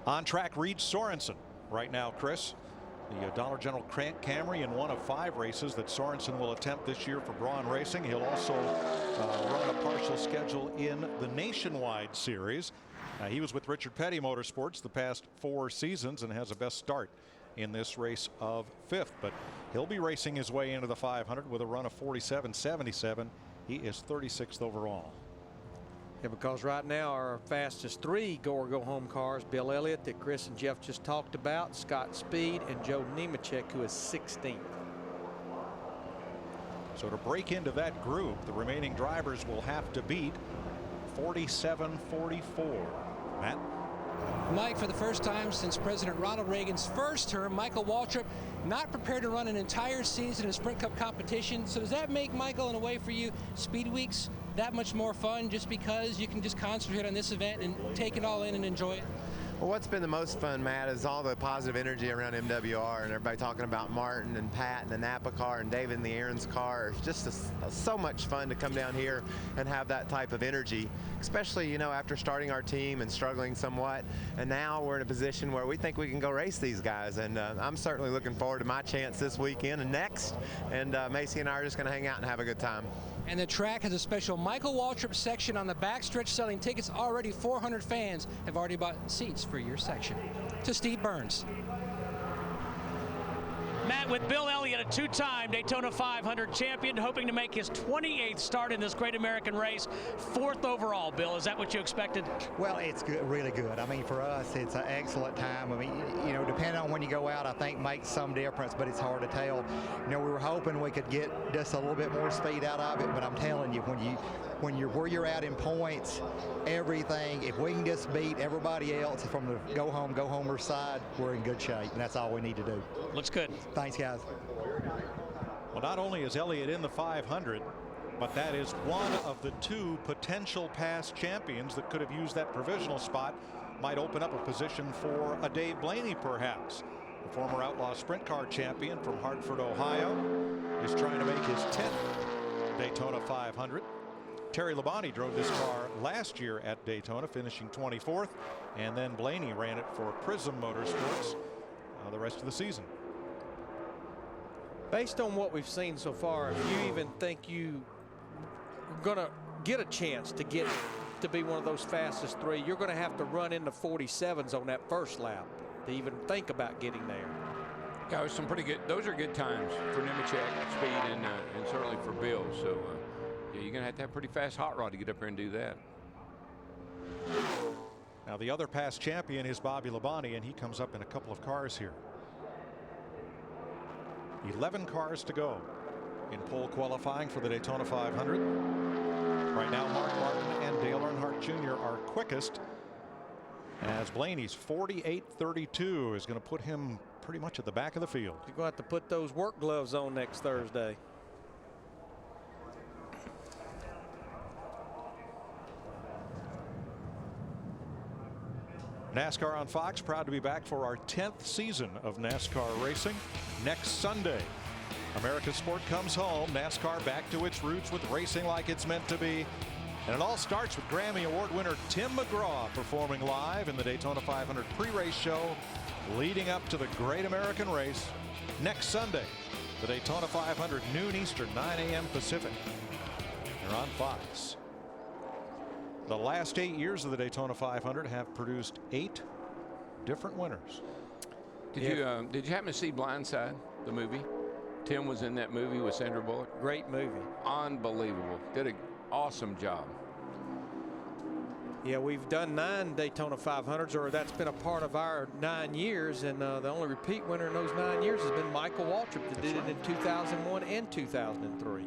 On track, Reed Sorensen right now, Chris. The Dollar General Camry in one of 5 races that Sorensen will attempt this year for Braun Racing. He'll also run a partial schedule in the Nationwide Series. He was with Richard Petty Motorsports the past 4 seasons and has a best start in this race of 5th. But he'll be racing his way into the 500 with a run of 47.77. He is 36th overall. Yeah, because right now our fastest 3 go-or-go-home cars, Bill Elliott that Chris and Jeff just talked about, Scott Speed, and Joe Nemechek, who is 16th. So to break into that group, the remaining drivers will have to beat 47.44. Matt? Mike, for the first time since President Ronald Reagan's first term, Michael Waltrip not prepared to run an entire season in Sprint Cup competition. So does that make, Michael, in a way for you, Speed Weeks that much more fun just because you can just concentrate on this event and take it all in and enjoy it? Well, what's been the most fun, Matt, is all the positive energy around MWR and everybody talking about Martin and Pat and the Napa car and David and the Aaron's car. It's just so much fun to come down here and have that type of energy, especially, you know, after starting our team and struggling somewhat. And now we're in a position where we think we can go race these guys. And I'm certainly looking forward to my chance this weekend and next. And Macy and I are just going to hang out and have a good time. And the track has a special Michael Waltrip section on the backstretch selling tickets. Already 400 fans have already bought seats for your section. To Steve Burns. Matt, with Bill Elliott, a two-time Daytona 500 champion, hoping to make his 28th start in this Great American Race, 4th overall. Bill, is that what you expected? Well, it's good, really good. I mean, for us, it's an excellent time. I mean, you know, depending on when you go out, I think makes some difference, but it's hard to tell. You know, we were hoping we could get just a little bit more speed out of it, but I'm telling you, when you're where you're at in points, everything, if we can just beat everybody else from the go-homer side, we're in good shape, and that's all we need to do. Looks good. Thanks, guys. Well, not only is Elliott in the 500, but that is one of the 2 potential past champions that could have used that provisional spot. Might open up a position for a Dave Blaney, perhaps. The former Outlaw Sprint Car champion from Hartford, Ohio, is trying to make his 10th Daytona 500. Terry Labonte drove this car last year at Daytona, finishing 24th, and then Blaney ran it for Prism Motorsports the rest of the season. Based on what we've seen so far, if you even think you're going to get a chance to get to be one of those fastest 3, you're going to have to run into 47s on that first lap to even think about getting there. Yeah, some pretty good. Those are good times for Nemechek speed and certainly for Bill. So yeah, you're going to have pretty fast hot rod to get up there and do that. Now the other past champion is Bobby Labonte, and he comes up in a couple of cars here. 11 cars to go in pole qualifying for the Daytona 500. Right now, Mark Martin and Dale Earnhardt Jr. are quickest, as Blaney's 48.32 is going to put him pretty much at the back of the field. You're going to have to put those work gloves on next Thursday. NASCAR on Fox, proud to be back for our 10th season of NASCAR racing. Next Sunday, America's sport comes home. NASCAR back to its roots with racing like it's meant to be. And it all starts with Grammy Award winner Tim McGraw performing live in the Daytona 500 pre-race show leading up to the Great American Race next Sunday. The Daytona 500, noon Eastern, 9 a.m. Pacific. They're on Fox. The last 8 years of the Daytona 500 have produced 8 different winners. Did you happen to see Blindside, the movie? Tim was in that movie with Sandra Bullock. Great movie. Unbelievable. Did an awesome job. Yeah, we've done 9 Daytona 500s, or that's been a part of our 9 years, and the only repeat winner in those 9 years has been Michael Waltrip, that did it in 2001 and 2003.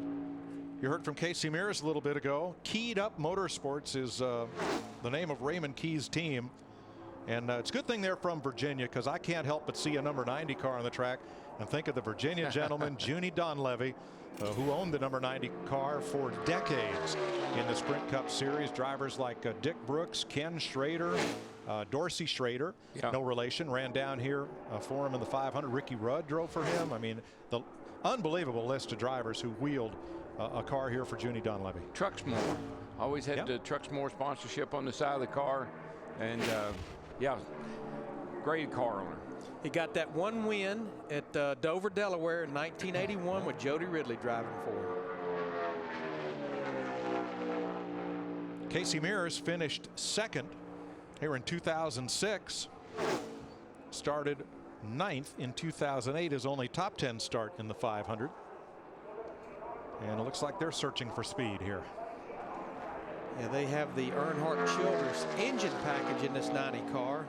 You heard from Casey Mears a little bit ago. Keyed Up Motorsports is the name of Raymond Key's team. And it's a good thing they're from Virginia, because I can't help but see a number 90 car on the track and think of the Virginia gentleman, Junie Donlevy, who owned the number 90 car for decades in the Sprint Cup Series. Drivers like Dick Brooks, Ken Schrader, Dorsey Schrader, no relation, ran down here for him in the 500. Ricky Rudd drove for him. I mean, the unbelievable list of drivers who wheeled a car here for Junie Donlevy. Truxmore. Always had the Truxmore sponsorship on the side of the car. And yeah, great car owner. He got that one win at Dover, Delaware in 1981 with Jody Ridley driving for him. Casey Mears finished second here in 2006. Started 9th in 2008, his only top 10 start in the 500. And it looks like they're searching for speed here. Yeah, they have the Earnhardt Childers engine package in this 90 car.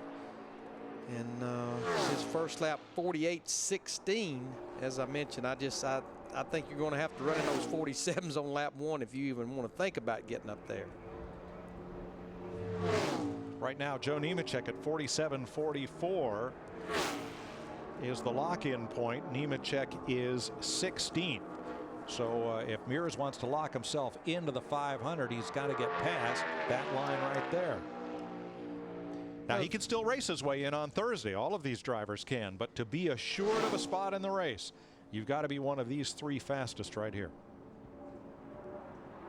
And his first lap 48.16. As I mentioned, I think you're going to have to run in those 47s on lap 1 if you even want to think about getting up there. Right now, Joe Nemechek at 47.44 is the lock-in point. Nemechek is 16th. So if Mears wants to lock himself into the 500, he's got to get past that line right there. Now, he can still race his way in on Thursday. All of these drivers can. But to be assured of a spot in the race, you've got to be one of these 3 fastest right here.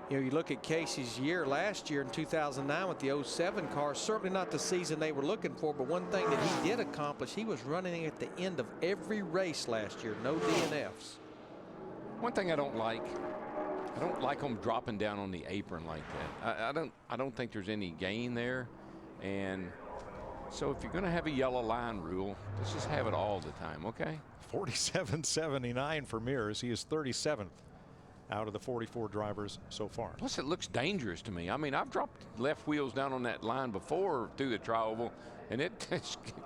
You know, you look at Casey's year last year in 2009 with the 07 car, certainly not the season they were looking for, but one thing that he did accomplish, he was running at the end of every race last year, no DNFs. One thing I don't like them dropping down on the apron like that. I don't think there's any gain there, and So if you're going to have a yellow line rule, let's just have it all the time, okay? 47.79 for Mears. He is 37th out of the 44 drivers so far. Plus, it looks dangerous to me. I mean, I've dropped left wheels down on that line before through the tri-oval, and it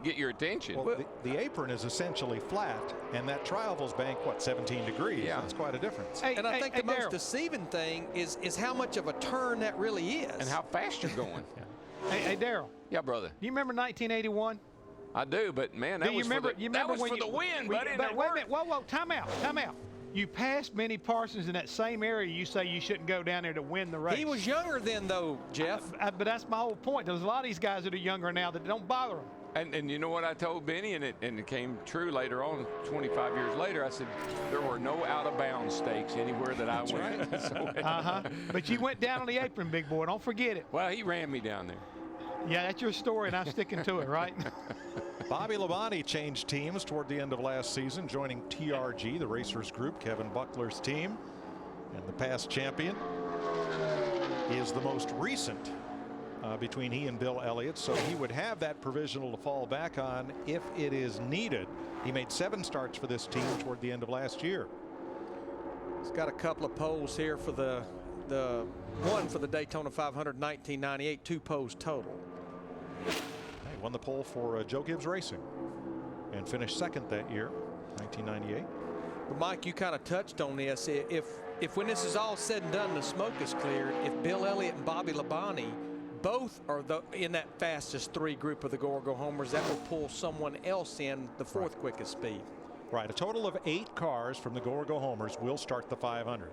get your attention. Well, the apron is essentially flat, and that tri-oval's banked, what, 17 degrees? Yeah. That's quite a difference. And I think the most deceiving thing is how much of a turn that really is. And how fast you're going. Hey, Daryl. Yeah, brother. Do you remember 1981? I do, but man, that was for the win, buddy. But wait a minute. Whoa, time out. You passed Benny Parsons in that same area. You say you shouldn't go down there to win the race. He was younger then, though, Jeff. But that's my whole point. There's a lot of these guys that are younger now that don't bother them. And you know what I told Benny, and it came true later on, 25 years later. I said there were no out-of-bounds stakes anywhere that I went. Right. But you went down on the apron, big boy. Don't forget it. Well, he ran me down there. Yeah, that's your story, and I'm sticking to it, right? Bobby Labonte changed teams toward the end of last season, joining TRG, the Racers Group, Kevin Buckler's team. And the past champion is the most recent between he and Bill Elliott, so he would have that provisional to fall back on if it is needed. He made 7 starts for this team toward the end of last year. He's got a couple of poles here for the one for the Daytona 500 1998, 2 poles total. He won the pole for Joe Gibbs Racing and finished 2nd that year, 1998. But Mike, you kind of touched on this. If when this is all said and done, the smoke is cleared, if Bill Elliott and Bobby Labonte both are in that fastest 3 group of the Go Homers, that will pull someone else in the 4th quickest speed. Right. A total of 8 cars from the Go Homers will start the 500.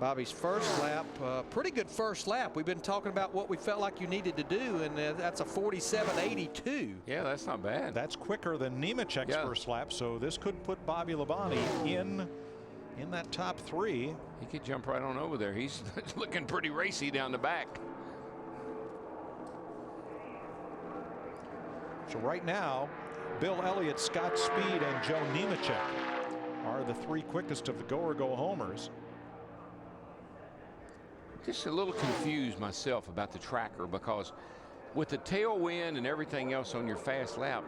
Bobby's first lap, pretty good first lap. We've been talking about what we felt like you needed to do, and that's a 47.82. Yeah, that's not bad. That's quicker than Nemechek's first lap, so this could put Bobby Labonte in that top 3. He could jump right on over there. He's looking pretty racy down the back. So right now, Bill Elliott, Scott Speed, and Joe Nemechek are the 3 quickest of the Go Homers. Just a little confused myself about the tracker, because with the tailwind and everything else on your fast lap,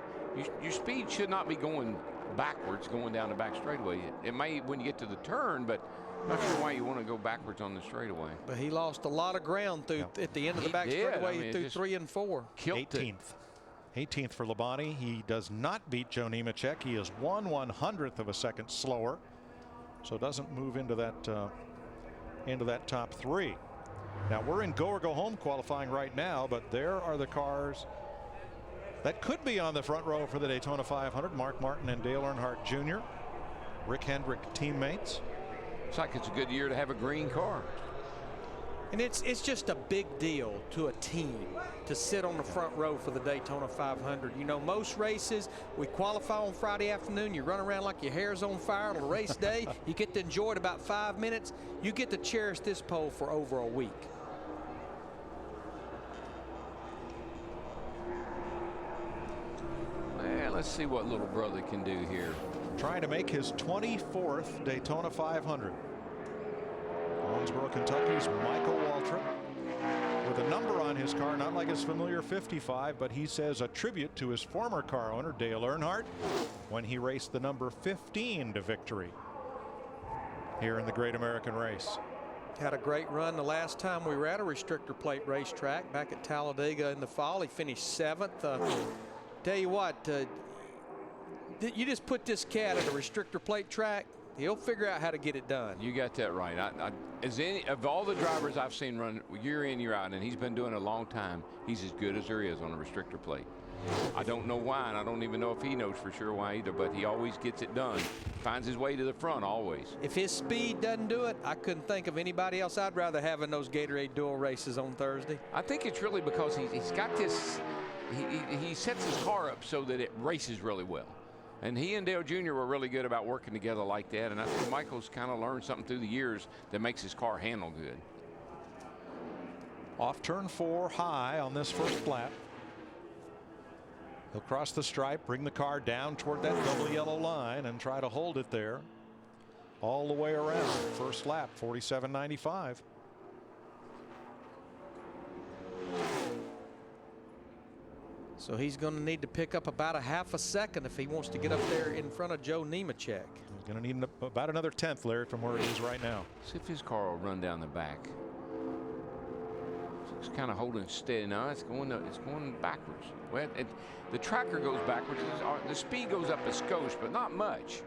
your speed should not be going backwards going down the back straightaway. It may when you get to the turn, but I'm not sure why you want to go backwards on the straightaway. But he lost a lot of ground through at the end of the back straightaway through 3 and 4. 18th for Labonte. He does not beat Joe Nemechek. He is 1/100th of a second slower, so doesn't move into that top 3. Now we're in go or go home qualifying right now, but there are the cars that could be on the front row for the Daytona 500. Mark Martin and Dale Earnhardt Jr., Rick Hendrick teammates. Looks like it's a good year to have a green car. And it's just a big deal to a team to sit on the front row for the Daytona 500. You know, most races, we qualify on Friday afternoon, you run around like your hair's on fire on a race day. You get to enjoy it about 5 minutes. You get to cherish this pole for over a week. Well, let's see what little brother can do here. Trying to make his 24th Daytona 500. Owensboro, Kentucky's Michael Waltrip with a number on his car, not like his familiar 55, but he says a tribute to his former car owner, Dale Earnhardt, when he raced the number 15 to victory here in the Great American Race. Had a great run the last time we were at a restrictor plate racetrack back at Talladega in the fall. He finished 7th. Tell you what, you just put this cat at a restrictor plate track, he'll figure out how to get it done. You got that right. As any of all the drivers I've seen run year in, year out, and he's been doing it a long time, he's as good as there is on a restrictor plate. I don't know why, and I don't even know if he knows for sure why either, but he always gets it done. Finds his way to the front always. If his speed doesn't do it, I couldn't think of anybody else I'd rather have in those Gatorade Dual races on Thursday. I think it's really because he's got this, he sets his car up so that it races really well. And he and Dale Jr. were really good about working together like that. And I think Michael's kind of learned something through the years that makes his car handle good. Off turn 4 high on this first lap. He'll cross the stripe, bring the car down toward that double yellow line and try to hold it there. all the way around. First lap, 47.95. So he's going to need to pick up about a half a second if he wants to get up there in front of Joe Nemechek. He's going to need about another 10th, Larry, from where he is right now. See if his car will run down the back. It's kind of holding steady now. It's going backwards. Well, the tracker goes backwards. The speed goes up a skosh, but not much.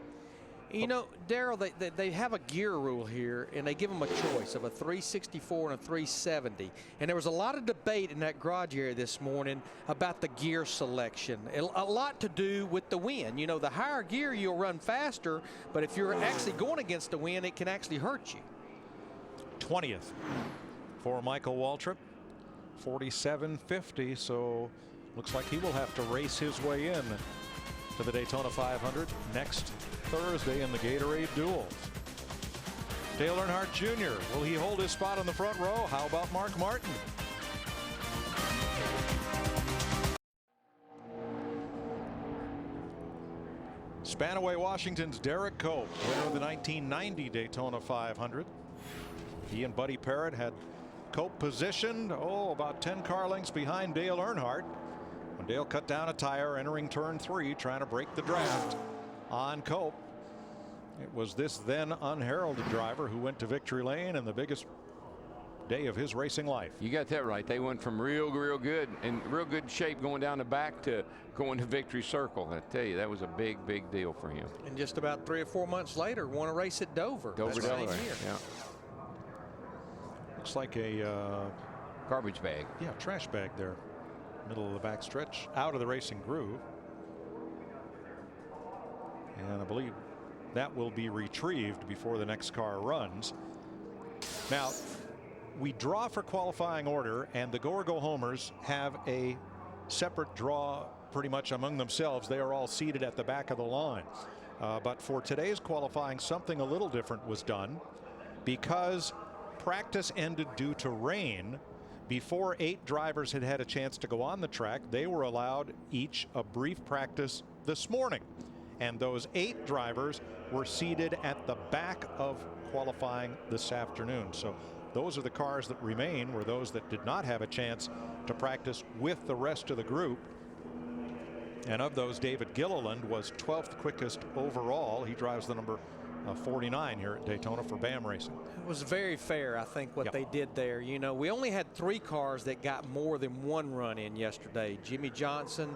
You know, Darrell, they have a gear rule here, and they give them a choice of a 364 and a 370. And there was a lot of debate in that garage area this morning about the gear selection. A lot to do with the wind. You know, the higher gear, you'll run faster, but if you're actually going against the wind, it can actually hurt you. 20th for Michael Waltrip, 47.50. So looks like he will have to race his way in to the Daytona 500 next Thursday in the Gatorade Duels. Dale Earnhardt Jr. Will he hold his spot on the front row? How about Mark Martin? Spanaway Washington's Derek Cope, winner of the 1990 Daytona 500. He and Buddy Parrott had Cope positioned, about 10 car lengths behind Dale Earnhardt when Dale cut down a tire entering turn 3, trying to break the draft on Cope. It was this then unheralded driver who went to victory lane in the biggest day of his racing life. You got that right. They went from real good and real good shape going down the back to going to victory circle. I tell you, that was a big deal for him. And just about 3 or 4 months later, won a race at Dover. Dover, Delaware. Yeah. Looks like a garbage bag. Yeah, trash bag there. Middle of the back stretch, out of the racing groove. And I believe that will be retrieved before the next car runs. Now, we draw for qualifying order, and the go-or-go homers have a separate draw pretty much among themselves. They are all seated at the back of the line. But for today's qualifying, something a little different was done. Because practice ended due to rain, before 8 drivers had had a chance to go on the track, they were allowed each a brief practice this morning. And those 8 drivers were seated at the back of qualifying this afternoon. So those are the cars that remain, were those that did not have a chance to practice with the rest of the group. And of those, David Gilliland was 12th quickest overall. He drives the number 49 here at Daytona for BAM Racing. It was very fair, I think, what they did there. You know, we only had 3 cars that got more than 1 run in yesterday. Jimmie Johnson,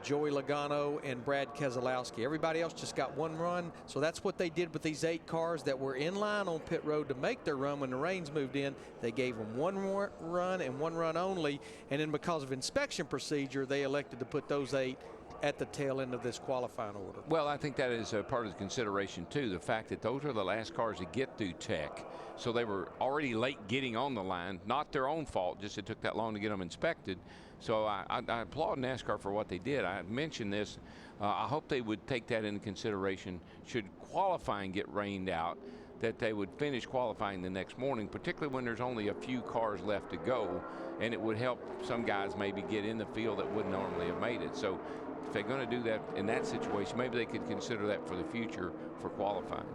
Joey Logano, and Brad Keselowski. Everybody else just got 1 run. So that's what they did with these 8 cars that were in line on pit road to make their run when the rains moved in. They gave them 1 run and 1 run only. And then because of inspection procedure, they elected to put those 8 at the tail end of this qualifying order. Well, I think that is a part of the consideration too, the fact that those are the last cars to get through tech, so they were already late getting on the line. Not their own fault, just it took that long to get them inspected. So I applaud NASCAR for what they did. I mentioned this. I hope they would take that into consideration should qualifying get rained out, that they would finish qualifying the next morning, particularly when there's only a few cars left to go, and it would help some guys maybe get in the field that wouldn't normally have made it. So if they're going to do that in that situation, maybe they could consider that for the future for qualifying.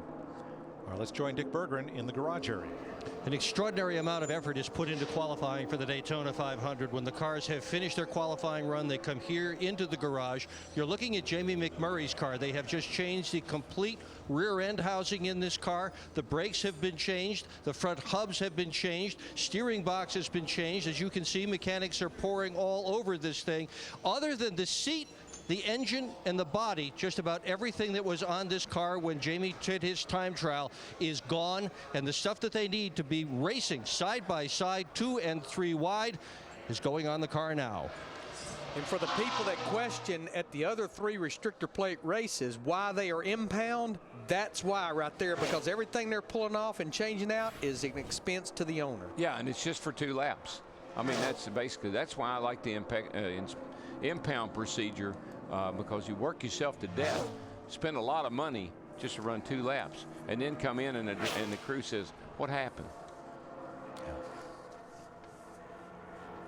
All right, let's join Dick Berggren in the garage area. An extraordinary amount of effort is put into qualifying for the Daytona 500. When the cars have finished their qualifying run, they come here into the garage. You're looking at Jamie McMurray's car. They have just changed the complete rear end housing in this car. The brakes have been changed. The front hubs have been changed. Steering box has been changed. As you can see, mechanics are pouring all over this thing. Other than the seat, the engine, and the body, just about everything that was on this car when Jamie did his time trial is gone, and the stuff that they need to be racing side by side, 2 and 3 wide, is going on the car now. And for the people that question at the other 3 restrictor plate races why they are impound, that's why right there, because everything they're pulling off and changing out is an expense to the owner. Yeah, and it's just for 2 laps. I mean, that's why I like the impound procedure. Because you work yourself to death, spend a lot of money just to run 2 laps, and then come in and the crew says, what happened?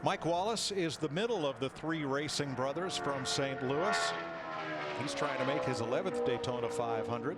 Mike Wallace is the middle of the 3 racing brothers from St. Louis. He's trying to make his 11th Daytona 500.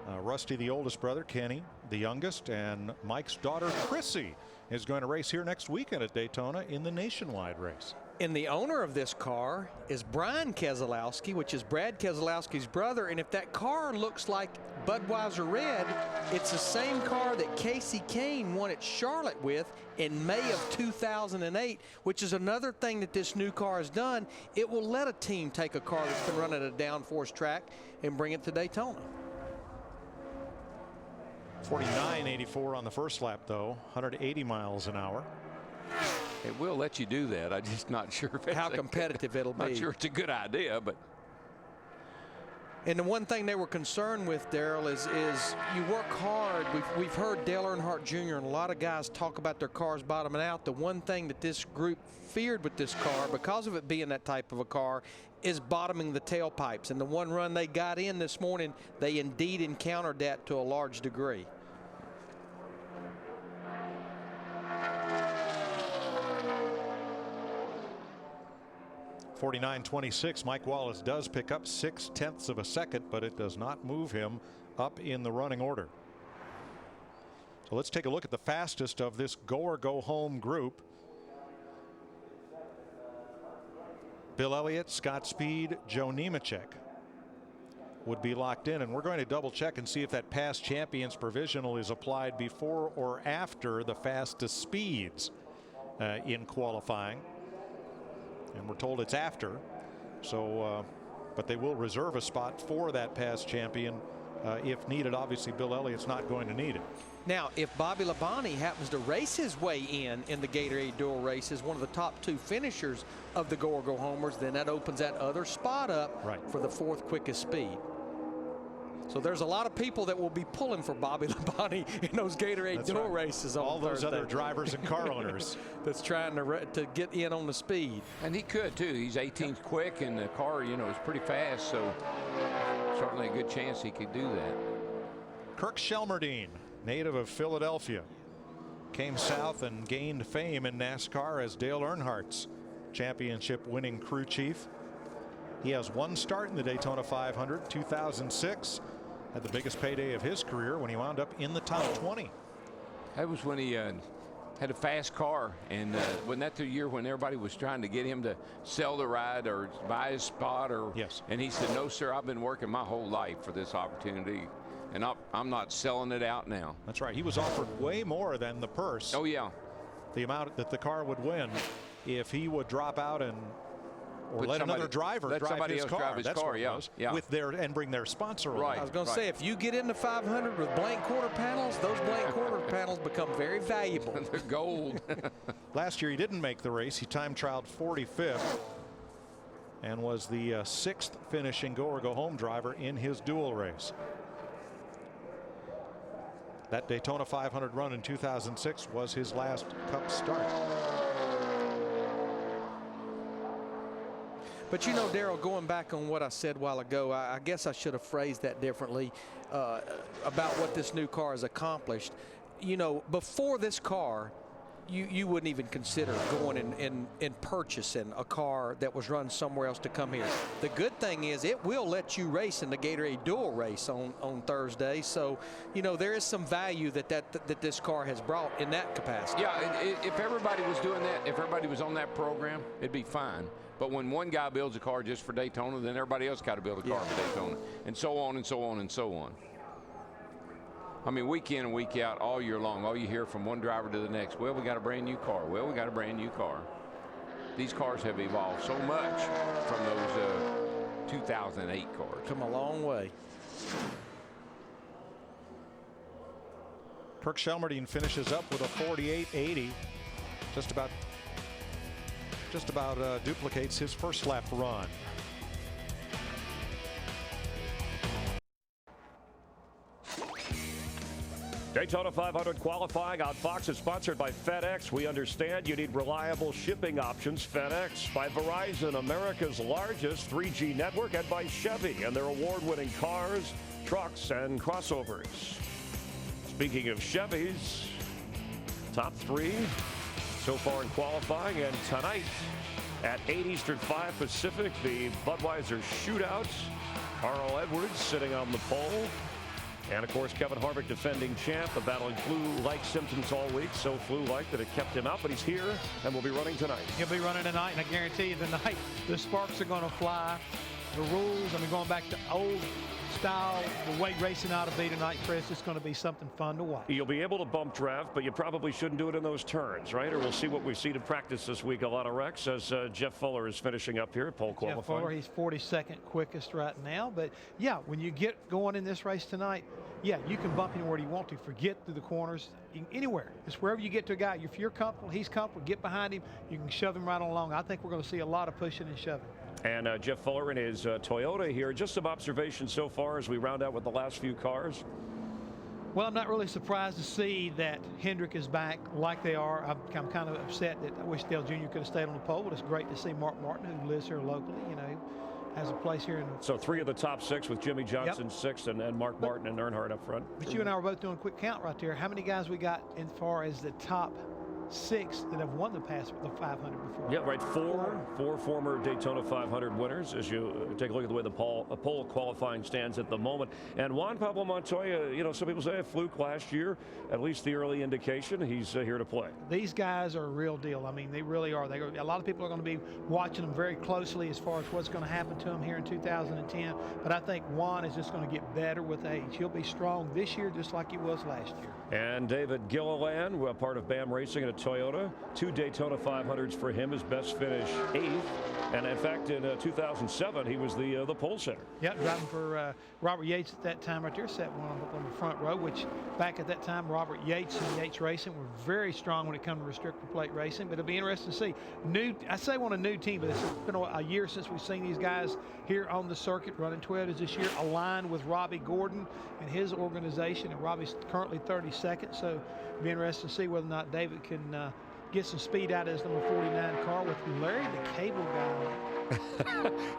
Rusty, the oldest brother, Kenny, the youngest, and Mike's daughter, Chrissy, is going to race here next weekend at Daytona in the nationwide race. And the owner of this car is Brian Keselowski, which is Brad Keselowski's brother. And if that car looks like Budweiser Red, it's the same car that Casey Kane won at Charlotte with in May of 2008, which is another thing that this new car has done. It will let a team take a car that's been running at a downforce track and bring it to Daytona. 49.84 on the first lap, though, 180 miles an hour. It will let you do that. I'm just not sure if how competitive it'll be. Not sure it's a good idea, but. And the one thing they were concerned with, Darrell, is you work hard. We've heard Dale Earnhardt Jr. and a lot of guys talk about their cars bottoming out. The one thing that this group feared with this car, because of it being that type of a car, is bottoming the tailpipes. And the one run they got in this morning, they indeed encountered that to a large degree. .49.26. Mike Wallace does pick up 0.6 of a second, but it does not move him up in the running order. So let's take a look at the fastest of this go or go home group. Bill Elliott, Scott Speed, Joe Nemechek would be locked in, and we're going to double check and see if that past champions provisional is applied before or after the fastest speeds in qualifying. And we're told it's after. So, but they will reserve a spot for that past champion if needed. Obviously, Bill Elliott's not going to need it. Now, if Bobby Labonte happens to race his way in the Gatorade Dual Race as one of the top 2 finishers of the go or go homers, then that opens that other spot up for the 4th quickest speed. So there's a lot of people that will be pulling for Bobby Labonte in those Gatorade Dual Races on all those Thursday. other drivers and car owners that's trying to get in on the speed. And he could too. He's 18th quick, and the car, you know, is pretty fast. So certainly a good chance he could do that. Kirk Shelmerdine, native of Philadelphia, came south and gained fame in NASCAR as Dale Earnhardt's championship winning crew chief. He has one start in the Daytona 500, 2006. Had the biggest payday of his career when he wound up in the top 20. That was when he had a fast car, and wasn't that the year when everybody was trying to get him to sell the ride or buy his spot? Or yes. And he said, "No, sir, I've been working my whole life for this opportunity, and I'm not selling it out now." That's right. He was offered way more than the purse. Oh yeah. The amount that the car would win if he would drop out and. Or let another driver drive his car. That's what it was. Yeah. With their and bring their sponsor along. I was going to say, if you get into 500 with blank quarter panels, those blank quarter panels become very valuable. They're gold. Last year he didn't make the race. He time trialed 45th and was the 6th finishing go or go home driver in his dual race. That Daytona 500 run in 2006 was his last Cup start. But you know, Darrell, going back on what I said a while ago, I guess I should have phrased that differently about what this new car has accomplished. You know, before this car, you wouldn't even consider going and purchasing a car that was run somewhere else to come here. The good thing is it will let you race in the Gatorade Dual Race on Thursday. So, you know, there is some value that this car has brought in that capacity. Yeah, if everybody was doing that, if everybody was on that program, it'd be fine. But when one guy builds a car just for Daytona, then everybody else got to build a car for Daytona, and so on and so on and so on. I mean, week in and week out, all year long, all you hear from one driver to the next, well, we got a brand new car. Well, we got a brand new car. These cars have evolved so much from those 2008 cars. Come a long way. Kirk Shelmerdine finishes up with a 48.80, just about duplicates his first lap run. Daytona 500 qualifying on Fox is sponsored by FedEx. We understand you need reliable shipping options. FedEx by Verizon, America's largest 3G network, and by Chevy and their award-winning cars, trucks, and crossovers. Speaking of Chevys, top 3 so far in qualifying, and tonight at 8 Eastern, 5 Pacific, the Budweiser Shootout. Carl Edwards sitting on the pole. And, of course, Kevin Harvick, defending champ, battling flu-like symptoms all week. So flu-like that it kept him out, but he's here and will be running tonight. He'll be running tonight, and I guarantee you tonight the sparks are going to fly. The rules, I mean, going back to old style, the way racing ought to be tonight, Chris, it's going to be something fun to watch. You'll be able to bump draft, but you probably shouldn't do it in those turns, right? Or we'll see what we see to practice this week. A lot of wrecks as Jeff Fuller is finishing up here at pole qualifying. Jeff Fuller, he's 42nd quickest right now. But, yeah, when you get going in this race tonight, yeah, you can bump anywhere you want to. Forget through the corners, anywhere. It's wherever you get to a guy. If you're comfortable, he's comfortable, get behind him, you can shove him right on along. I think we're going to see a lot of pushing and shoving. And Jeff Fuller in his Toyota here. Just some observations so far as we round out with the last few cars. Well, I'm not really surprised to see that Hendrick is back like they are. I'm kind of upset that I wish Dale Jr. could have stayed on the pole, but it's great to see Mark Martin, who lives here locally, you know, has a place here. So 3 of the top 6 with Jimmie Johnson, 6th, and Mark Martin and Earnhardt up front. But you and I were both doing a quick count right there. How many guys we got as far as the top 6 that have won the 500 before? Yeah, right. Four former Daytona 500 winners as you take a look at the way the pole qualifying stands at the moment. And Juan Pablo Montoya, you know, some people say a fluke last year. At least the early indication, he's here to play. These guys are a real deal. I mean, they really are. A lot of people are going to be watching them very closely as far as what's going to happen to them here in 2010. But I think Juan is just going to get better with age. He'll be strong this year just like he was last year. And David Gilliland, part of BAM Racing at Toyota, 2 Daytona 500s for him. His best finish 8th, and in fact in 2007 he was the pole setter. Yeah, driving for Robert Yates at that time right there, set one on the front row, which back at that time Robert Yates and Yates Racing were very strong when it comes to restrictor plate racing. But it'll be interesting to see. I say on a new team, but it's been a year since we've seen these guys here on the circuit running Toyotas this year, aligned with Robbie Gordon and his organization, and Robbie's currently 32nd, so it'll be interesting to see whether or not David can get some speed out of his number 49 car with Larry the Cable Guy.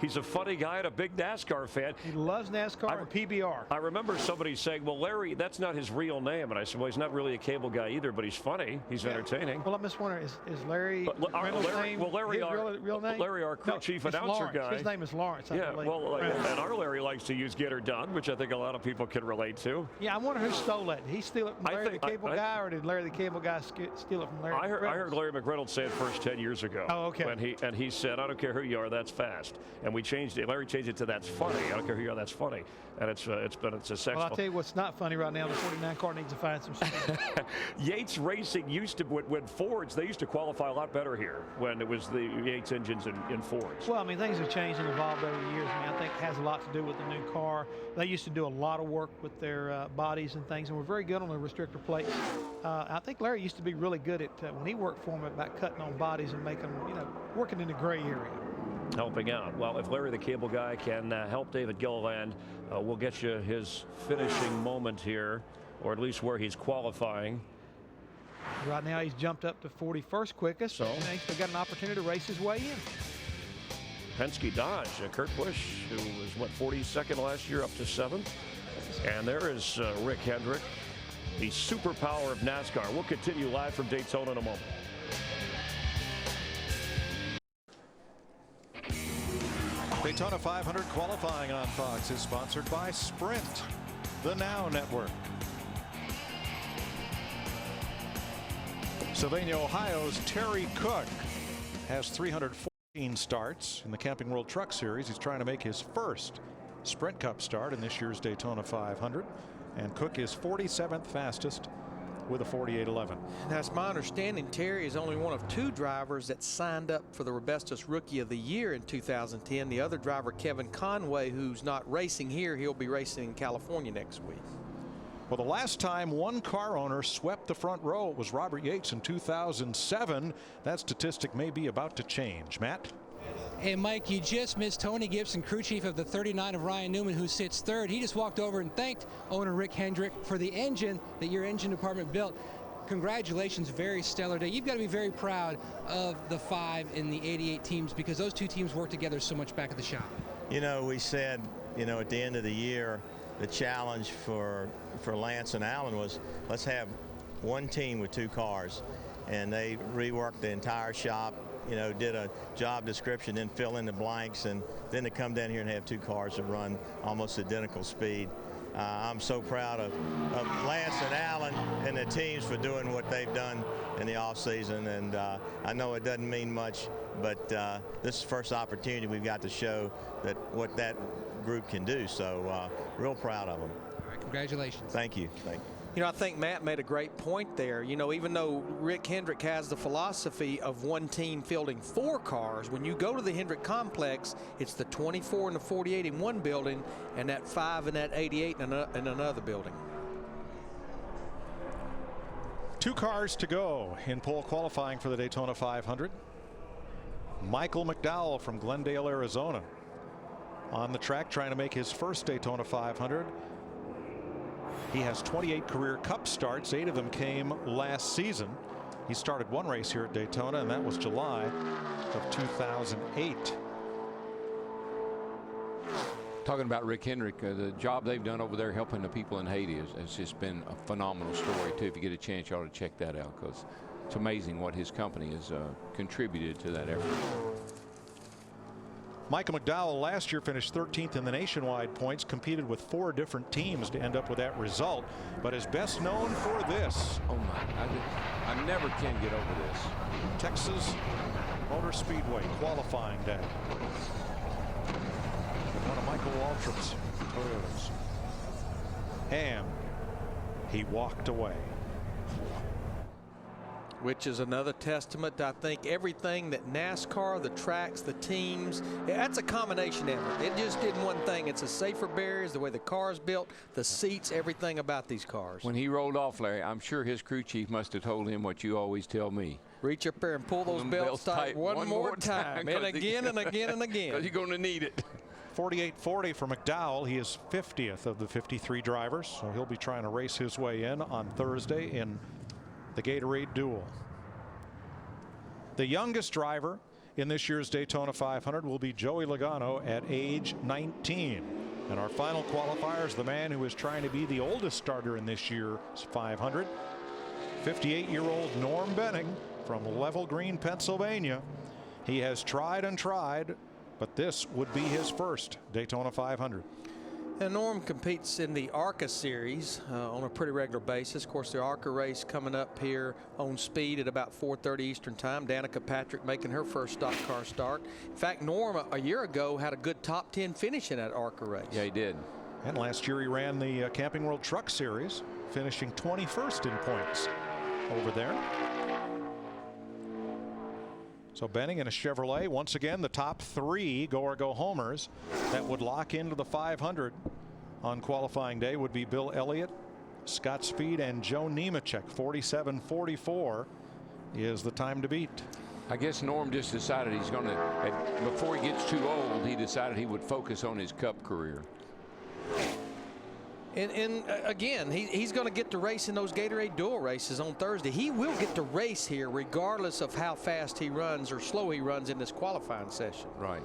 He's a funny guy and a big NASCAR fan. He loves NASCAR and PBR. I remember somebody saying, well, Larry, that's not his real name. And I said, well, he's not really a cable guy either, but he's funny. He's entertaining. Well, I'm just wondering, is Larry real name? Larry, our crew chief announcer Lawrence. guy. His name is Lawrence, I believe. Well, and our Larry likes to use get her done, which I think a lot of people can relate to. Yeah, I wonder who stole it. Did he steal it from Larry the Cable Guy, or did Larry the Cable Guy steal it from Larry I heard Larry McReynolds say it first 10 years ago. Oh, okay. And he said, I don't care who you are, that's fast. And we changed it. Larry changed it to that's funny. I don't care who you are, that's funny. And it's a successful. Well, I'll tell you what's not funny right now. The 49 car needs to find some speed. Yates Racing used to, when Fords, they used to qualify a lot better here when it was the Yates engines in Fords. Well, I mean, things have changed and evolved over the years. I mean, I think it has a lot to do with the new car. They used to do a lot of work with their bodies and things, and were very good on the restrictor plates. I think Larry used to be really good at, when he worked for him, about cutting on bodies and making them, working in the gray area. Helping out. Well, if Larry the Cable Guy can help David Gilliland, we'll get you his finishing moment here, or at least where he's qualifying. Right now he's jumped up to 41st quickest, so he's still got an opportunity to race his way in. Penske Dodge, Kurt Busch, who was, 42nd last year, up to 7th. And there is Rick Hendrick, the superpower of NASCAR. We'll continue live from Daytona in a moment. Daytona 500 qualifying on Fox is sponsored by Sprint, the Now Network. Sylvania, Ohio's Terry Cook has 314 starts in the Camping World Truck Series. He's trying to make his first Sprint Cup start in this year's Daytona 500. And Cook is 47th fastest with a 48.11. That's my understanding. Terry is only one of 2 drivers that signed up for the Robestos Rookie of the Year in 2010. The other driver, Kevin Conway, who's not racing here, he'll be racing in California next week. Well, the last time one car owner swept the front row was Robert Yates in 2007. That statistic may be about to change. Matt? Hey, Mike, you just missed Tony Gibson, crew chief of the 39 of Ryan Newman, who sits 3rd. He just walked over and thanked owner Rick Hendrick for the engine that your engine department built. Congratulations, very stellar day. You've got to be very proud of the 5 in the 88 teams, because those 2 teams work together so much back at the shop. We said, at the end of the year, the challenge for Lance and Alan was, let's have one team with 2 cars. And they reworked the entire shop, did a job description, then fill in the blanks, and then to come down here and have 2 cars that run almost identical speed. I'm so proud of Lance and Alan and the teams for doing what they've done in the offseason. And I know it doesn't mean much, but this is the first opportunity we've got to show that what that group can do. So real proud of them. All right, congratulations. Thank you. Thank you. You know, I think Matt made a great point there. You know, even though Rick Hendrick has the philosophy of one team fielding 4 cars, when you go to the Hendrick complex, it's the 24 and the 48 in one building and that 5 and that 88 in another building. 2 cars to go in pole qualifying for the Daytona 500. Michael McDowell from Glendale, Arizona, on the track trying to make his first Daytona 500. He has 28 career Cup starts. 8 of them came last season. He started 1 race here at Daytona, and that was July of 2008. Talking about Rick Hendrick, the job they've done over there helping the people in Haiti has just been a phenomenal story, too. If you get a chance, you ought to check that out, because it's amazing what his company has contributed to that effort. Michael McDowell last year finished 13th in the nationwide points, competed with 4 different teams to end up with that result, but is best known for this. Oh my, I never can get over this. Texas Motor Speedway qualifying day. One of Michael Waltrip's Toyotas. And he walked away. Which is another testament to, I think, everything that NASCAR, the tracks, the teams, that's a combination effort. It just did one thing. It's the safer barriers, the way the car's built, the seats, everything about these cars. When he rolled off, Larry, I'm sure his crew chief must have told him what you always tell me. Reach up there and pull those belts tight one more time. And again and again and again. Because you're going to need it. 48.40 for McDowell. He is 50th of the 53 drivers, so he'll be trying to race his way in on Thursday in the Gatorade Duel. The youngest driver in this year's Daytona 500 will be Joey Logano at age 19. And our final qualifier is the man who is trying to be the oldest starter in this year's 500. 58-year-old Norm Benning from Level Green, Pennsylvania. He has tried and tried, but this would be his first Daytona 500. And Norm competes in the ARCA series on a pretty regular basis. Of course, the ARCA race coming up here on Speed at about 4:30 Eastern time. Danica Patrick making her first stock car start. In fact, Norm a year ago had a good top 10 finish in that ARCA race. Yeah, he did. And last year he ran the Camping World Truck Series, finishing 21st in points over there. So Benning in a Chevrolet, once again the top 3 go or go homers that would lock into the 500 on qualifying day would be Bill Elliott, Scott Speed, and Joe Nemechek. 47.44 is the time to beat. I guess Norm just decided he's going to, before he gets too old, he decided he would focus on his Cup career. And again, he's going to get to race in those Gatorade Duel races on Thursday. He will get to race here regardless of how fast he runs or slow he runs in this qualifying session. Right.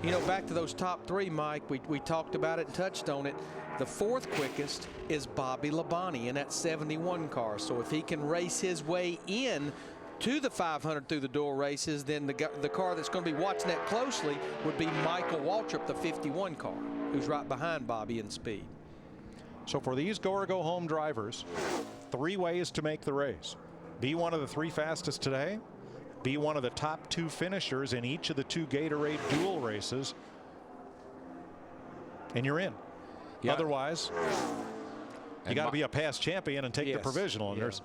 You know, back to those top 3, Mike, we talked about it and touched on it. The 4th quickest is Bobby Labonte in that 71 car. So if he can race his way in to the 500 through the dual races, then the car that's going to be watching that closely would be Michael Waltrip, the 51 car, who's right behind Bobby in speed. So for these go or go home drivers, 3 ways to make the race. Be one of the 3 fastest today. Be one of the top 2 finishers in each of the 2 Gatorade Duel races. And you're in. Yeah. Otherwise, you got to be a past champion and take the provisional. And there's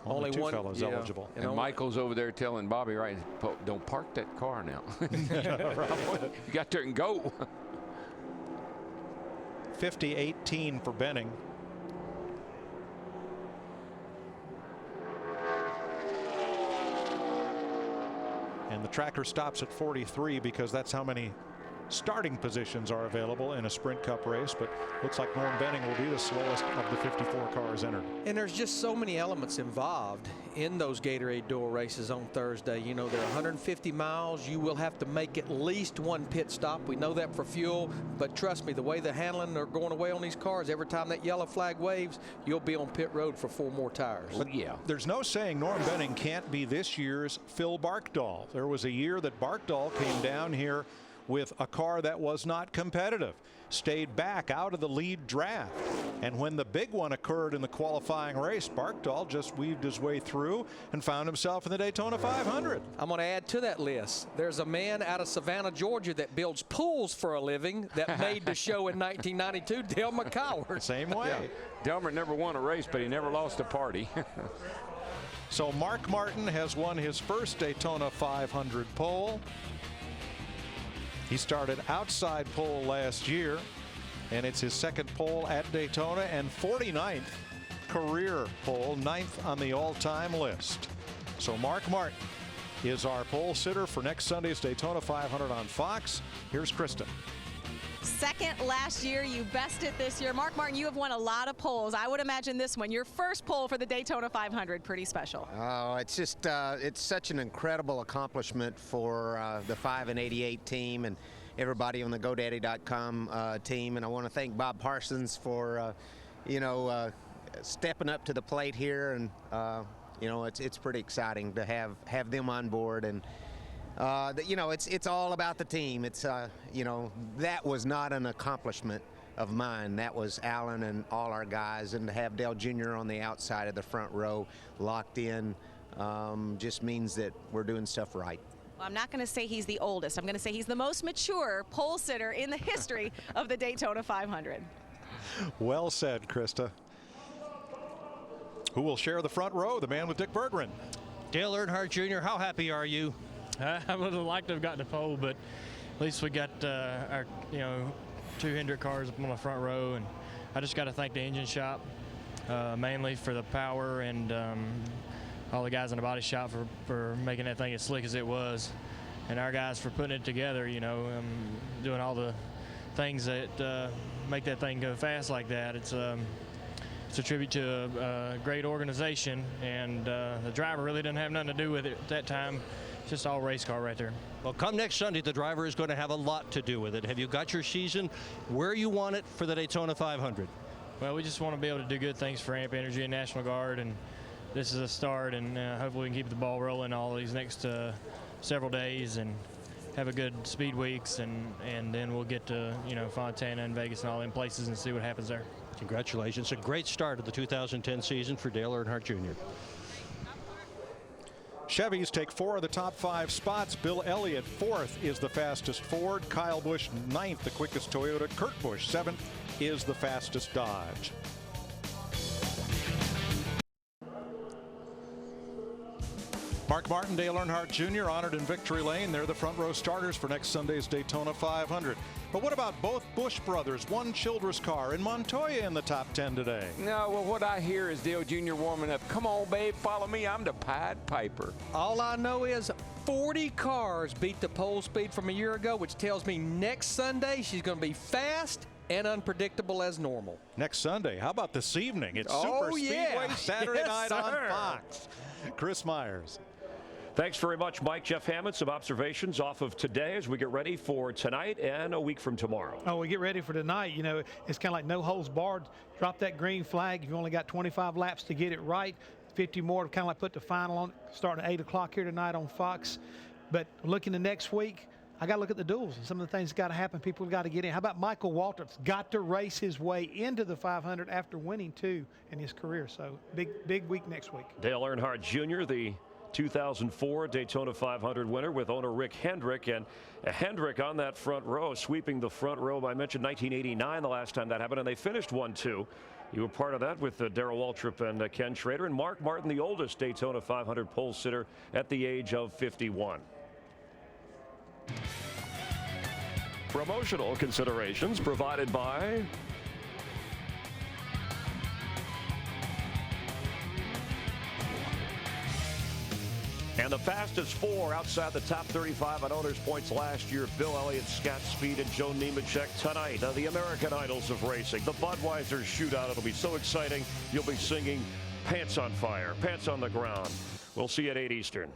only 2 fellows eligible. And Michael's over there telling Bobby, right, don't park that car now. You got there and go. 50-18 for Benning. And the tracker stops at 43 because that's how many starting positions are available in a Sprint Cup race, but looks like Norm Benning will be the slowest of the 54 cars entered. And there's just so many elements involved in those Gatorade Duel races on Thursday. You know, they're 150 miles. You will have to make at least 1 pit stop. We know that for fuel, but trust me, the way the handling are going away on these cars, every time that yellow flag waves, you'll be on pit road for 4 more tires. But yeah, there's no saying Norm Benning can't be this year's Phil Barkdahl. There was a year that Barkdahl came down here with a car that was not competitive, stayed back out of the lead draft, And when the big one occurred in the qualifying race, Barkdahl just weaved his way through and found himself in the Daytona 500. I'm going to add to that list. There's a man out of Savannah, Georgia that builds pools for a living that made the show in 1992, Dale McCoward. Same way. Yeah. Delmer never won a race, but he never lost a party. So Mark Martin has won his first Daytona 500 pole. He started outside pole last year, and it's his second pole at Daytona and 49th career pole, 9th on the all-time list. So Mark Martin is our pole sitter for next Sunday's Daytona 500 on Fox. Here's Kristen. Second last year, you bested this year. Mark Martin, you have won a lot of poles. I would imagine this one, your first pole for the Daytona 500, pretty special. Oh, it's just, it's such an incredible accomplishment for the 5 and 88 team and everybody on the GoDaddy.com team. And I want to thank Bob Parsons for, stepping up to the plate here. And, it's pretty exciting to have them on board. And, it's all about the team. It's, that was not an accomplishment of mine. That was Alan and all our guys. And to have Dale Jr. on the outside of the front row locked in just means that we're doing stuff right. Well, I'm not going to say he's the oldest. I'm going to say he's the most mature pole sitter in the history of the Daytona 500. Well said, Krista. Who will share the front row? The man with Dick Berggren. Dale Earnhardt Jr., how happy are you? I would have liked to have gotten a pole, but at least we got our, 2 Hendrick cars up on the front row, and I just got to thank the engine shop mainly for the power and all the guys in the body shop for making that thing as slick as it was, and our guys for putting it together, doing all the things that make that thing go fast like that. It's a tribute to a great organization, and the driver really didn't have nothing to do with it at that time. Just all race car right there. Well, come next Sunday, the driver is going to have a lot to do with it. Have you got your season where you want it for the Daytona 500? Well, we just want to be able to do good things for AMP Energy and National Guard, and this is a start, and hopefully we can keep the ball rolling all these next several days and have a good speed weeks, and then we'll get to Fontana and Vegas and all them places and see what happens there. Congratulations. A great start of the 2010 season for Dale Earnhardt Jr. Chevys take 4 of the top 5 spots. Bill Elliott, 4th, is the fastest Ford. Kyle Busch, 9th, the quickest Toyota. Kurt Busch, 7th, is the fastest Dodge. Mark Martin, Dale Earnhardt Jr. honored in victory lane. They're the front row starters for next Sunday's Daytona 500. But what about both Busch brothers? One Childress car and Montoya in the top 10 today. No, well, what I hear is Dale Jr. warming up. Come on, babe, follow me. I'm the Pied Piper. All I know is 40 cars beat the pole speed from a year ago, which tells me next Sunday she's going to be fast and unpredictable as normal. Next Sunday. How about this evening? It's Super Speedway Saturday night on Fox. Chris Myers. Thanks very much, Mike. Jeff Hammond, some observations off of today as we get ready for tonight and a week from tomorrow. Oh, we get ready for tonight. It's kind of like no holds barred. Drop that green flag. You've only got 25 laps to get it right. 50 more to kind of like put the final on, starting at 8 o'clock here tonight on Fox. But looking to next week, I got to look at the duels and some of the things that got to happen. People have got to get in. How about Michael Waltrip's got to race his way into the 500 after winning 2 in his career. So big week next week. Dale Earnhardt Jr., the 2004 Daytona 500 winner with owner Rick Hendrick, and Hendrick on that front row, sweeping the front row. I mentioned 1989 the last time that happened, and they finished 1-2. You were part of that with Darrell Waltrip and Ken Schrader, and Mark Martin, the oldest Daytona 500 pole sitter at the age of 51. Promotional considerations provided by and the fastest 4 outside the top 35 on owners points last year. Bill Elliott, Scott Speed, and Joe Nemechek tonight on the American Idols of Racing. The Budweiser Shootout. It'll be so exciting. You'll be singing Pants on Fire, Pants on the Ground. We'll see you at 8 Eastern.